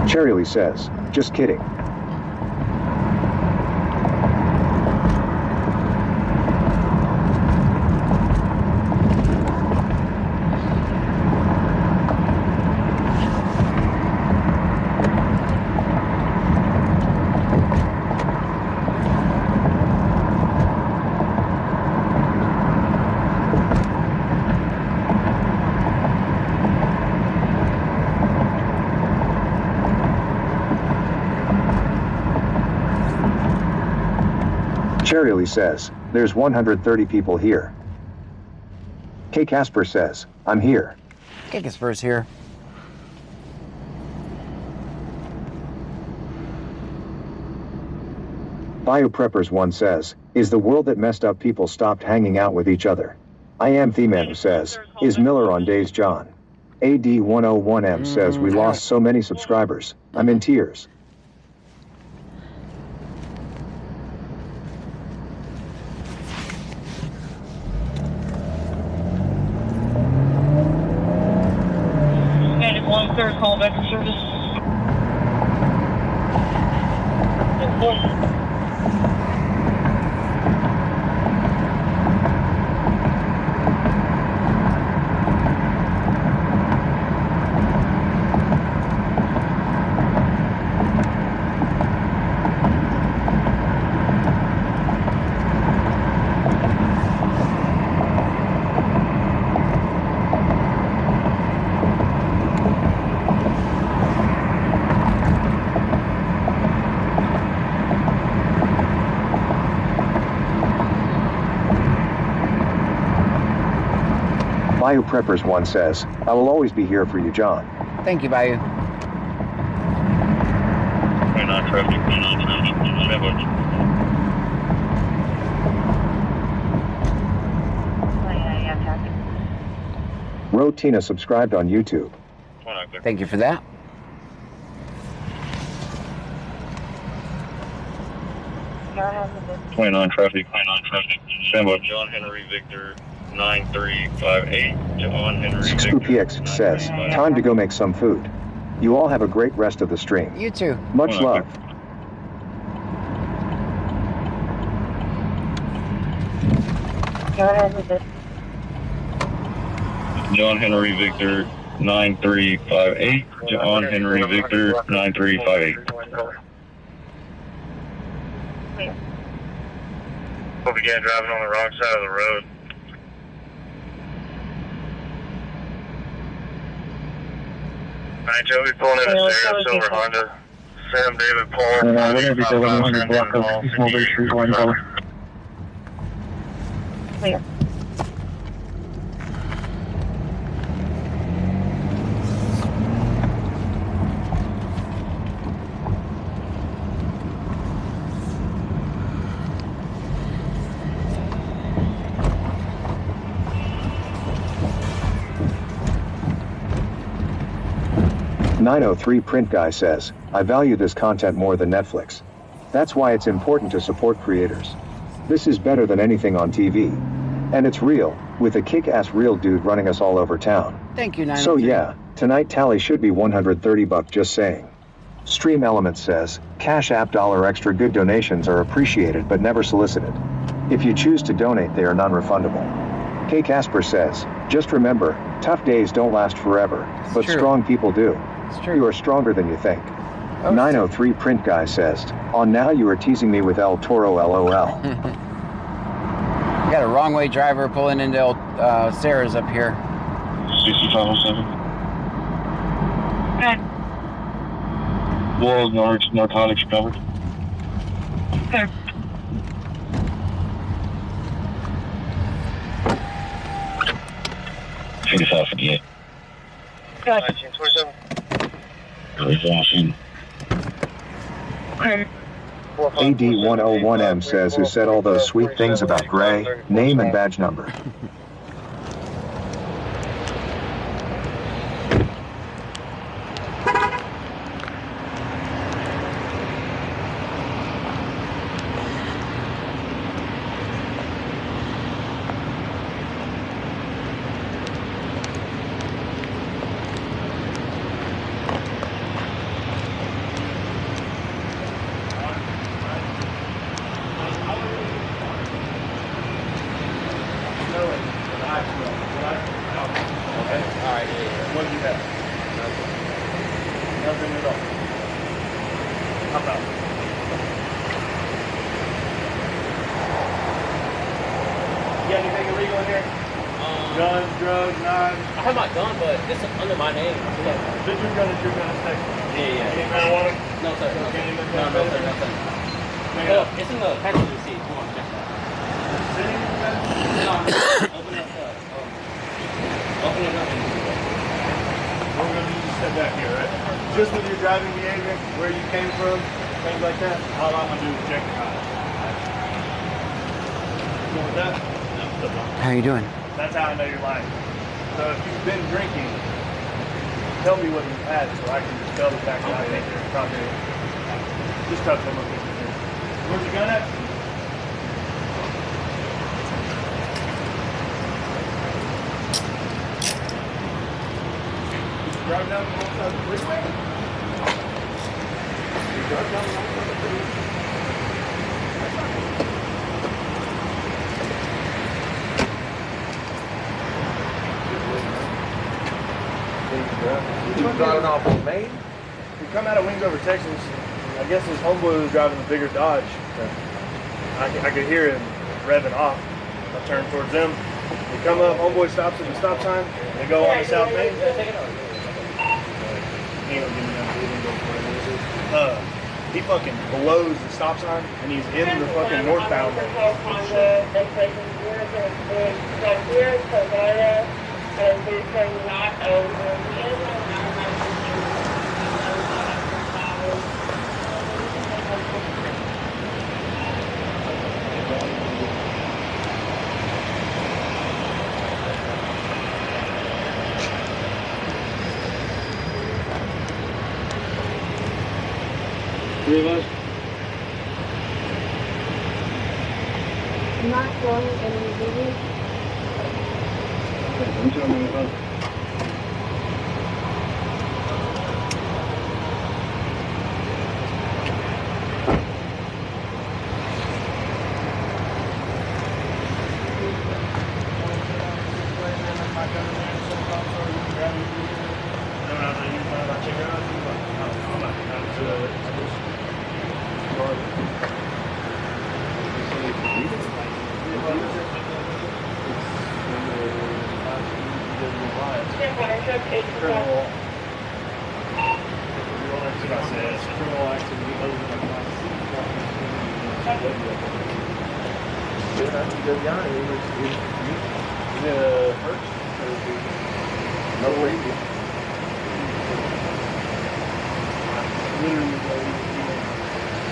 Cherry Lee says, just kidding. Cherry Lee says, there's 130 people here. K. Casper says, I'm here. K. Casper's here. BioPreppers 1 says, is the world that messed up people stopped hanging out with each other? I am The-Man who says, is Miller on days John? AD101M says, we lost so many subscribers. I'm in tears. Third call back to service. BioPreppers 1 says, I will always be here for you, John. Thank you, Bayou. Tina subscribed on YouTube. Thank you for that. Plane on traffic. Stand by. John Henry Victor 9358. John Henry Victor. ScoopyX says, time to go make some food. You all have a great rest of the stream. You too. Much love. John Henry Victor 9358. John Henry Victor 9358. We'll begin driving on the wrong side of the road. Alright, Joe, we pulling in a Sarah Silver Honda. Sam David Paul. Clear. .903 Print Guy says, I value this content more than Netflix. That's why it's important to support creators. This is better than anything on TV. And it's real, with a kick-ass real dude running us all over town. Thank you, 903. So yeah, tonight tally should be $130, just saying. Stream Elements says, Cash App $ extra good donations are appreciated but never solicited. If you choose to donate, they are non-refundable. K. Casper says, just remember, tough days don't last forever, but strong people do. It's true. You are stronger than you think. 903 Print Guy says, on now you are teasing me with El Toro LOL. You got a wrong way driver pulling into Sarah's up here. 6507. Well, narcotics covered. Okay. Take us off again. Gotcha. 1927. Okay. AD101M says who said all those sweet things about Gray, name and badge number. Guns, drugs, knives. I have my gun, but it's under my name. Yeah. Did your gun is your gun section? Yeah. Any marijuana? No, sir. No, sir. No, it's in the passenger seat. Come on, check that. No, open it up. Open it up. We're going to need you to step back here, right? Just with your driving behavior, where you came from, things like that, all I'm going to do is check your eyes. You want that? How you doing? That's how I know you're lying. So if you've been drinking, tell me what you've had so I can just tell the fact that I think you're probably just touch them up. Where's the gun at? Drive down the wrong side of the freeway? You drive down the wrong side of the freeway? You driving off on Main? We come out of Wingover, Texas. I guess his homeboy was driving the bigger Dodge. I could hear him revving off. I turned towards them. They come up, homeboy stops at the stop sign. They go on the South Main. He fucking blows the stop sign and he's in the fucking northbound lane. Three of us? I'm not going any video. I'm talking about.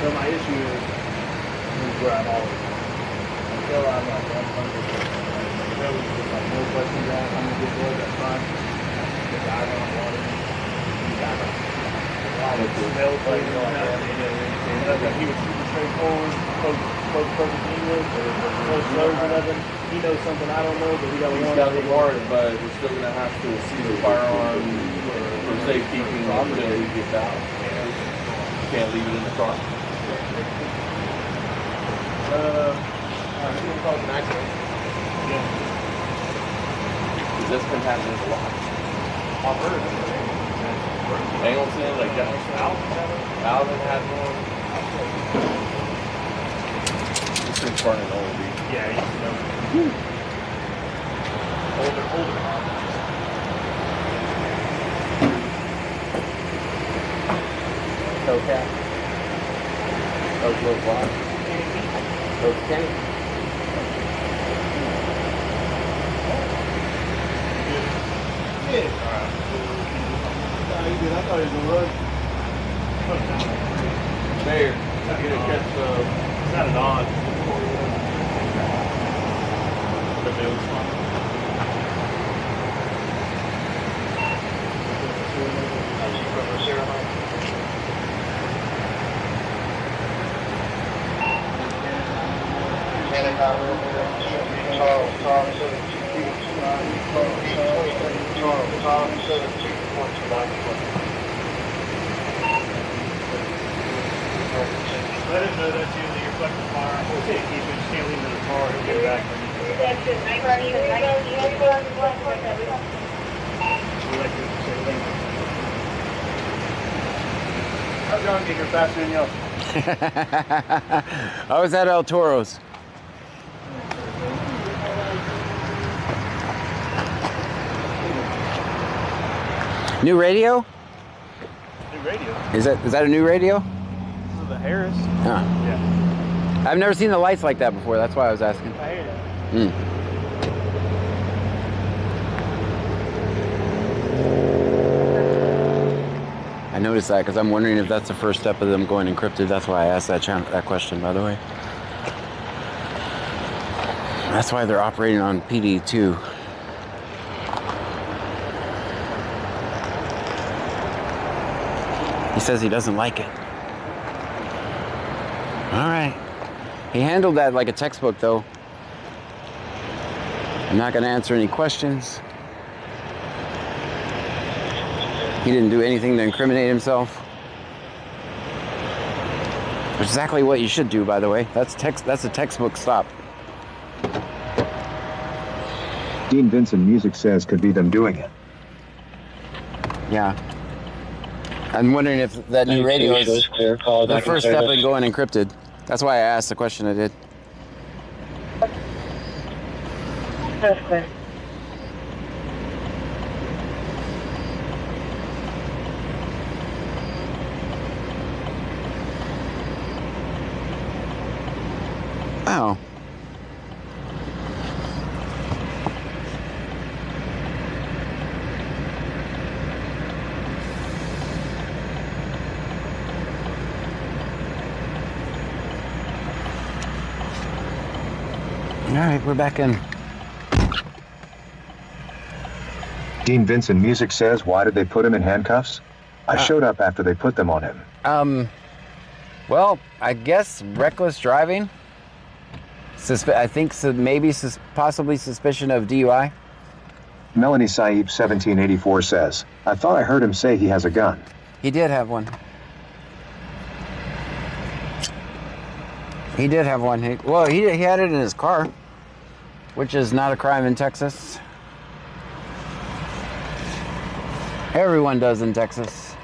So my issue is where I'm always until I'm like 100. No questions asked. I'm gonna get bored. That's fine. The guy on water. The guy on smell things like that. He was super straightforward. Spoke perfect English. No slurs or nothing. He knows something I don't know, but we got one. He's got the warrant, but we're still gonna have to see the firearm for safekeeping until he gets out. Can't leave it in the car. Someone caused an accident. Yeah. This can happen a lot. I've heard. Angleton, like that. Alvin had one. This thing's burning old, dude. Yeah, you know. Older. So Okay. Yeah. Alright. You did. I thought he was gonna run. Mayor, I'm gonna catch it's not an on. The bill's fine. Let him know that's you, that you're collecting fire. We'll take keep it. Just can't leave it in the car. He'll get it back. How's John get here faster than y'all? I was at El Toro's. New radio? New radio? Is that a new radio? This is the Harris. Huh. Yeah. I've never seen the lights like that before. That's why I was asking. I hear that. I noticed that because I'm wondering if that's the first step of them going encrypted. That's why I asked that question, by the way. That's why they're operating on PD2. He says he doesn't like it. All right. He handled that like a textbook, though. I'm not going to answer any questions. He didn't do anything to incriminate himself. Exactly what you should do, by the way. That's a textbook stop. Dean Vincent Music says could be them doing it. Yeah. I'm wondering if that new radio is the first step in going encrypted. That's why I asked the question I did. That's clear. Oh. All right, we're back in. Dean Vincent Music says, why did they put him in handcuffs? I showed up after they put them on him. Well, I guess reckless driving. I think maybe possibly suspicion of DUI. Melanie Saib 1784 says, I thought I heard him say he has a gun. He did have one. He did have one. He had it in his car, which is not a crime in Texas. Everyone does in Texas.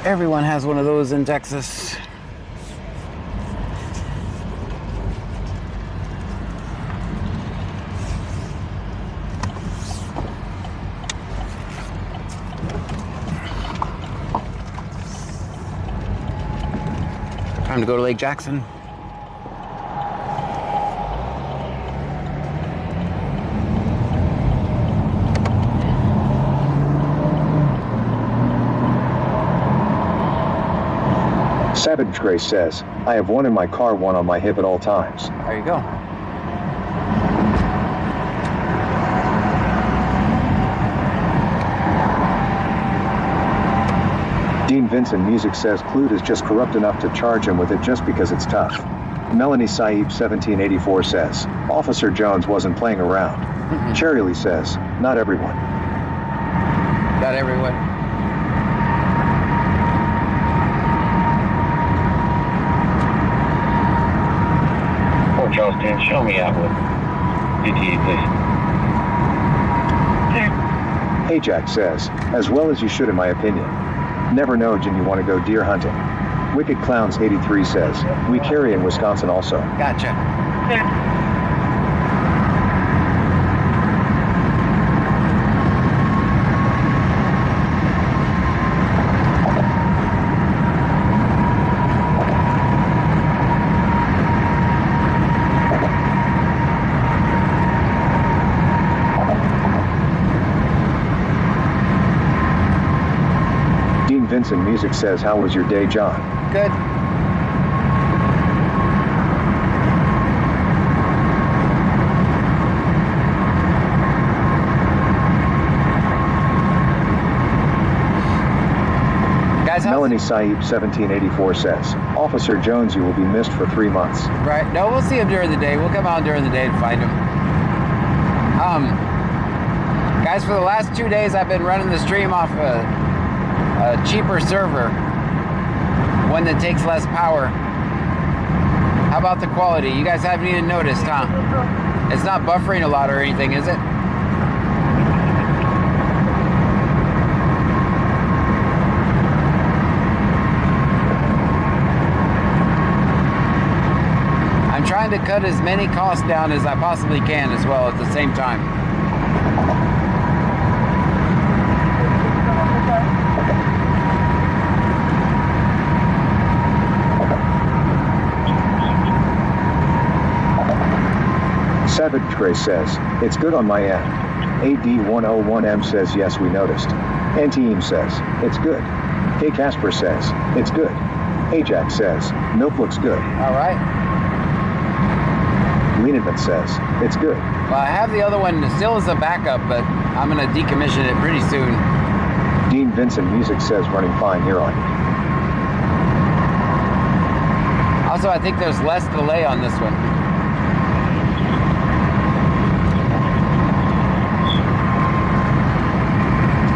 Everyone has one of those in Texas. Time to go to Lake Jackson. Savage Grace says, I have one in my car, one on my hip at all times. There you go. Dean Vincent Music says Clute is just corrupt enough to charge him with it just because it's tough. Melanie Saib 1784 says, Officer Jones wasn't playing around. Cherry Lee says, not everyone. Not everyone. Charleston, show me out with DTE, please. Hey Jack says, as well as you should in my opinion. Never know when you want to go deer hunting. Wicked Clowns 83 says, we carry in Wisconsin also. Gotcha. Vincent Music says, how was your day, John? Good. Guys, Melanie Saib 1784 says, Officer Jones, you will be missed for 3 months. Right. No, we'll see him during the day. We'll come out during the day to find him. Guys, for the last 2 days, I've been running the stream off a cheaper server, one that takes less power. How about the quality? You guys haven't even noticed, huh? It's not buffering a lot or anything, is it? I'm trying to cut as many costs down as I possibly can as well at the same time. Savage Gray says, it's good on my end. AD101M says, yes, we noticed. N-Team says, it's good. K. Casper says, it's good. Ajax says, nope, looks good. All right. Leanidman says, it's good. Well, I have the other one still as a backup, but I'm going to decommission it pretty soon. Dean Vincent Music says, running fine here on you. Also, I think there's less delay on this one.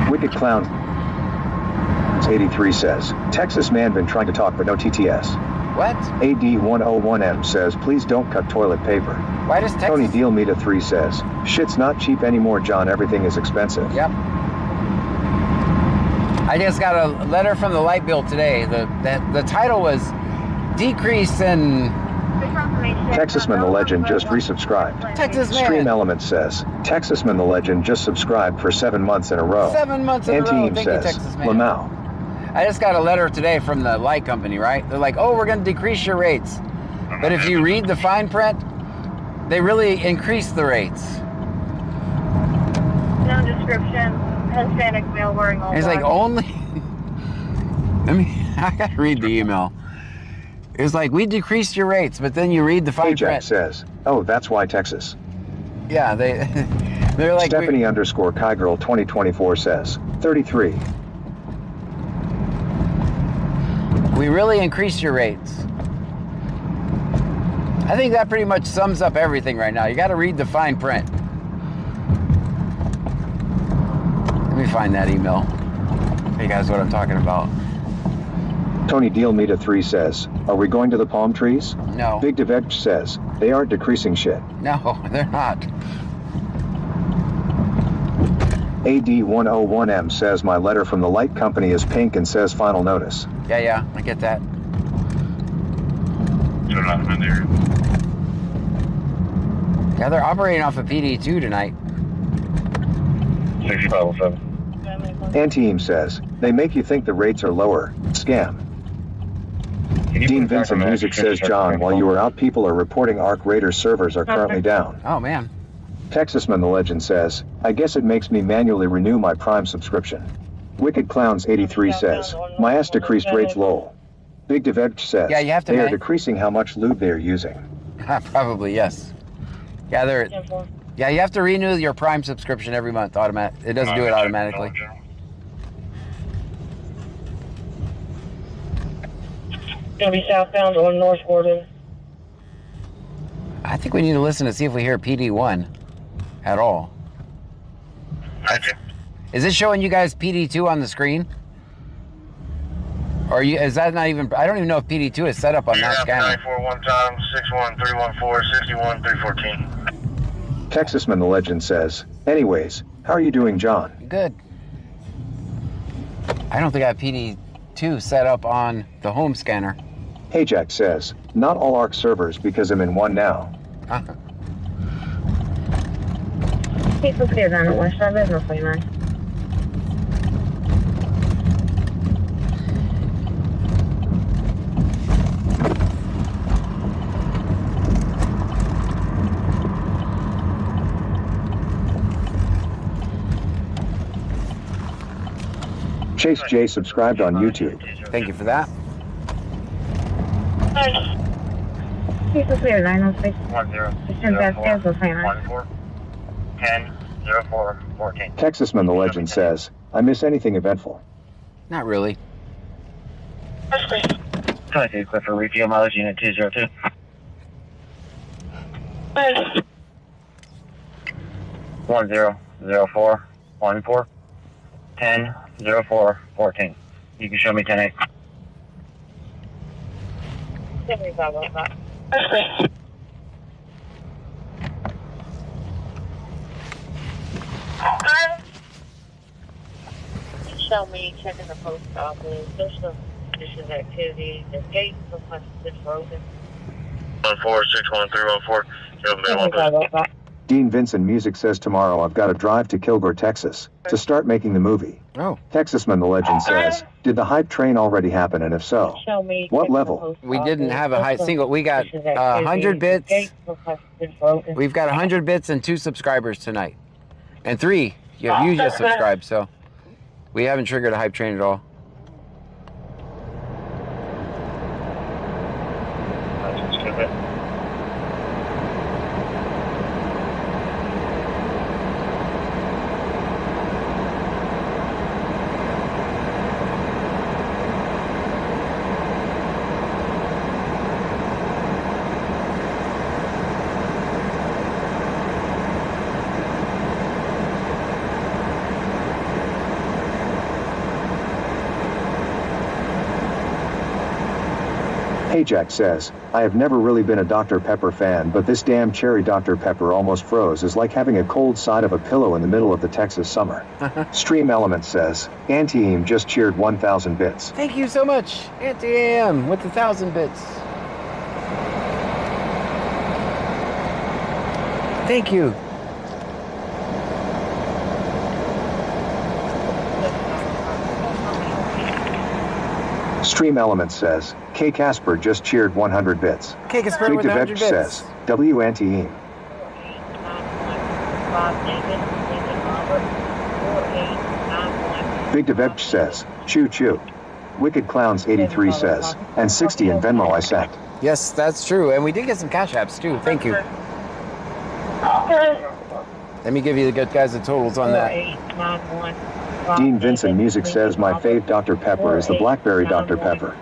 Wicked Clown 83 says, Texas man been trying to talk but no TTS. What? AD101M says, please don't cut toilet paper. Why does Texas... Tony Deal Meta 3 says, shit's not cheap anymore, John, everything is expensive. Yep. I just got a letter from the light bill today. The title was Decrease in... Texasman the Legend just resubscribed. Texas man. Stream Element says, Texasman the Legend just subscribed for 7 months in a row. 7 months in a row. Team Thank says, you, Texas man. Lamau. I just got a letter today from the light company, right? They're like, oh, we're going to decrease your rates. But if you read the fine print, they really increase the rates. No description. Hispanic male wearing all He's black. like, only... I got to read the email. It's like, we decreased your rates, but then you read the fine print. Ajax says, oh, that's why Texas. Yeah, they're like... Stephanie underscore Kygirl 2024 says, 33. We really increased your rates. I think that pretty much sums up everything right now. You got to read the fine print. Let me find that email. Tell you guys what I'm talking about. Tony Deal Meta 3 says, are we going to the palm trees? No. Big Devetch says, they aren't decreasing shit. No, they're not. AD101M says, my letter from the light company is pink and says final notice. Yeah, I get that. Yeah, they're operating off of PD2 tonight. 6507. N-Team says, they make you think the rates are lower. Scam. Dean Vincent Music says, John, while you were out, people are reporting Arc Raider servers are currently down. Oh, man. Texasman the Legend says, I guess it makes me manually renew my Prime subscription. Wicked Clowns 83 says, my ass decreased rates lol. Big Devetch says, yeah, you have to they are decreasing how much lube they are using. Probably, yes. Yeah, yeah, you have to renew your Prime subscription every month. It doesn't do it automatically. Gonna be southbound on North Gordon. I think we need to listen to see if we hear PD1 at all. Is it showing you guys PD2 on the screen? Or is that not even... I don't even know if PD2 is set up on that scanner. 94 one time, 61314, 61314. Texasman the Legend says, anyways, how are you doing, John? Good. I don't think I have PD2 set up on the home scanner. Ajax says, not all ARC servers because I'm in one now. Keep us here down at West Side Business, man. Chase J subscribed on YouTube. Thank you for that. Please clear 906. 10-04-14. Texasman the Legend says, I miss anything eventful. Not really. 22 Clifford, refuel mileage unit 202. 10-04-14. 10-04-14. You can show me 10-8. Show me checking the post office. Social suspicious activity. The gate has been broken. 1461314. Dean Vincent Music says tomorrow I've got to drive to Kilgore, Texas, to start making the movie. Oh. Texasman the Legend says, did the hype train already happen, and if so, what level? We didn't have a high single. We got 100 bits. We've got 100 bits and 2 subscribers tonight. And 3. You just subscribed, so we haven't triggered a hype train at all. Hey Jack says, I have never really been a Dr. Pepper fan, but this damn cherry Dr. Pepper almost froze is like having a cold side of a pillow in the middle of the Texas summer. Stream Element says, Anti-Aim just cheered 1,000 bits. Thank you so much, Anti-Am, with the 1,000 bits. Thank you. Stream Element says, K Casper just cheered 100 bits. K Casper Big with 100 Devech bits. says, W Anti-Aim. Big Devech says, Choo Choo. Wicked Clowns 83 says, and 60 in Venmo I sent. Yes, that's true. And we did get some cash apps too. Thank you. Let me give you the good guys the totals on that. Dean Vincent Music says my fave Dr. Pepper is the Blackberry Dr. Pepper.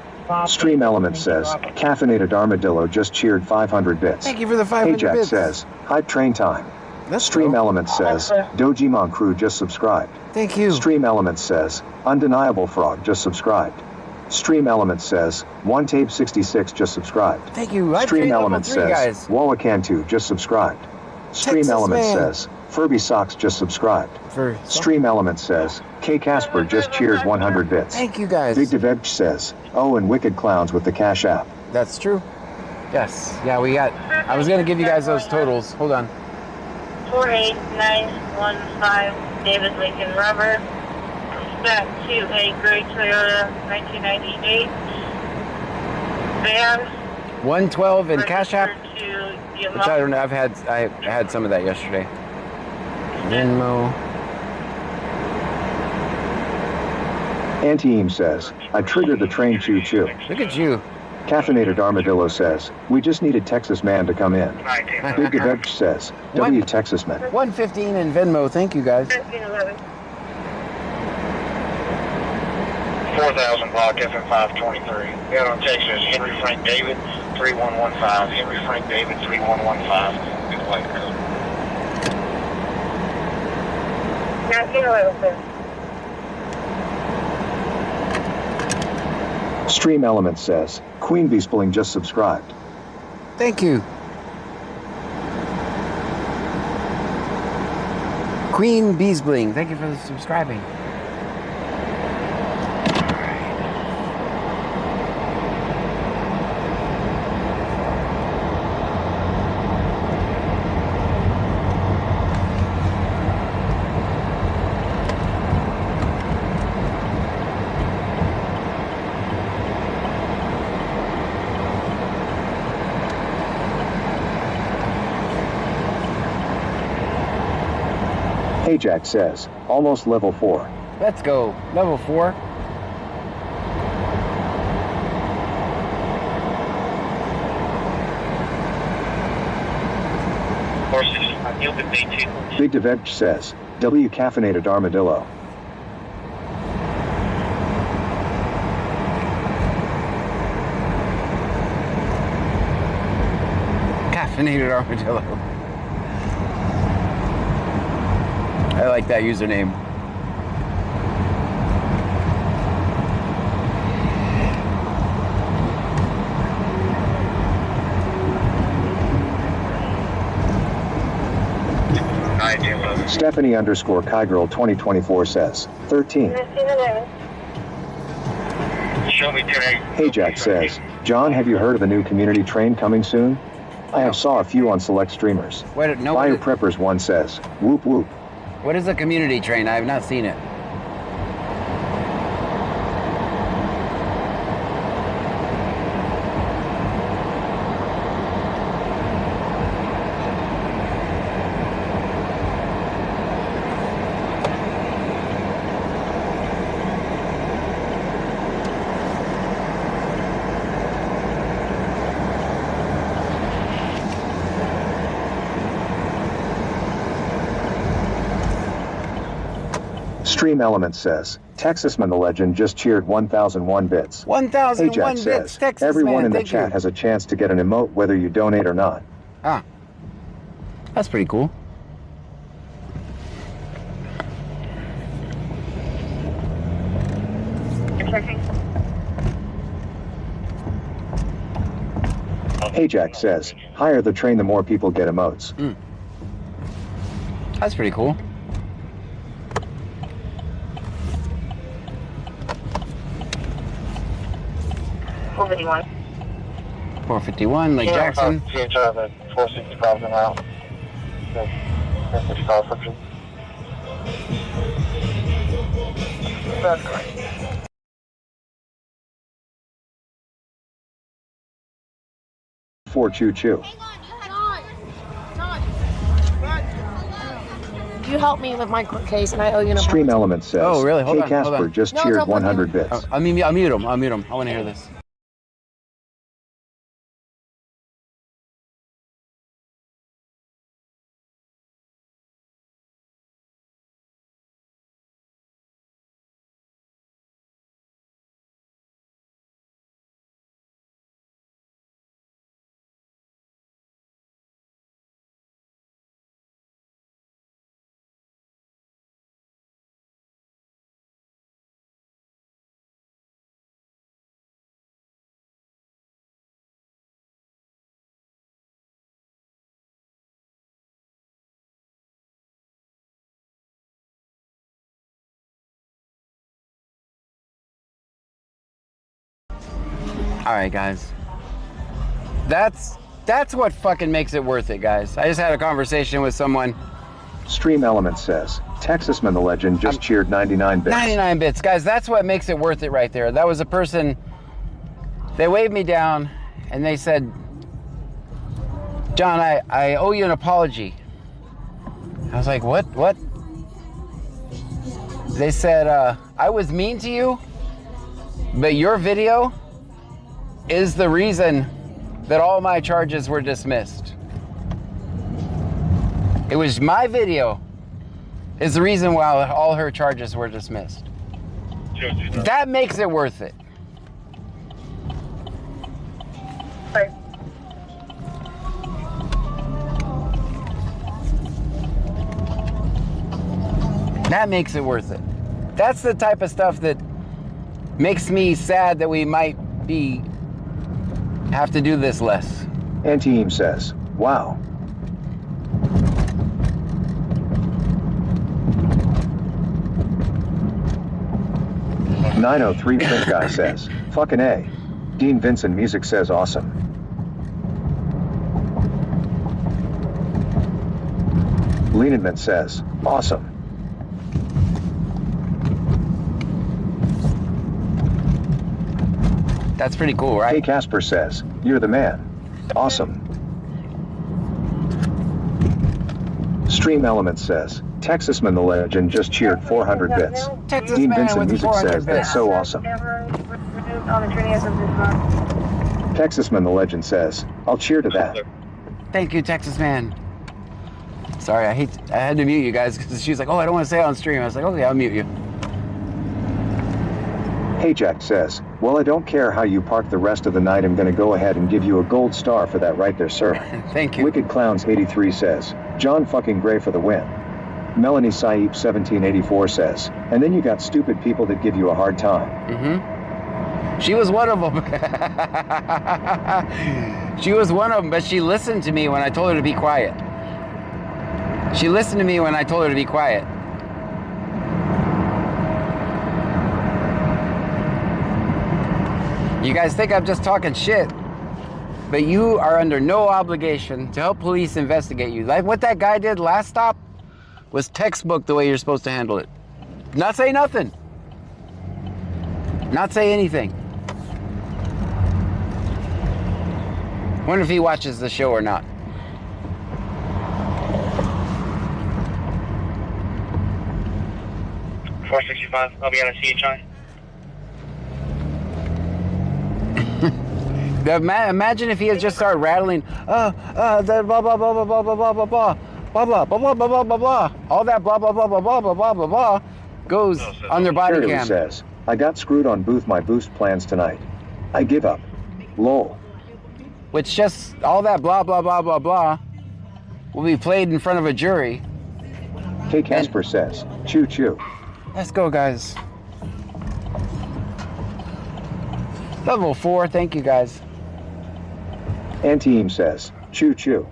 Stream Element says, Caffeinated Armadillo just cheered 500 bits. Thank you for the 500 Hey Jack bits. says, Hype Train Time. Stream Element says, Dojimon Crew just subscribed. Thank you. Stream Element says, Undeniable Frog just subscribed. Stream Element says, One Tape 66 just subscribed. Thank you. Hype Stream Train level Element 3, says, guys. Wawakantu just subscribed. Stream Texas Element man. says, Furby Socks just subscribed. Stream Element says, K Casper just cheered 100 bits. Thank you guys. Big Devech says, oh, and Wicked Clowns with the Cash App. That's true. Yes. Yeah, we got. I was going to give you guys those totals. Hold on. 48915 David Lincoln Rubber. Back to a gray Toyota 1998 van. 112 in Cash App. Which Which I don't know. I had some of that yesterday. Venmo. Anti-Aim says, I triggered the train Choo Choo. Look at you. Caffeinated Armadillo says, we just needed Texas Man to come in. Big Devech says, W Texas Man. 115 in Venmo. Thank you guys. 4,000 block FM 523. Out on Texas, Henry Frank David 3115. Henry Frank David 3115. Good white girl. Stream Element says, Queen Bee Spilling just subscribed. Thank you. Queen Beesbling. Thank you for the subscribing. Hey Jack says, almost level 4. Let's go. Level 4. Big Devech says, W caffeinated armadillo. Caffeinated armadillo. I like that username. Stephanie _ Kygirl 2024 says, 13. Hey Jack says, John, have you heard of a new community train coming soon? I have saw a few on select streamers. Wait, no. Fire Preppers 1 says, whoop whoop. What is a community train? I have not seen it. Stream Element says, Texasman the Legend just cheered 1001 bits. 1001 Hey Jack bits, says, Texas everyone man, in the thank chat you. has a chance to get an emote whether you donate or not. Ah, that's pretty cool. Hey Jack says, higher the train the more people get emotes. That's pretty cool. $451. 451, like Jackson. CHR at 465 an hour. That's correct. For Choo Choo. You helped me with my court case, and I owe you an Stream Element says, Oh, really? Hold Hey on, hold Casper on. just No, cheered don't put 100 me bits. I'll mute him. I'll mute him. I want to hear this. All right, guys. That's what fucking makes it worth it, guys. I just had a conversation with someone. Stream Element says, Texasman the Legend just cheered 99 bits. 99 bits, guys. That's what makes it worth it right there. That was a person. They waved me down, and they said, John, I owe you an apology. I was like, what? They said, I was mean to you, but your video is the reason that all my charges were dismissed. It was my video is the reason why all her charges were dismissed. That makes it worth it. That makes it worth it. That's the type of stuff that makes me sad that we might have to do this less. Anteem says, wow. "903 Print Guy says, fucking A. Dean Vincent Music says awesome. Leninman says, awesome. That's pretty cool, right? Hey Casper says, you're the man. Awesome. Stream Element says, Texasman the Legend just cheered 400 bits. Texas Dean man Vincent with Music 400 says, that's so awesome. Texasman the Legend says, I'll cheer to that. Thank you, Texas man. Sorry, I had to mute you guys because she was like, oh, I don't want to say it on stream. I was like, okay, I'll mute you. Hey Jack says, well, I don't care how you park the rest of the night. I'm going to go ahead and give you a gold star for that right there, sir. Thank you. Wicked Clowns 83 says, John fucking Gray for the win. Melanie Saip 1784 says, and then you got stupid people that give you a hard time. Mm-hmm. She was one of them. She was one of them, but she listened to me when I told her to be quiet. She listened to me when I told her to be quiet. You guys think I'm just talking shit, but you are under no obligation to help police investigate you. Like what that guy did last stop was textbook the way you're supposed to handle it. Not say nothing. Not say anything. Wonder if he watches the show or not. $465, I'll be on a CHI. Imagine if he had just started rattling, blah blah blah blah blah blah blah blah blah blah blah blah blah blah blah blah. All that blah blah blah blah blah blah blah blah blah goes on their body Shirley cam. says, I got screwed on my boost plans tonight. I give up. Lol. Which just all that blah blah blah blah blah will be played in front of a jury. K Casper says, choo choo. Let's go, guys. Level 4, thank you guys. Antiem says, choo choo.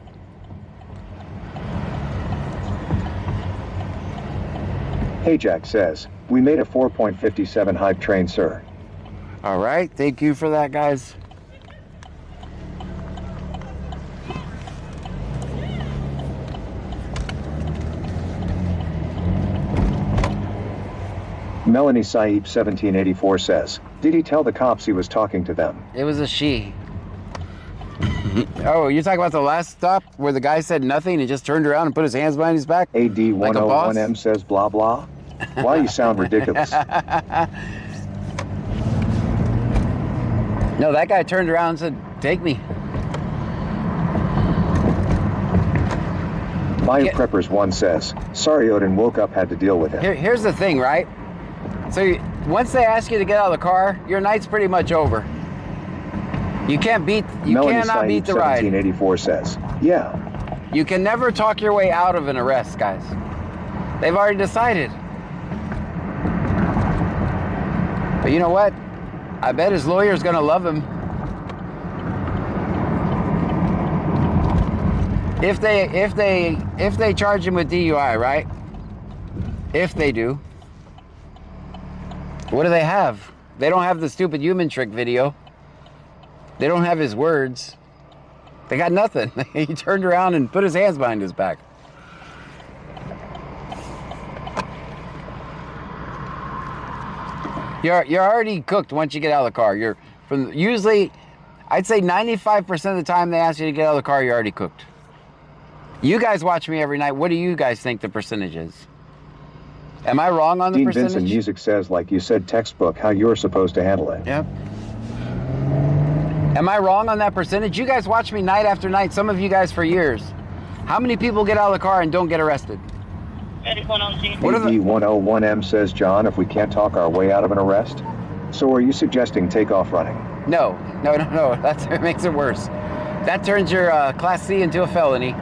Hey Jack says, we made a 4.57 hype train, sir. All right, thank you for that, guys. Melanie Saip 1784 says, did he tell the cops he was talking to them? It was a she. Oh, you're talking about the last stop where the guy said nothing and just turned around and put his hands behind his back? AD101M says blah blah. Why you sound ridiculous? No, that guy turned around and said, take me. Biopreppers1 says, sorry Odin woke up, had to deal with it. Here's the thing, right? So once they ask you to get out of the car, your night's pretty much over. You cannot beat the ride. 1784 says, yeah. You can never talk your way out of an arrest, guys. They've already decided. But you know what? I bet his lawyer's gonna love him. If they charge him with DUI, right? If they do. What do they have? They don't have the stupid human trick video. They don't have his words. They got nothing. He turned around and put his hands behind his back. You're already cooked once you get out of the car. Usually, I'd say 95% of the time they ask you to get out of the car, you're already cooked. You guys watch me every night. What do you guys think the percentage is? Am I wrong on the Dean percentage? Vincent Music says, like you said, textbook, how you're supposed to handle it. Yep. Am I wrong on that percentage? You guys watch me night after night, some of you guys for years. How many people get out of the car and don't get arrested? AD101M says, John, if we can't talk our way out of an arrest, so are you suggesting take off running? No. That makes it worse. That turns your Class C into a felony.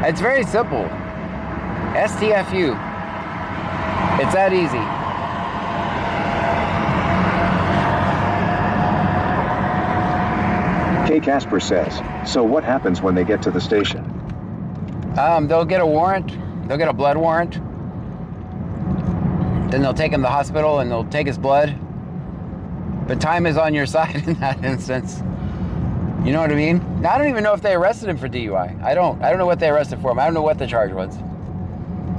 It's very simple. STFU. It's that easy. K. Casper says, so what happens when they get to the station? They'll get a warrant. They'll get a blood warrant. Then they'll take him to the hospital and they'll take his blood. But time is on your side in that instance. You know what I mean? Now, I don't even know if they arrested him for DUI. I don't know what they arrested for him. I don't know what the charge was.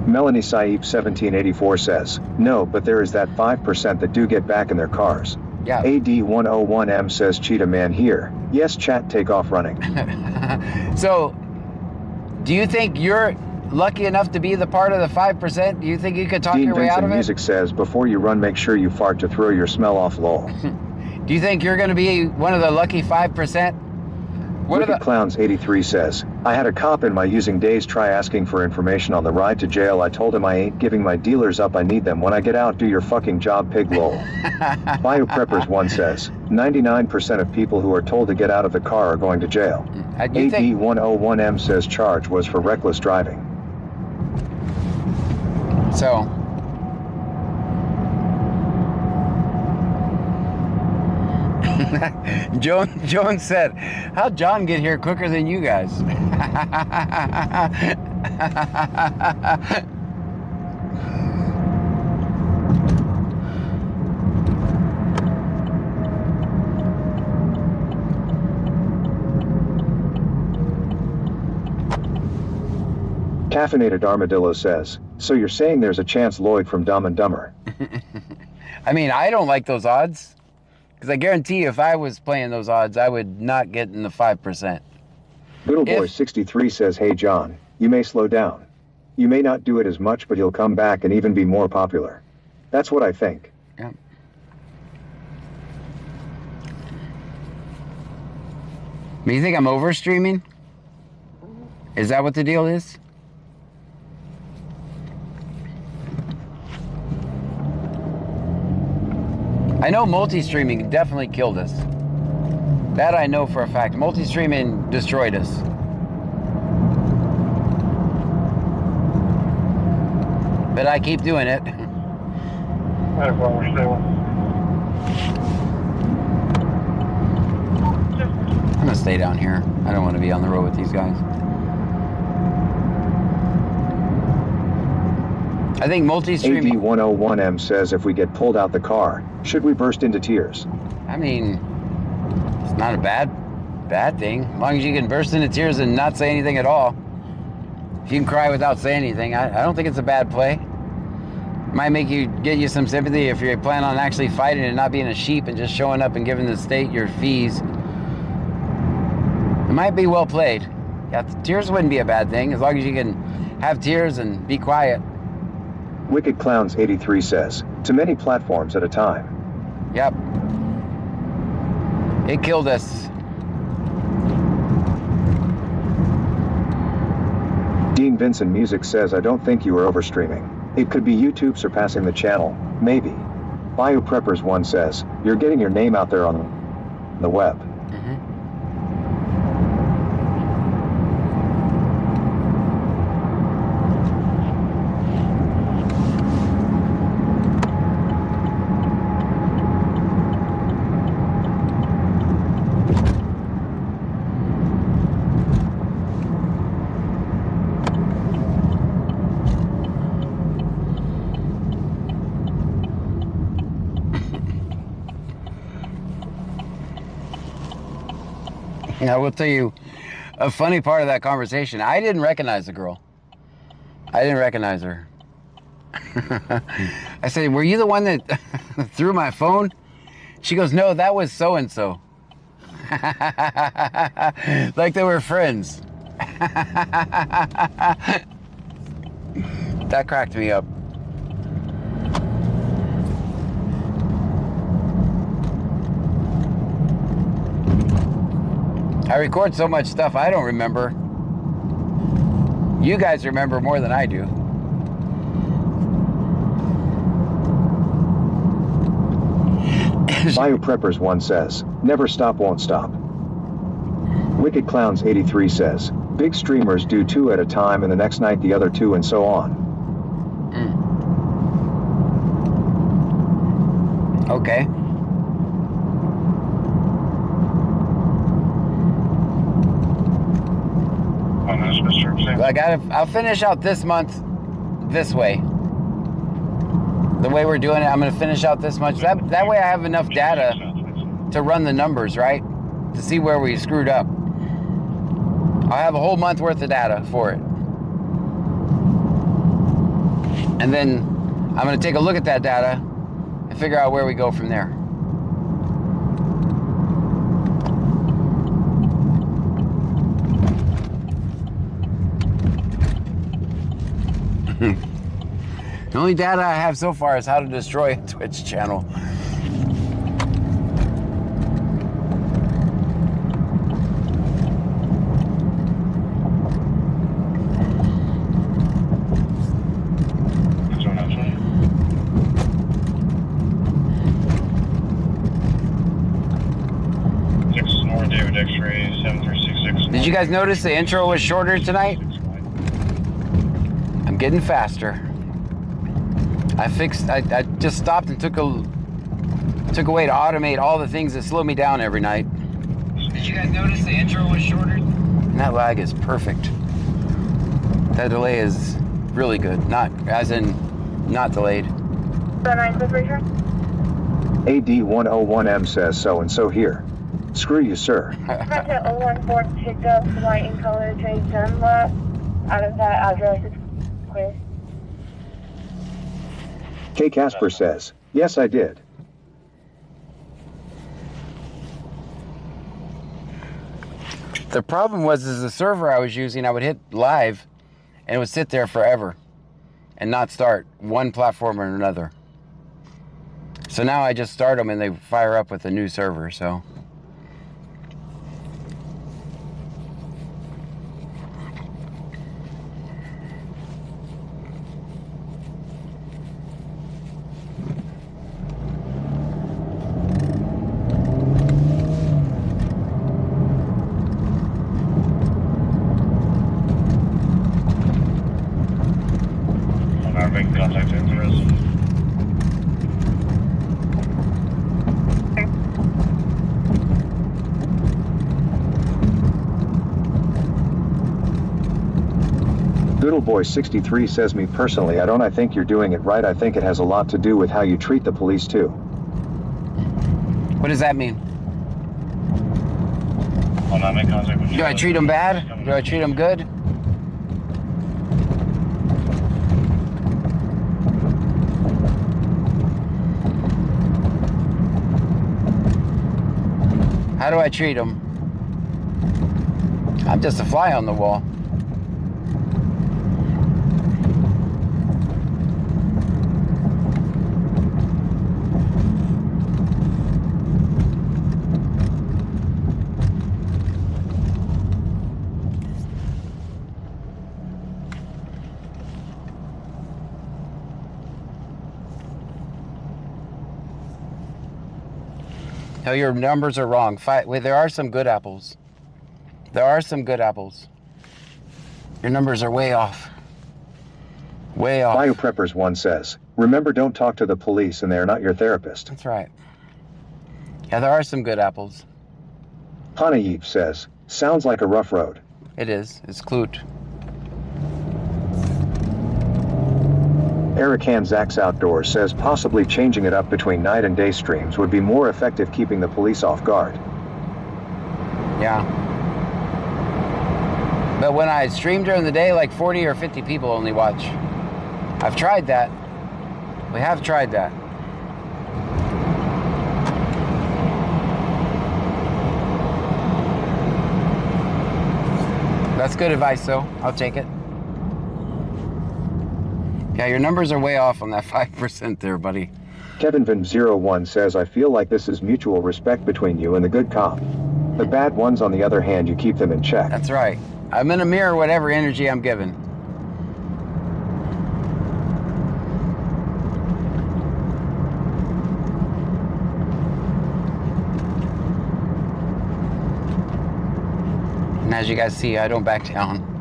Melanie Saip 1784 says, no, but there is that 5% that do get back in their cars. Yeah. AD101M says, cheetah man here. Yes, chat, take off running. So, do you think you're lucky enough to be the part of the 5%? Do you think you could talk your way out of it? Music says, before you run, make sure you fart to throw your smell off, lol. Do you think you're going to be one of the lucky 5%? Wicked Clowns 83 says, I had a cop in my using days try asking for information on the ride to jail. I told him I ain't giving my dealers up. I need them when I get out. Do your fucking job, pig lol. Biopreppers 1 says, 99% of people who are told to get out of the car are going to jail. AD101M says charge was for reckless driving. So, Joan said, how'd John get here quicker than you guys? Caffeinated Armadillo says, so you're saying there's a chance Lloyd from Dumb and Dumber? I mean, I don't like those odds. Because I guarantee you, if I was playing those odds, I would not get in the 5%. Littleboy63 says, hey John, you may slow down. You may not do it as much, but you'll come back and even be more popular. That's what I think. Yeah. You think I'm over streaming? Is that what the deal is? I know multi-streaming definitely killed us. That I know for a fact. Multi-streaming destroyed us. But I keep doing it. I'm gonna stay down here. I don't want to be on the road with these guys. I think multi-streaming... AD101M says if we get pulled out the car, should we burst into tears? I mean, it's not a bad thing. As long as you can burst into tears and not say anything at all. If you can cry without saying anything, I don't think it's a bad play. Might get you some sympathy if you plan on actually fighting and not being a sheep and just showing up and giving the state your fees. It might be well played. Yeah, tears wouldn't be a bad thing as long as you can have tears and be quiet. Wicked Clowns 83 says, to many platforms at a time. Yep. It killed us. Dean Vincent Music says, I don't think you are overstreaming. It could be YouTube surpassing the channel, maybe. Biopreppers 1 says, you're getting your name out there on the web. I will tell you a funny part of that conversation. I didn't recognize the girl. I didn't recognize her. I said, were you the one that threw my phone? She goes, no, that was so-and-so. Like they were friends. That cracked me up. I record so much stuff I don't remember. You guys remember more than I do. Biopreppers 1 says, never stop, won't stop. Wicked Clowns 83 says, big streamers do 2 at a time and the next night the other 2 and so on. Okay. I'll finish out this month this way. The way we're doing it, I'm going to finish out this much. That way I have enough data to run the numbers, right? To see where we screwed up. I'll have a whole month worth of data for it. And then I'm going to take a look at that data and figure out where we go from there. The only data I have so far is how to destroy a Twitch channel. Did you guys notice the intro was shorter tonight? I'm getting faster. I just stopped and took away to automate all the things that slow me down every night. Did you guys notice the intro was shorter? And that lag is perfect. That delay is really good. Not, as in, not delayed. AD101M says so-and-so here. Screw you, sir. 014 picked up white in color trade 10 left. Out of that address is clear. K. Casper says, yes, I did. The problem was the server I was using, I would hit live and it would sit there forever and not start one platform or another. So now I just start them and they fire up with a new server, so. Boy63 says, me personally, I think you're doing it right. I think it has a lot to do with how you treat the police too. What does that mean? Do I treat them bad? Do I treat them good? How do I treat them? I'm just a fly on the wall. No, your numbers are wrong. Wait, there are some good apples. There are some good apples. Your numbers are way off. Way off. Biopreppers 1 says, remember, don't talk to the police and they're not your therapist. That's right. Yeah, there are some good apples. Hanayev says, sounds like a rough road. It is. It's Clute. Erican Zax Outdoors says possibly changing it up between night and day streams would be more effective, keeping the police off guard. Yeah. But when I stream during the day, like 40 or 50 people only watch. I've tried that. We have tried that. That's good advice, though. I'll take it. Yeah, your numbers are way off on that 5% there, buddy. Kevin Van 01 says, I feel like this is mutual respect between you and the good cop. The bad ones, on the other hand, you keep them in check. That's right. I'm gonna mirror whatever energy I'm given. And as you guys see, I don't back down.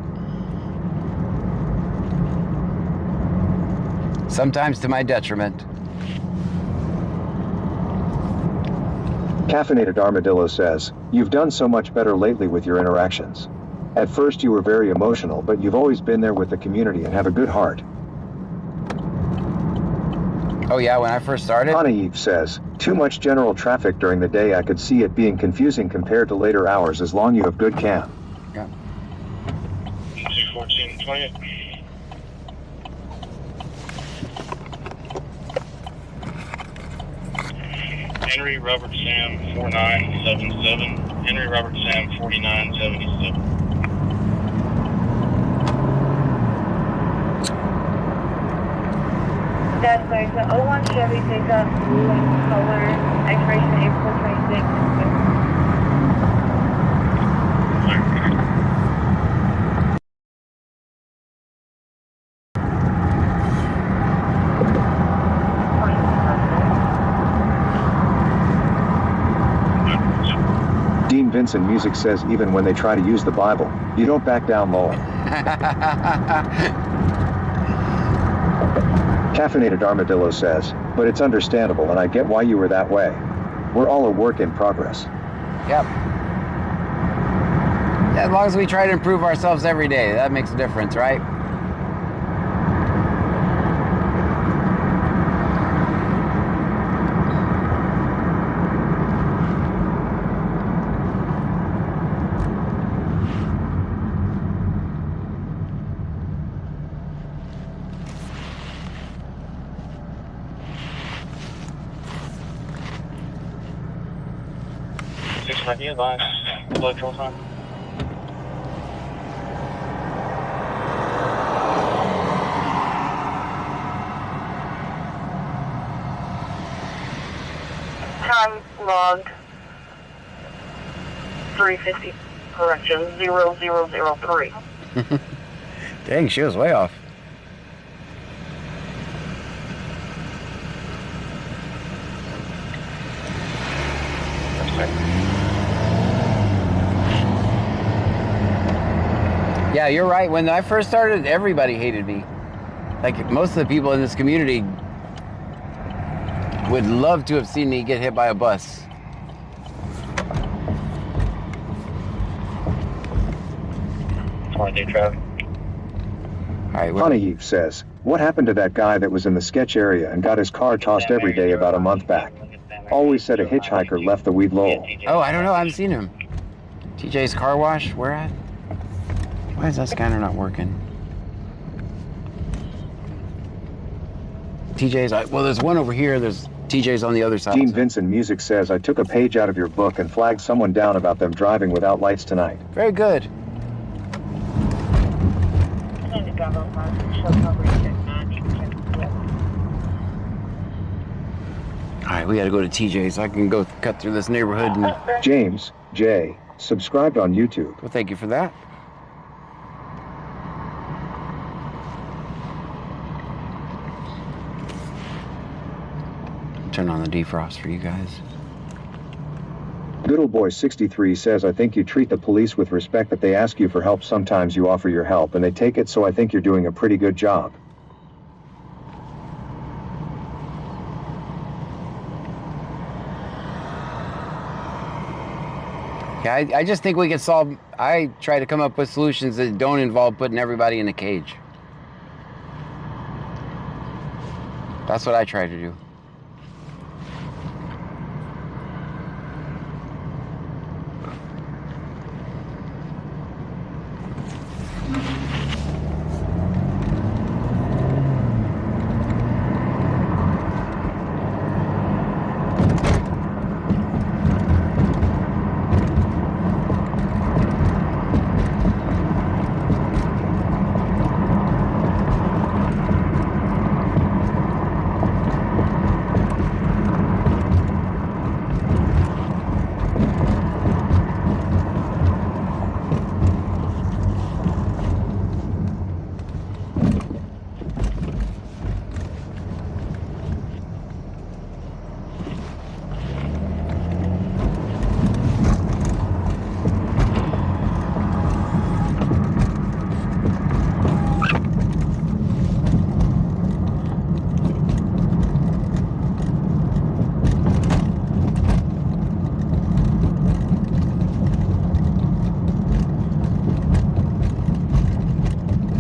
Sometimes to my detriment. Caffeinated Armadillo says, you've done so much better lately with your interactions. At first you were very emotional, but you've always been there with the community and have a good heart. Oh yeah, when I first started? Hanayev says, too much general traffic during the day. I could see it being confusing compared to later hours as long as you have good cam. Yeah. 214-20. Henry Robert Sam 4977. Henry Robert Sam 4977. That's right. The 01 Chevy pickup, blue and color, expiration April 26th. Dean Vincent Music says even when they try to use the Bible, you don't back down, lol. Caffeinated Armadillo says, but it's understandable and I get why you were that way. We're all a work in progress. Yep. As long as we try to improve ourselves every day, that makes a difference, right? Time logged 350, correction, 0003. Dang, she was way off. Yeah, you're right. When I first started, everybody hated me. Like, most of the people in this community would love to have seen me get hit by a bus. Honey says, what happened to that guy that was in the sketch area and got his car tossed every day about a month back? Always said a hitchhiker left the weed lol. Oh, I don't know. I haven't seen him. TJ's car wash? Where at? Why is that scanner not working? TJ's, well, there's one over here. There's TJ's on the other side. Dean Vincent Music says, I took a page out of your book and flagged someone down about them driving without lights tonight. Very good. All right, we got to go to TJ's. I can go cut through this neighborhood. And... James J. subscribed on YouTube. Well, thank you for that. Turn on the defrost for you guys. Good old boy 63 says, I think you treat the police with respect, that they ask you for help. Sometimes you offer your help and they take it, so I think you're doing a pretty good job. Yeah, I just think we can solve, I try to come up with solutions that don't involve putting everybody in a cage. That's what I try to do.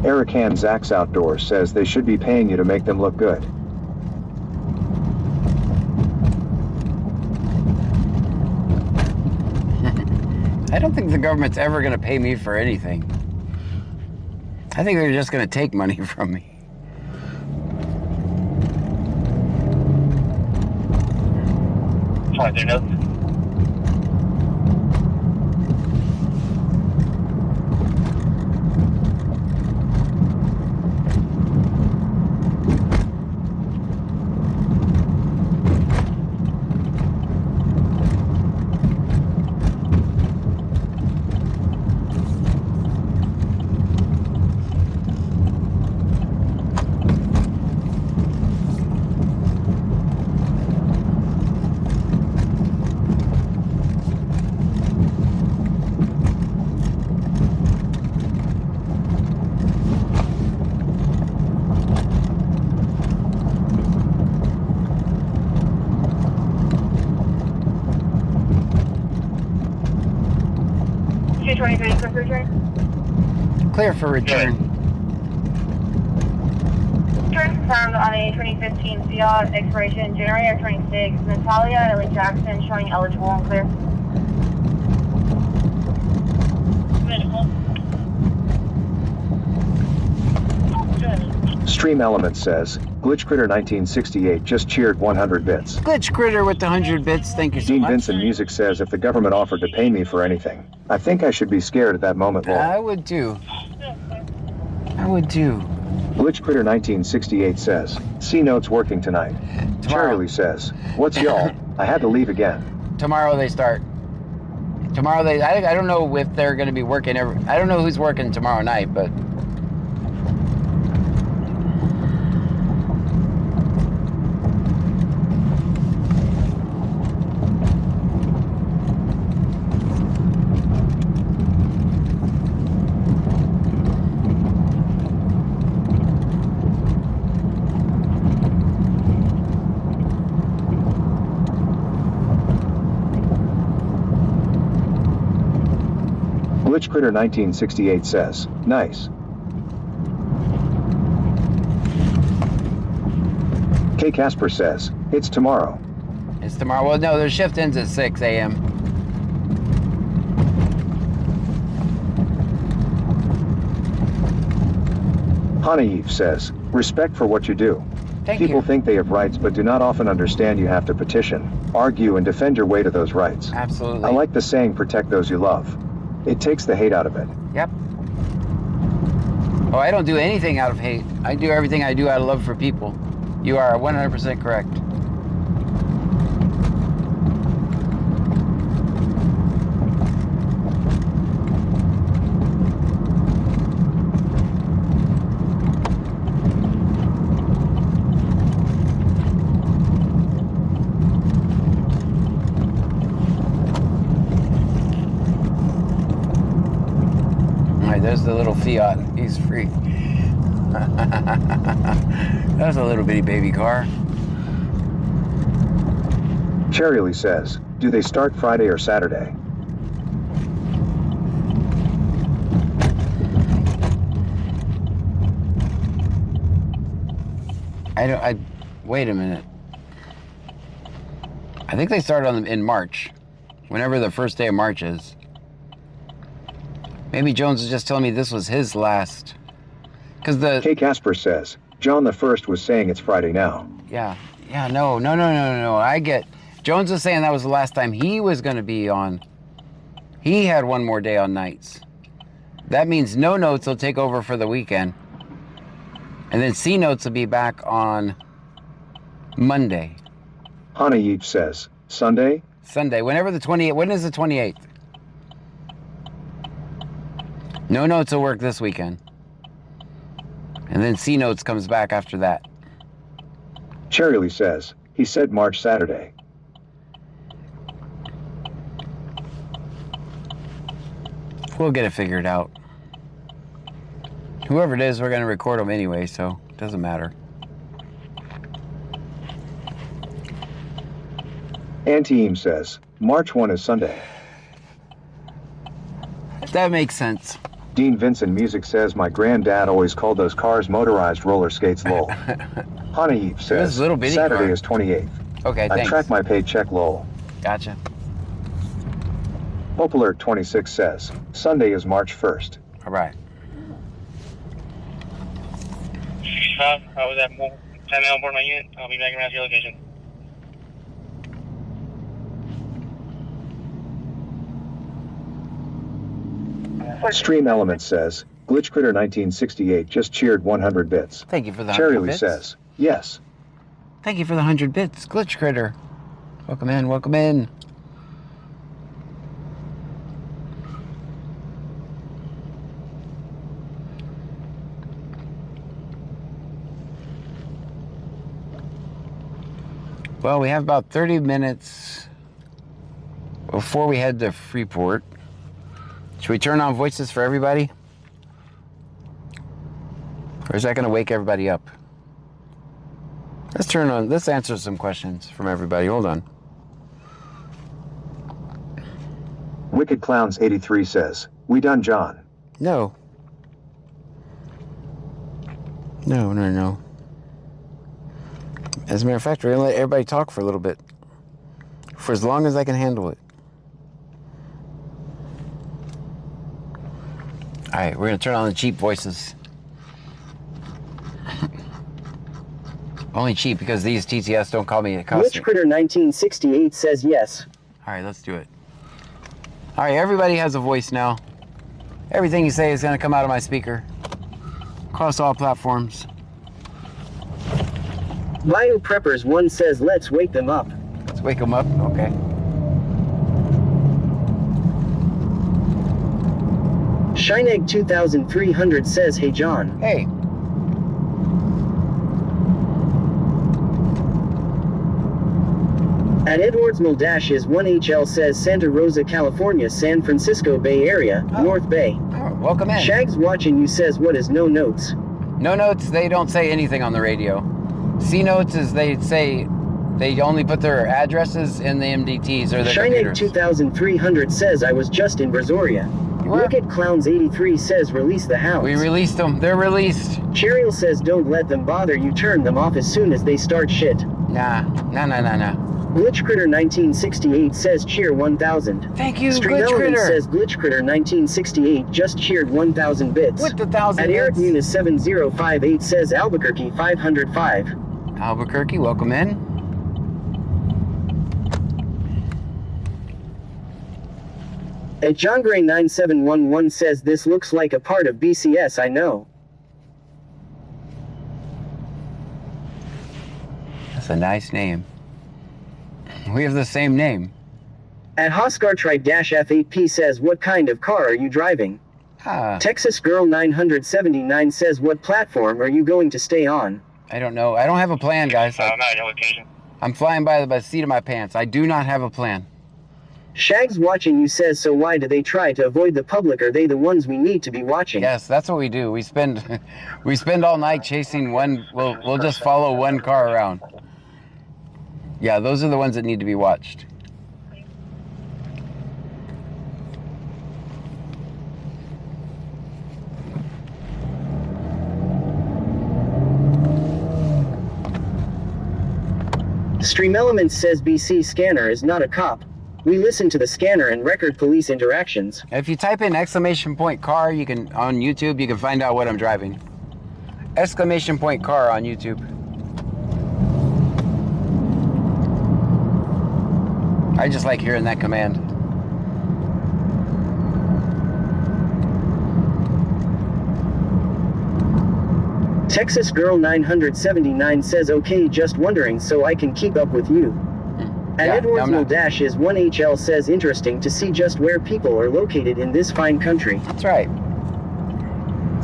Erican Zach's Outdoors says they should be paying you to make them look good. I don't think the government's ever going to pay me for anything. I think they're just going to take money from me. 223, clear for return. Clear for return. Return confirmed on a 2015 Fiat, expiration January 26. Natalia Ellie Jackson, showing eligible and clear. Stream Element says, Glitch Critter 1968 just cheered 100 bits. Glitch Critter with the 100 bits, thank you so Dean much. Vincent Music says, if the government offered to pay me for anything, I think I should be scared at that moment, lol. I would too. I would too. Glitch Critter 1968 says, C Note's working tonight. Charlie says, what's y'all? I had to leave again. Tomorrow they start. Tomorrow they, I don't know if they're going to be working I don't know who's working tomorrow night, but. Glitch Critter 1968 says, nice. K Casper says, it's tomorrow. It's tomorrow. Well, no, their shift ends at 6 a.m. Hanaeve says, respect for what you do. People think they have rights but do not often understand you have to petition, argue and defend your way to those rights. Absolutely. I like the saying, protect those you love. It takes the hate out of it. Yep. Oh, I don't do anything out of hate. I do everything I do out of love for people. You are 100% correct. There's the little Fiat. He's free. That's a little bitty baby car. Cherry says, do they start Friday or Saturday? Wait a minute. I think they start in March. Whenever the first day of March is. Maybe Jones was just telling me this was his last. Because the... K Casper says, John the First was saying it's Friday now. Yeah, no. I get... Jones was saying that was the last time he was going to be on. He had one more day on nights. That means No Notes will take over for the weekend. And then C Notes will be back on Monday. Hanaeve says, Sunday? Sunday. Whenever the 28th... When is the 28th? No Notes will work this weekend. And then C Notes comes back after that. Cherry says, he said March Saturday. We'll get it figured out. Whoever it is, we're going to record them anyway, so it doesn't matter. Antiem says, March 1 is Sunday. That makes sense. Dean Vincent Music says, my granddad always called those cars motorized roller skates, lol. Hanaeve says, Saturday is 28th. Okay, I thanks. track my paycheck, lol. Gotcha. Hope Alert 26 says, Sunday is March 1st. All right. I was at 10 on board my unit. I'll be back around your location. Stream Element says, Glitch Critter 1968 just cheered 100 bits. Thank you for the 100 Cherry bits. says, yes. Thank you for the 100 bits, Glitch Critter. Welcome in, welcome in. Well, we have about 30 minutes before we head to Freeport. Should we turn on voices for everybody? Or is that going to wake everybody up? Let's answer some questions from everybody. Hold on. Wicked Clowns 83 says, We done, John. No. No. As a matter of fact, we're going to let everybody talk for a little bit. For as long as I can handle it. Alright, we're going to turn on the cheap voices. Only cheap because these TTS don't call me. It costs Glitch Critter 1968 says yes. Alright, let's do it. Alright, everybody has a voice now. Everything you say is going to come out of my speaker. Across all platforms. Bio Preppers 1 says let's wake them up. Let's wake them up? Okay. Shinegg 2300 says hey John. Hey. At Edwards Moldash is 1HL says Santa Rosa, California, San Francisco Bay Area, North Bay. Oh, welcome in. Shags watching you says what is no notes? No notes, they don't say anything on the radio. C notes is they say they only put their addresses in the MDTs or their Shinegg computers. 2300 says I was just in Brazoria. Look at Clowns 83 says release the hounds. We released them. They're released. Cheryl says don't let them bother you, turn them off as soon as they start shit. Nah. Glitch Critter 1968 says cheer 1000. Thank you, Stream Glitch Element Critter. says Glitch Critter 1968 just cheered 1000 bits. With the 1,000 At Eric bits. Munis 7058 says Albuquerque 505. Albuquerque, welcome in. At John Gray 9711 says this looks like a part of BCS I know. That's a nice name. We have the same name. At Hoskar Tri-F8P says what kind of car are you driving? Texas Girl 979 says what platform are you going to stay on? I don't know. I don't have a plan, guys. I'm flying by the seat of my pants. I do not have a plan. Shags watching you says so why do they try to avoid the public? Are they the ones we need to be watching? Yes, that's what we do. We spend all night chasing one. We'll just follow one car around. Yeah, those are the ones that need to be watched. Stream Elements says BC Scanner is not a cop. We listen to the scanner and record police interactions. If you type in !car, you can on YouTube, you can find out what I'm driving. !car on YouTube. I just like hearing that command. Texas Girl 979 says okay, just wondering so I can keep up with you. At Edwards Moldash is 1HL says interesting to see just where people are located in this fine country. That's right.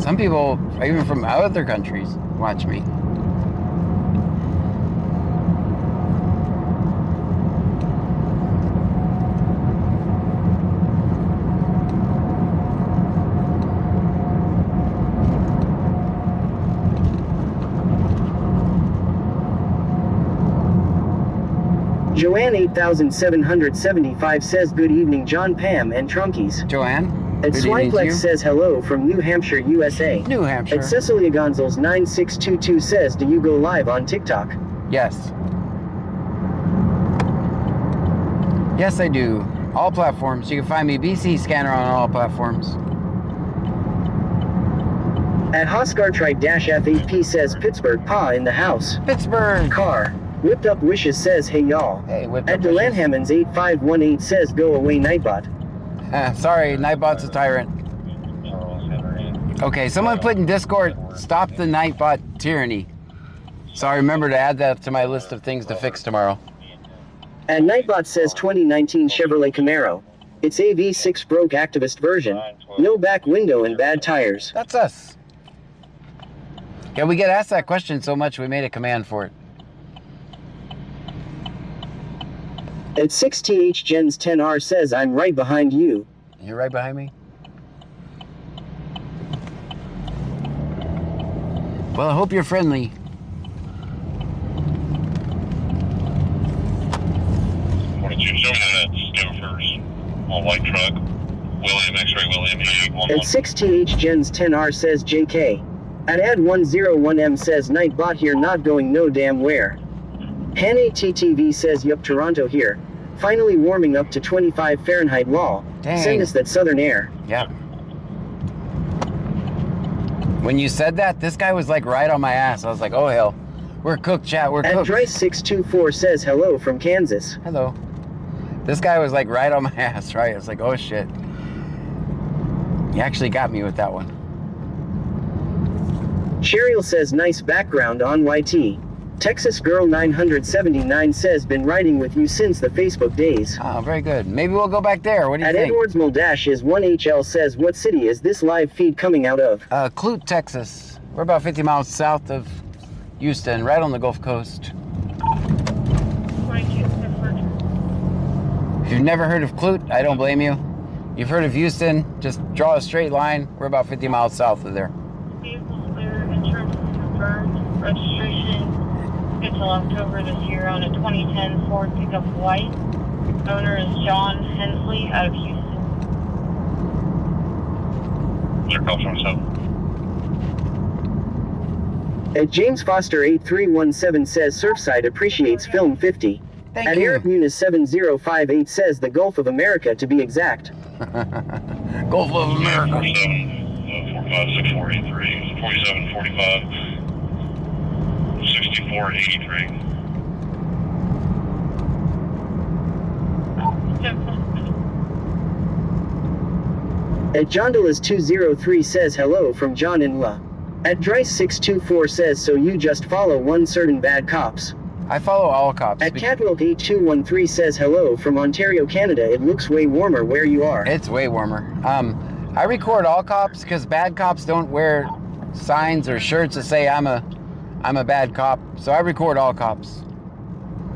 Some people, even from other countries, watch me. Joanne 8775 says good evening John, Pam, and Trunkies. Joanne? And Swineplex says hello from New Hampshire, USA. New Hampshire. And Cecilia Gonzalez 9622 says do you go live on TikTok? Yes. Yes, I do. All platforms. You can find me BC Scanner on all platforms. At Hoskar Tri-F8P says Pittsburgh Pa in the house. Pittsburgh. Car. Whipped Up Wishes says hey y'all. Hey, Whipped At Up Wishes. Delanhammons 8518 says go away Nightbot. Sorry, Nightbot's a tyrant. Okay, someone put in Discord, stop the Nightbot tyranny. So I remember to add that to my list of things to fix tomorrow. And Nightbot says 2019 Chevrolet Camaro. It's a V6 broke activist version. No back window and bad tires. That's us. Yeah, we get asked that question so much we made a command for it. At 6TH Gens 10R says I'm right behind you. You're right behind me? Well, I hope you're friendly. What did you show me that Stouffer's all white truck? William, X-ray William, At 6TH Gens 10R says JK. At Ad101M says Nightbot here not going no damn where. HanATTV says yup Toronto here. Finally warming up to 25 Fahrenheit law. Dang. Send us that southern air. Yep. When you said that, this guy was like right on my ass. I was like, oh hell. We're cooked, chat, we're cooked. At Dryce624 says hello from Kansas. Hello. This guy was like right on my ass, right? I was like, oh shit. He actually got me with that one. Cheryl says nice background on YT. Texas Girl 979 says been riding with you since the Facebook days. Oh, very good. Maybe we'll go back there. What do you think? At Edwards Moldash is 1HL says what city is this live feed coming out of? Clute, Texas. We're about 50 miles south of Houston, right on the Gulf Coast. If you've never heard of Clute, I don't blame you. You've heard of Houston, just draw a straight line. We're about 50 miles south of there. Vehicles clear, insurance confirmed, registration until October this year on a 2010 Ford pickup white. Owner is John Hensley out of Houston. Your call from At James Foster 8317 says Surfside appreciates film 50. Thank At you. Eric Muniz 7058 says the Gulf of America to be exact. Gulf of America. 47456483, 4745 6483. At Jondalas 203 says hello from John in La. At Dryce624 says so you just follow one certain bad cops. I follow all cops. At Catwilk8213 says hello from Ontario, Canada. It looks way warmer where you are. It's way warmer. I record all cops because bad cops don't wear signs or shirts that say I'm a bad cop. So I record all cops.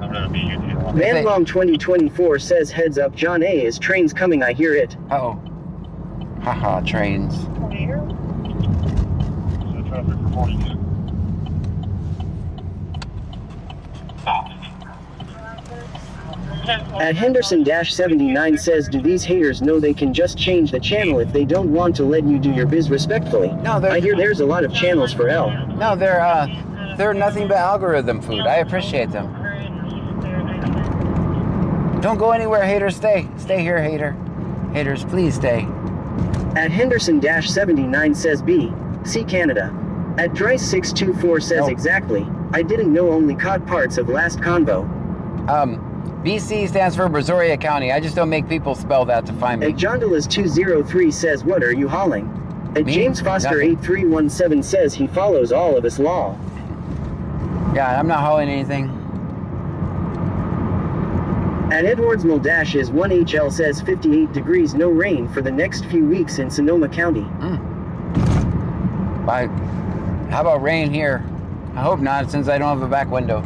I'm gonna be you too. Vanlong 2024 says heads up John A is trains coming I hear it. Uh-oh. Haha, trains. Traffic reporting. At Henderson-79 says do these haters know they can just change the channel if they don't want to let you do your biz respectfully? No, I hear there's a lot of channels for L. No, they're nothing but algorithm food. I appreciate them. Don't go anywhere, haters. Stay here, hater. Haters, please stay. At Henderson-79 says B. See Canada. At Dryce624 says exactly. I didn't know only caught parts of last convo. BC stands for Brazoria County. I just don't make people spell that to find me. At Jondalas 203 says what are you hauling? At James Foster 8317 says he follows all of us law. Yeah, I'm not hauling anything. At Edwards Moldash is 1HL says 58 degrees no rain for the next few weeks in Sonoma County. How about rain here? I hope not, since I don't have a back window.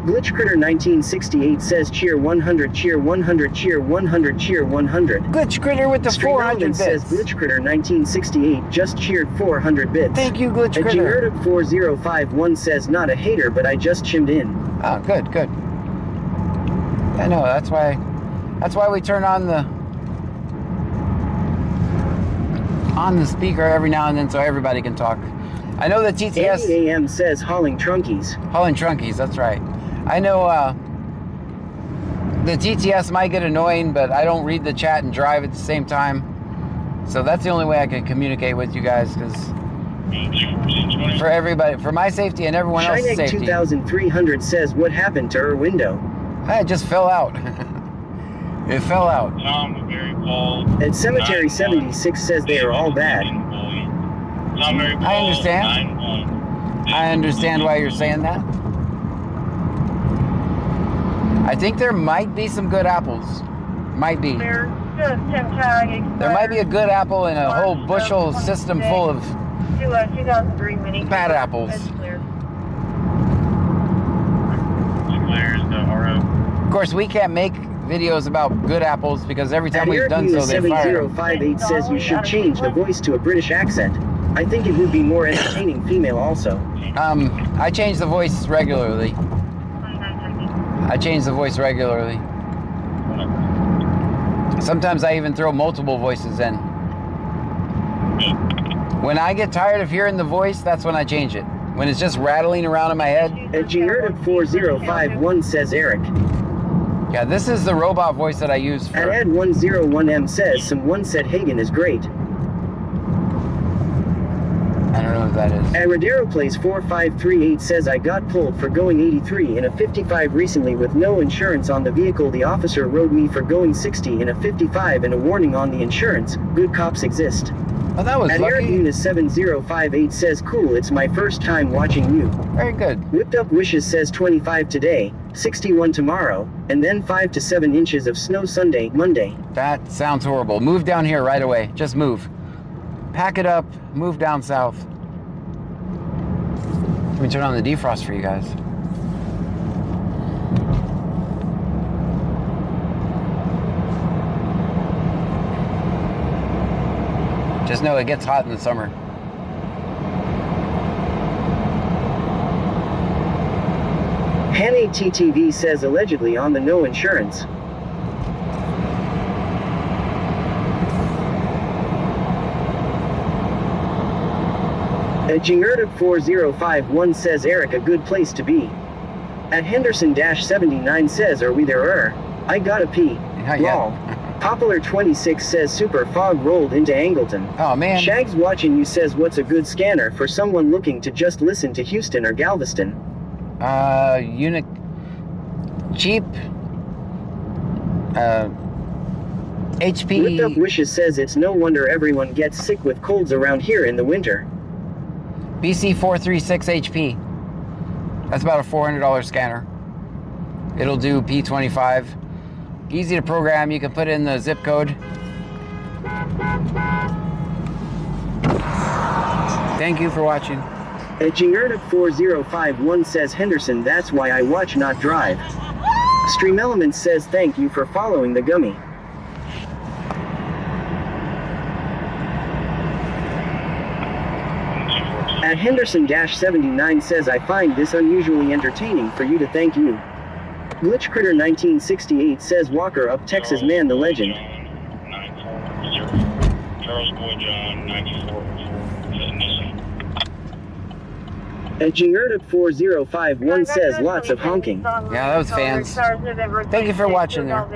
Glitch Critter 1968 says cheer 100, cheer 100, cheer 100, cheer 100. Glitch Critter with the 400 bits. Says Glitch Critter 1968 just cheered 400 bits. Thank you, Glitch Critter. At 4051 says not a hater, but I just chimed in. Oh, good, good. I know, that's why we turn on the speaker every now and then so everybody can talk. I know the TTS... AM says hauling trunkies. Hauling trunkies, that's right. I know the TTS might get annoying, but I don't read the chat and drive at the same time. So that's the only way I can communicate with you guys, because for everybody, for my safety and everyone else's safety. 2300 says what happened to her window? It just fell out. It fell out. At Cemetery 76 says they are all bad. I understand. I understand why you're saying that. I think there might be some good apples. Might be. There might be a good apple in a whole bushel system full of 2003 mini bad apples. Of course, we can't make videos about good apples because every time we've done so, they fire them. 7058 says you should change the voice to a British accent. I think it would be more entertaining female also. I change the voice regularly. Sometimes I even throw multiple voices in. When I get tired of hearing the voice, that's when I change it. When it's just rattling around in my head. At 4051 says Eric. Yeah, this is the robot voice that I use for... At Ed101M says someone said Hagen is great. I don't know who that is. At Rodero Place 4538 says I got pulled for going 83 in a 55 recently with no insurance on the vehicle. The officer rode me for going 60 in a 55 and a warning on the insurance. Good cops exist. Oh, that was At lucky. Eric Eunice 7058 says cool, it's my first time watching you. Very good. Whipped Up Wishes says 25 today, 61 tomorrow, and then 5 to 7 inches of snow Sunday, Monday. That sounds horrible. Move down here right away. Just move. Pack it up, move down south. Let me turn on the defrost for you guys. Just know it gets hot in the summer. Hannah TTV says allegedly on the no insurance. At Jingerda 4051 says Eric a good place to be. At Henderson-79 says are we there? I gotta pee. Lol. Popular 26 says super fog rolled into Angleton. Oh man. Shags watching you says what's a good scanner for someone looking to just listen to Houston or Galveston? Unit cheap. HP. Whipped Up Wishes says it's no wonder everyone gets sick with colds around here in the winter. BC 436 HP. That's about a $400 scanner. It'll do P25. Easy to program. You can put in the zip code. Thank you for watching. At Jingerda 4051 says Henderson, that's why I watch not drive. Stream Elements says thank you for following the gummy. At Henderson-79 says I find this unusually entertaining for you to thank you. Glitch Critter 1968 says Walker up Texas man the legend. Charles Boy John 94. At Jingerda 4051 says lots of honking. Yeah, that was fans. Thank you for watching there.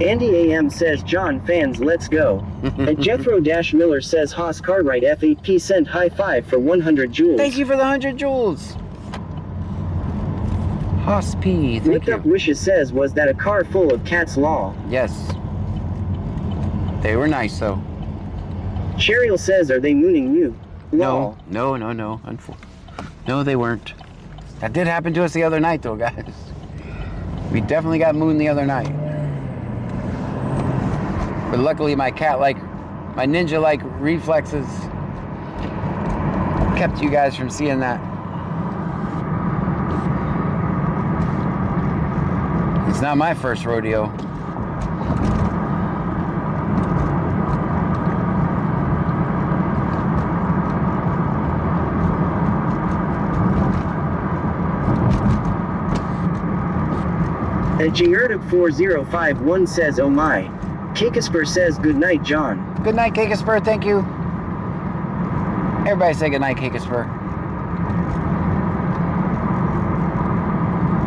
Andy AM says John fans let's go. At Jethro-Miller says Haas Cartwright F8P sent high five for 100 joules. Thank you for the 100 joules. Haas P, thank Whipped you. Up Wishes says was that a car full of cats law? Yes. They were nice though. Cheryl says are they mooning you? Lol. No. No, they weren't. That did happen to us the other night though, guys. We definitely got mooned the other night. But luckily my ninja-like reflexes kept you guys from seeing that. It's not my first rodeo. At Jingerda 4051 says oh my. Kakasper says good night John. Good night Kakasper, thank you. Everybody say good night Kakasper.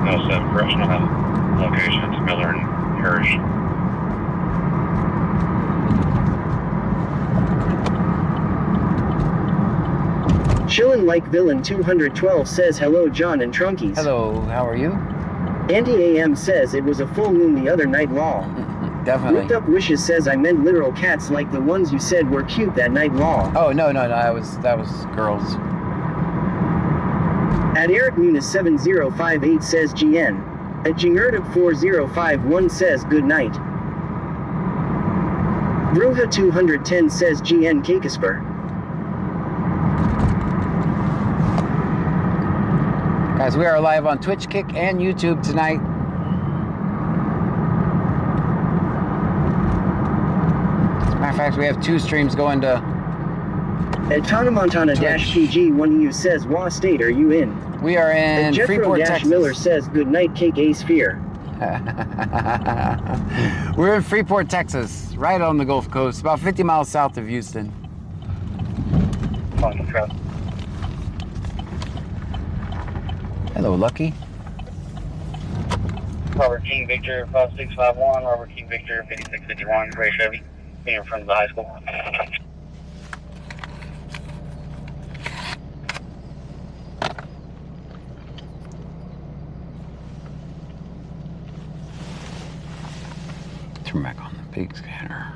No, 7 correctional locations, Miller and Hirsch. Chillin' Like Villain 212 says hello John and Trunkies. Hello, how are you? Andy AM says it was a full moon the other night law. Definitely. Whipped Up Wishes says I meant literal cats like the ones you said were cute that night law. Oh no, that was girls. At Eric Munis 7058 says GN. At Jingerda 4051 says good night. Bruja 210 says GN Kakasper. Guys, we are live on Twitch, Kick, and YouTube tonight. As a matter of fact, we have 2 streams going to... At Tanamontana-PG1EU says, Wa State, are you in? We are in Freeport, Texas. Miller says, good night, Cake Ace Fear. We're in Freeport, Texas, right on the Gulf Coast, about 50 miles south of Houston. Hello, Lucky. Robert King Victor 5651, Robert King Victor 5651, Gray Chevy, being in front of the high school. Turn back on the big scanner.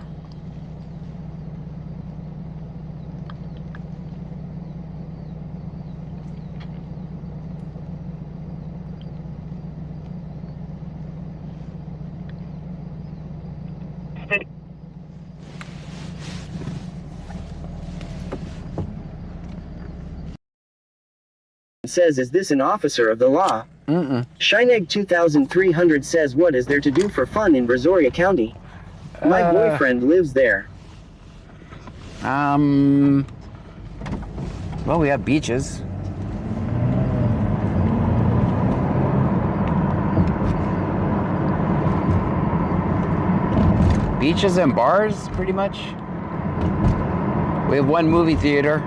Says, is this an officer of the law? Shineg 2300 says, what is there to do for fun in Brazoria County? My boyfriend lives there. Well, we have beaches. Beaches and bars, pretty much. We have one movie theater.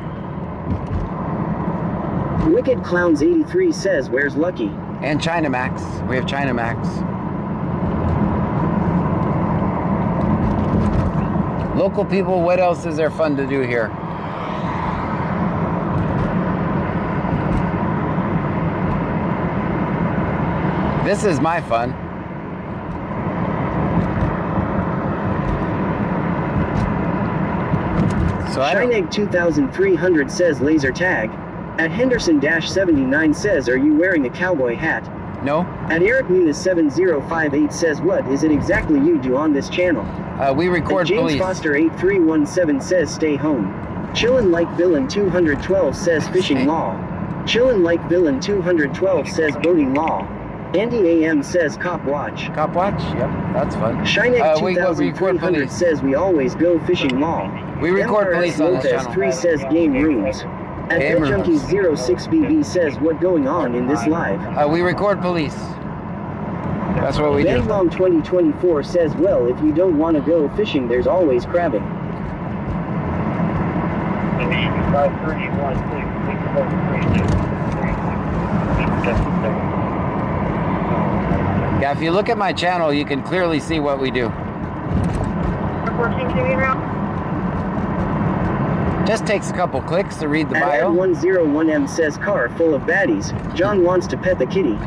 Wicked Clowns 83 says, where's Lucky? And Chinamax. We have Chinamax. Local people, what else is there fun to do here? This is my fun. So Shineg 2300 says laser tag. At Henderson-79 says, are you wearing a cowboy hat? No. At Eric Muniz 7058 says, what is it exactly you do on this channel? We record James police. Foster 8317 says, stay home. Chillin' like Villain 212 says, fishing law. Chillin' like Villain 212 says, boating law. Andy AM says, cop watch. Cop watch? Yep, that's fun. Shineg 2300 says, we always go fishing law. We record police on this channel. 3 says, game rooms. At Junkies 06BB says, what going on in this live? We record police. That's what we do. Bangmom 2024 says, well, if you don't want to go fishing, there's always crabbing. Yeah, if you look at my channel, you can clearly see what we do. Just takes a couple clicks to read the bio. 101M says, car full of baddies. John wants to pet the kitty.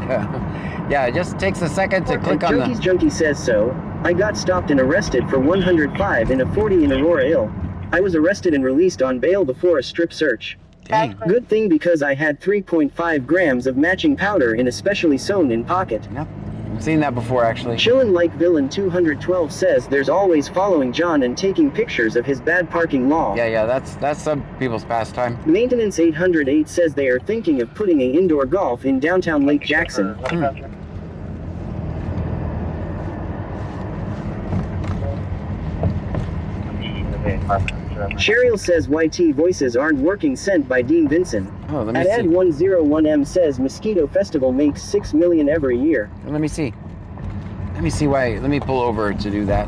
Yeah, it just takes a second to click on the... Junkie says so. I got stopped and arrested for 105 in a 40 in Aurora Ill. I was arrested and released on bail before a strip search. Dang. Good thing because I had 3.5 grams of matching powder in a specially sewn in pocket. Yep. I've seen that before, actually. Chillin' like Villain 212 says, there's always following John and taking pictures of his bad parking law. Yeah, that's some people's pastime. Maintenance 808 says they are thinking of putting a indoor golf in downtown Lake Jackson. Cheryl says YT voices aren't working, sent by Dean Vinson. Oh, let me At see. Ed101M says Mosquito Festival makes $6 million every year. Let me see. Let me see why. Let me pull over to do that.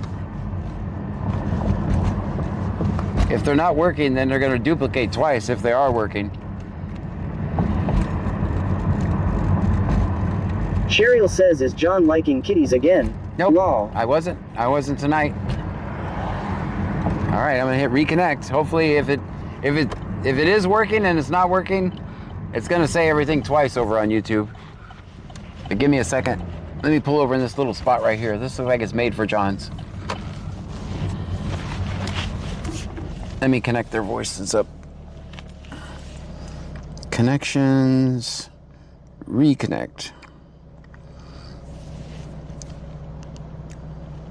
If they're not working, then they're going to duplicate twice if they are working. Cheryl says, is John liking kitties again? Nope. Lol. I wasn't tonight. All right, I'm gonna hit reconnect. Hopefully, if it is working and it's not working, it's gonna say everything twice over on YouTube. But give me a second. Let me pull over in this little spot right here. This looks like it's made for John's. Let me connect their voices up. Connections. Reconnect.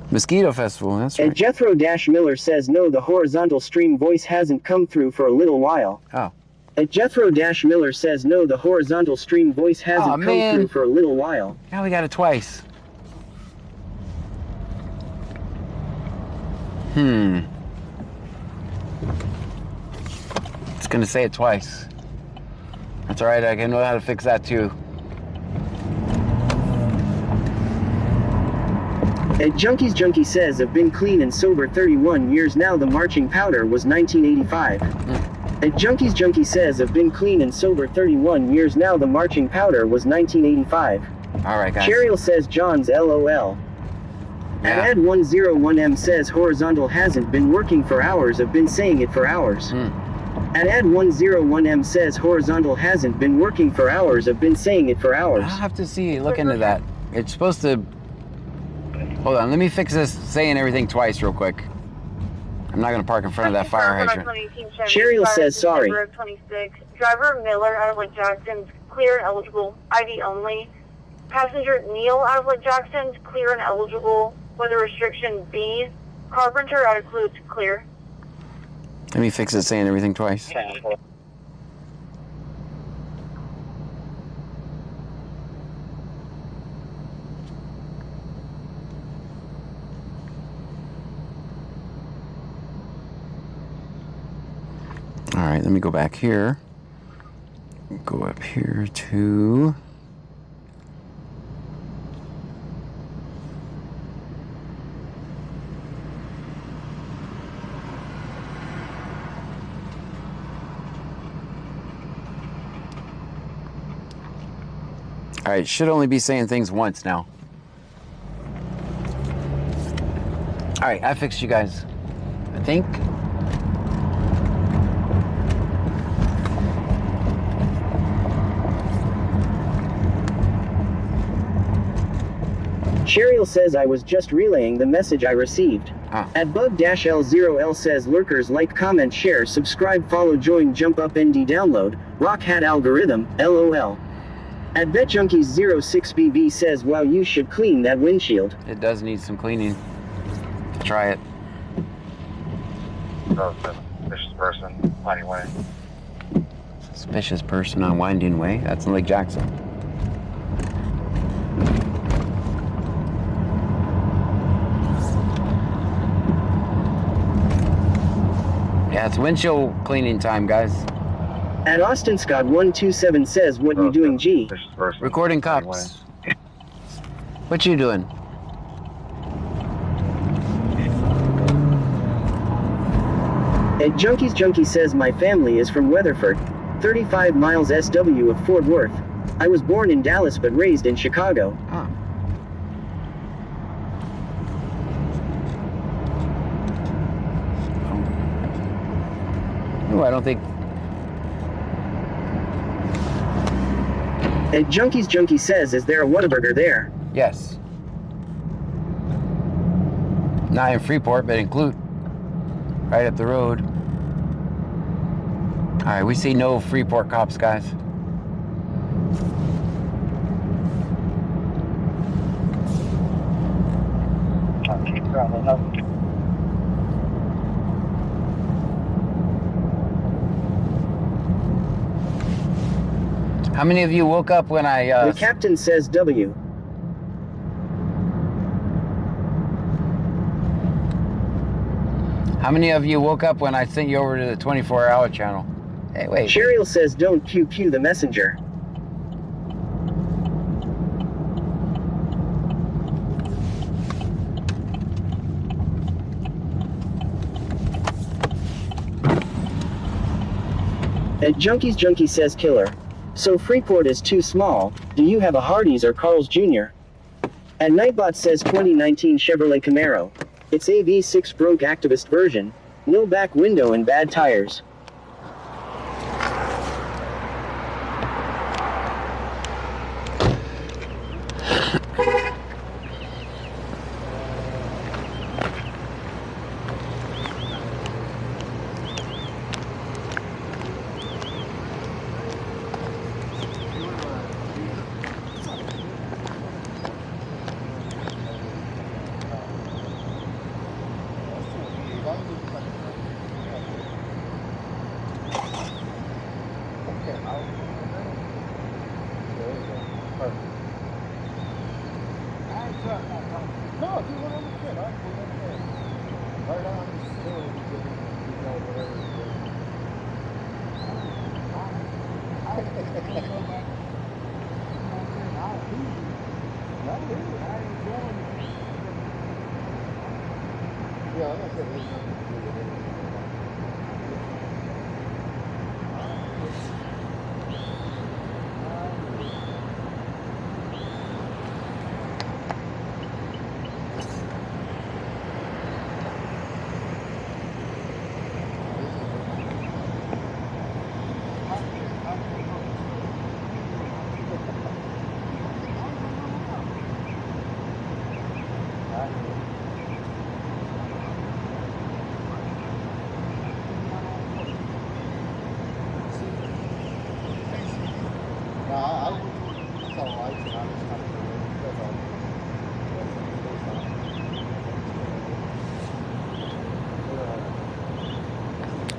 Mosquito Festival, that's right. And Jethro-Miller says, no, the horizontal stream voice hasn't come through for a little while. Oh. And Jethro-Miller says, no, the horizontal stream voice hasn't come through for a little while. Now we got it twice. It's gonna say it twice. That's all right, I can know how to fix that too. At Junkies Junkie says I've been clean and sober 31 years now. The marching powder was 1985. At Junkies Junkie says I've been clean and sober 31 years now. The marching powder was 1985. Alright, guys. Cheryl says John's LOL. Yeah. And Ad101M says horizontal hasn't been working for hours. I've been saying it for hours. And Ad101M says horizontal hasn't been working for hours. I've been saying it for hours. I'll have to see, look into that. It's supposed to... Hold on, let me fix this saying everything twice real quick. I'm not going to park in front of that fire hydrant. Cheryl says sorry. 26. Driver Miller out of Lake Jackson's clear and eligible. ID only. Passenger Neil out of Lake Jackson's clear and eligible. Weather restriction B. Carpenter out of Clues clear. Let me fix it saying everything twice. Alright, let me go back here. Go up here to... Alright, should only be saying things once now. Alright, I fixed you guys. I think. Cheryl says I was just relaying the message I received. At Bug-L0L says lurkers like, comment, share, subscribe, follow, join, jump up, ND, download, rock hat algorithm, LOL. At BetJunkies06BB says wow, you should clean that windshield. It does need some cleaning. Try it. Suspicious person, Winding Way. Suspicious person on Winding Way? That's in Lake Jackson. Yeah, it's windshield cleaning time, guys. At Austin Scott 127 says what you doing, G? Recording cops. What you doing? At Junkies Junkie says my family is from Weatherford, 35 miles SW of Fort Worth. I was born in Dallas but raised in Chicago. Oh, I don't think... At Junkies Junkie says, is there a Whataburger there? Yes. Not in Freeport, but in Clute. Right up the road. Alright, we see no Freeport cops, guys. How many of you woke up when I... The captain says W. How many of you woke up when I sent you over to the 24-hour channel? Hey, wait. Cheryl says don't QQ the messenger. At Junkies Junkie says killer. So Freeport is too small. Do you have a Hardee's or Carl's Jr.? At Nightbot says 2019 Chevrolet Camaro. It's a V6 broke activist version. No back window and bad tires. Yeah, I'm not getting it.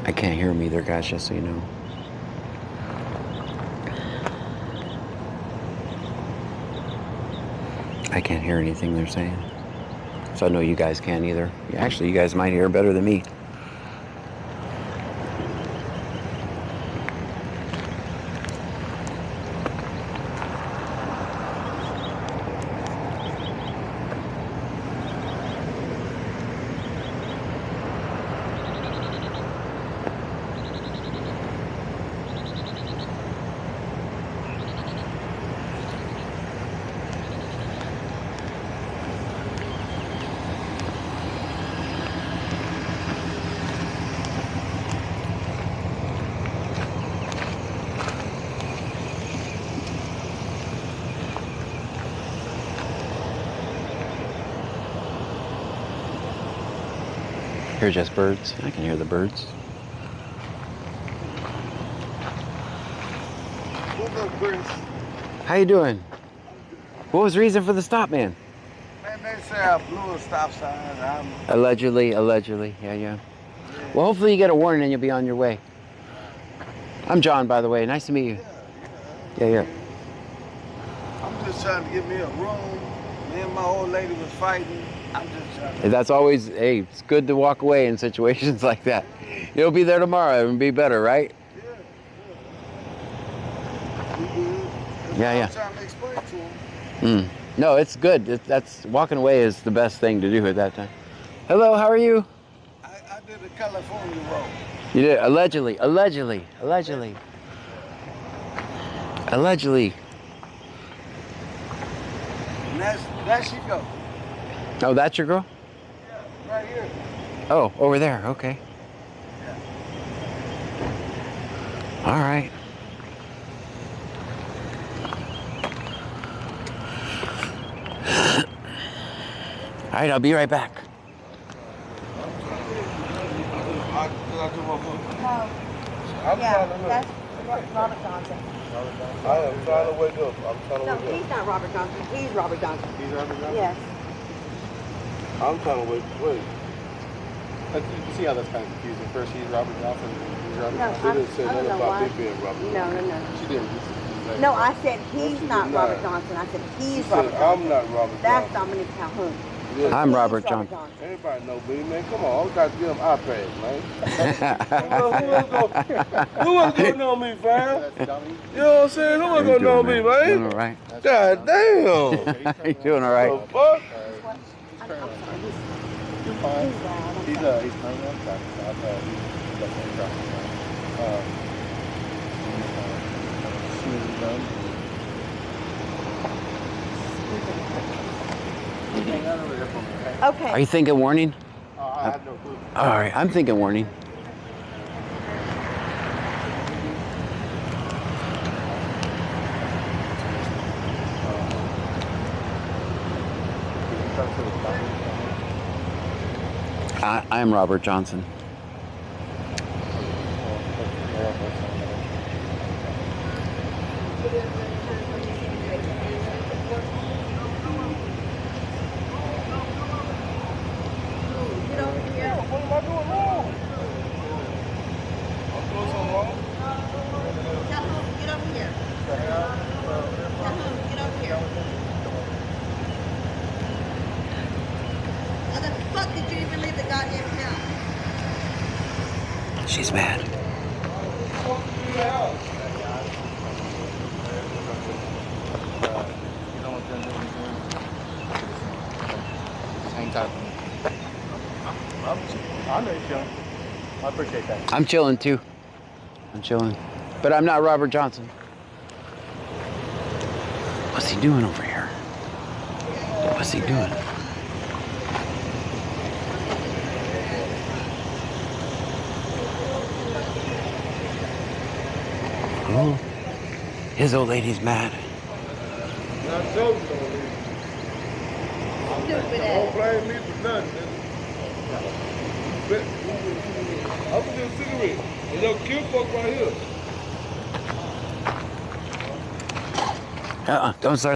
I can't hear them either, guys, just so you know. I can't hear anything they're saying. So I know you guys can't either. Actually, you guys might hear better than me. Hear just birds. I can hear the birds. What's up, Chris? How you doing? What was the reason for the stop, man? Man, they say I blew a stop sign. Allegedly. Yeah. Well, hopefully you get a warning and you'll be on your way. I'm John, by the way. Nice to meet you. Yeah. I'm just trying to get me a room. Me and my old lady was fighting. I'm just trying to... That's always, hey, it's good to walk away in situations like that. You'll be there tomorrow and be better, right? Yeah. I'm trying to explain to him. No, it's good. That's walking away is the best thing to do at that time. Hello, how are you? I did a California roll. You did allegedly. And there she go. Oh, that's your girl? Yeah, right here. Oh, over there. Okay. Yeah. All right. All right, I'll be right back. That's Robert Johnson. I am trying to wake up. No, he's not Robert Johnson. He's Robert Johnson. He's Robert Johnson? Yes. I'm trying to wait. You see how that's kind of confusing. First he's Robert Johnson, and he's Robert No, Johnson. She didn't say nothing about me being Robert Johnson. No. She didn't. No, I said he's not Robert Johnson. I said he's Robert Johnson. I'm not Robert Johnson. That's Dominic Calhoun. Yeah. I'm Robert Johnson. Everybody know me, man. Come on, I got to give him iPad, man. Who was gonna know me, fam? You know what I'm saying? Who was gonna know me, man? Doing all right. God damn. You doing all right? The fuck? You're fine. He's coming up. He's definitely dropping down. As soon as he's done. Okay. Are you thinking warning? I have no clue. All right, I'm thinking warning. I am Robert Johnson. What am I doing wrong? I'm doing something wrong? Calhoun, get over here. Calhoun, get over here. How the fuck did you even leave the goddamn town? She's mad. Hang tight. I know you're chilling. I appreciate that. I'm chilling too. I'm chilling. But I'm not Robert Johnson. What's he doing over here? What's he doing? Oh, his old lady's mad. I told you, old lady. Don't blame me for nothing. I'm gonna do a cigarette. And yo, kill fuck right here. Don't start.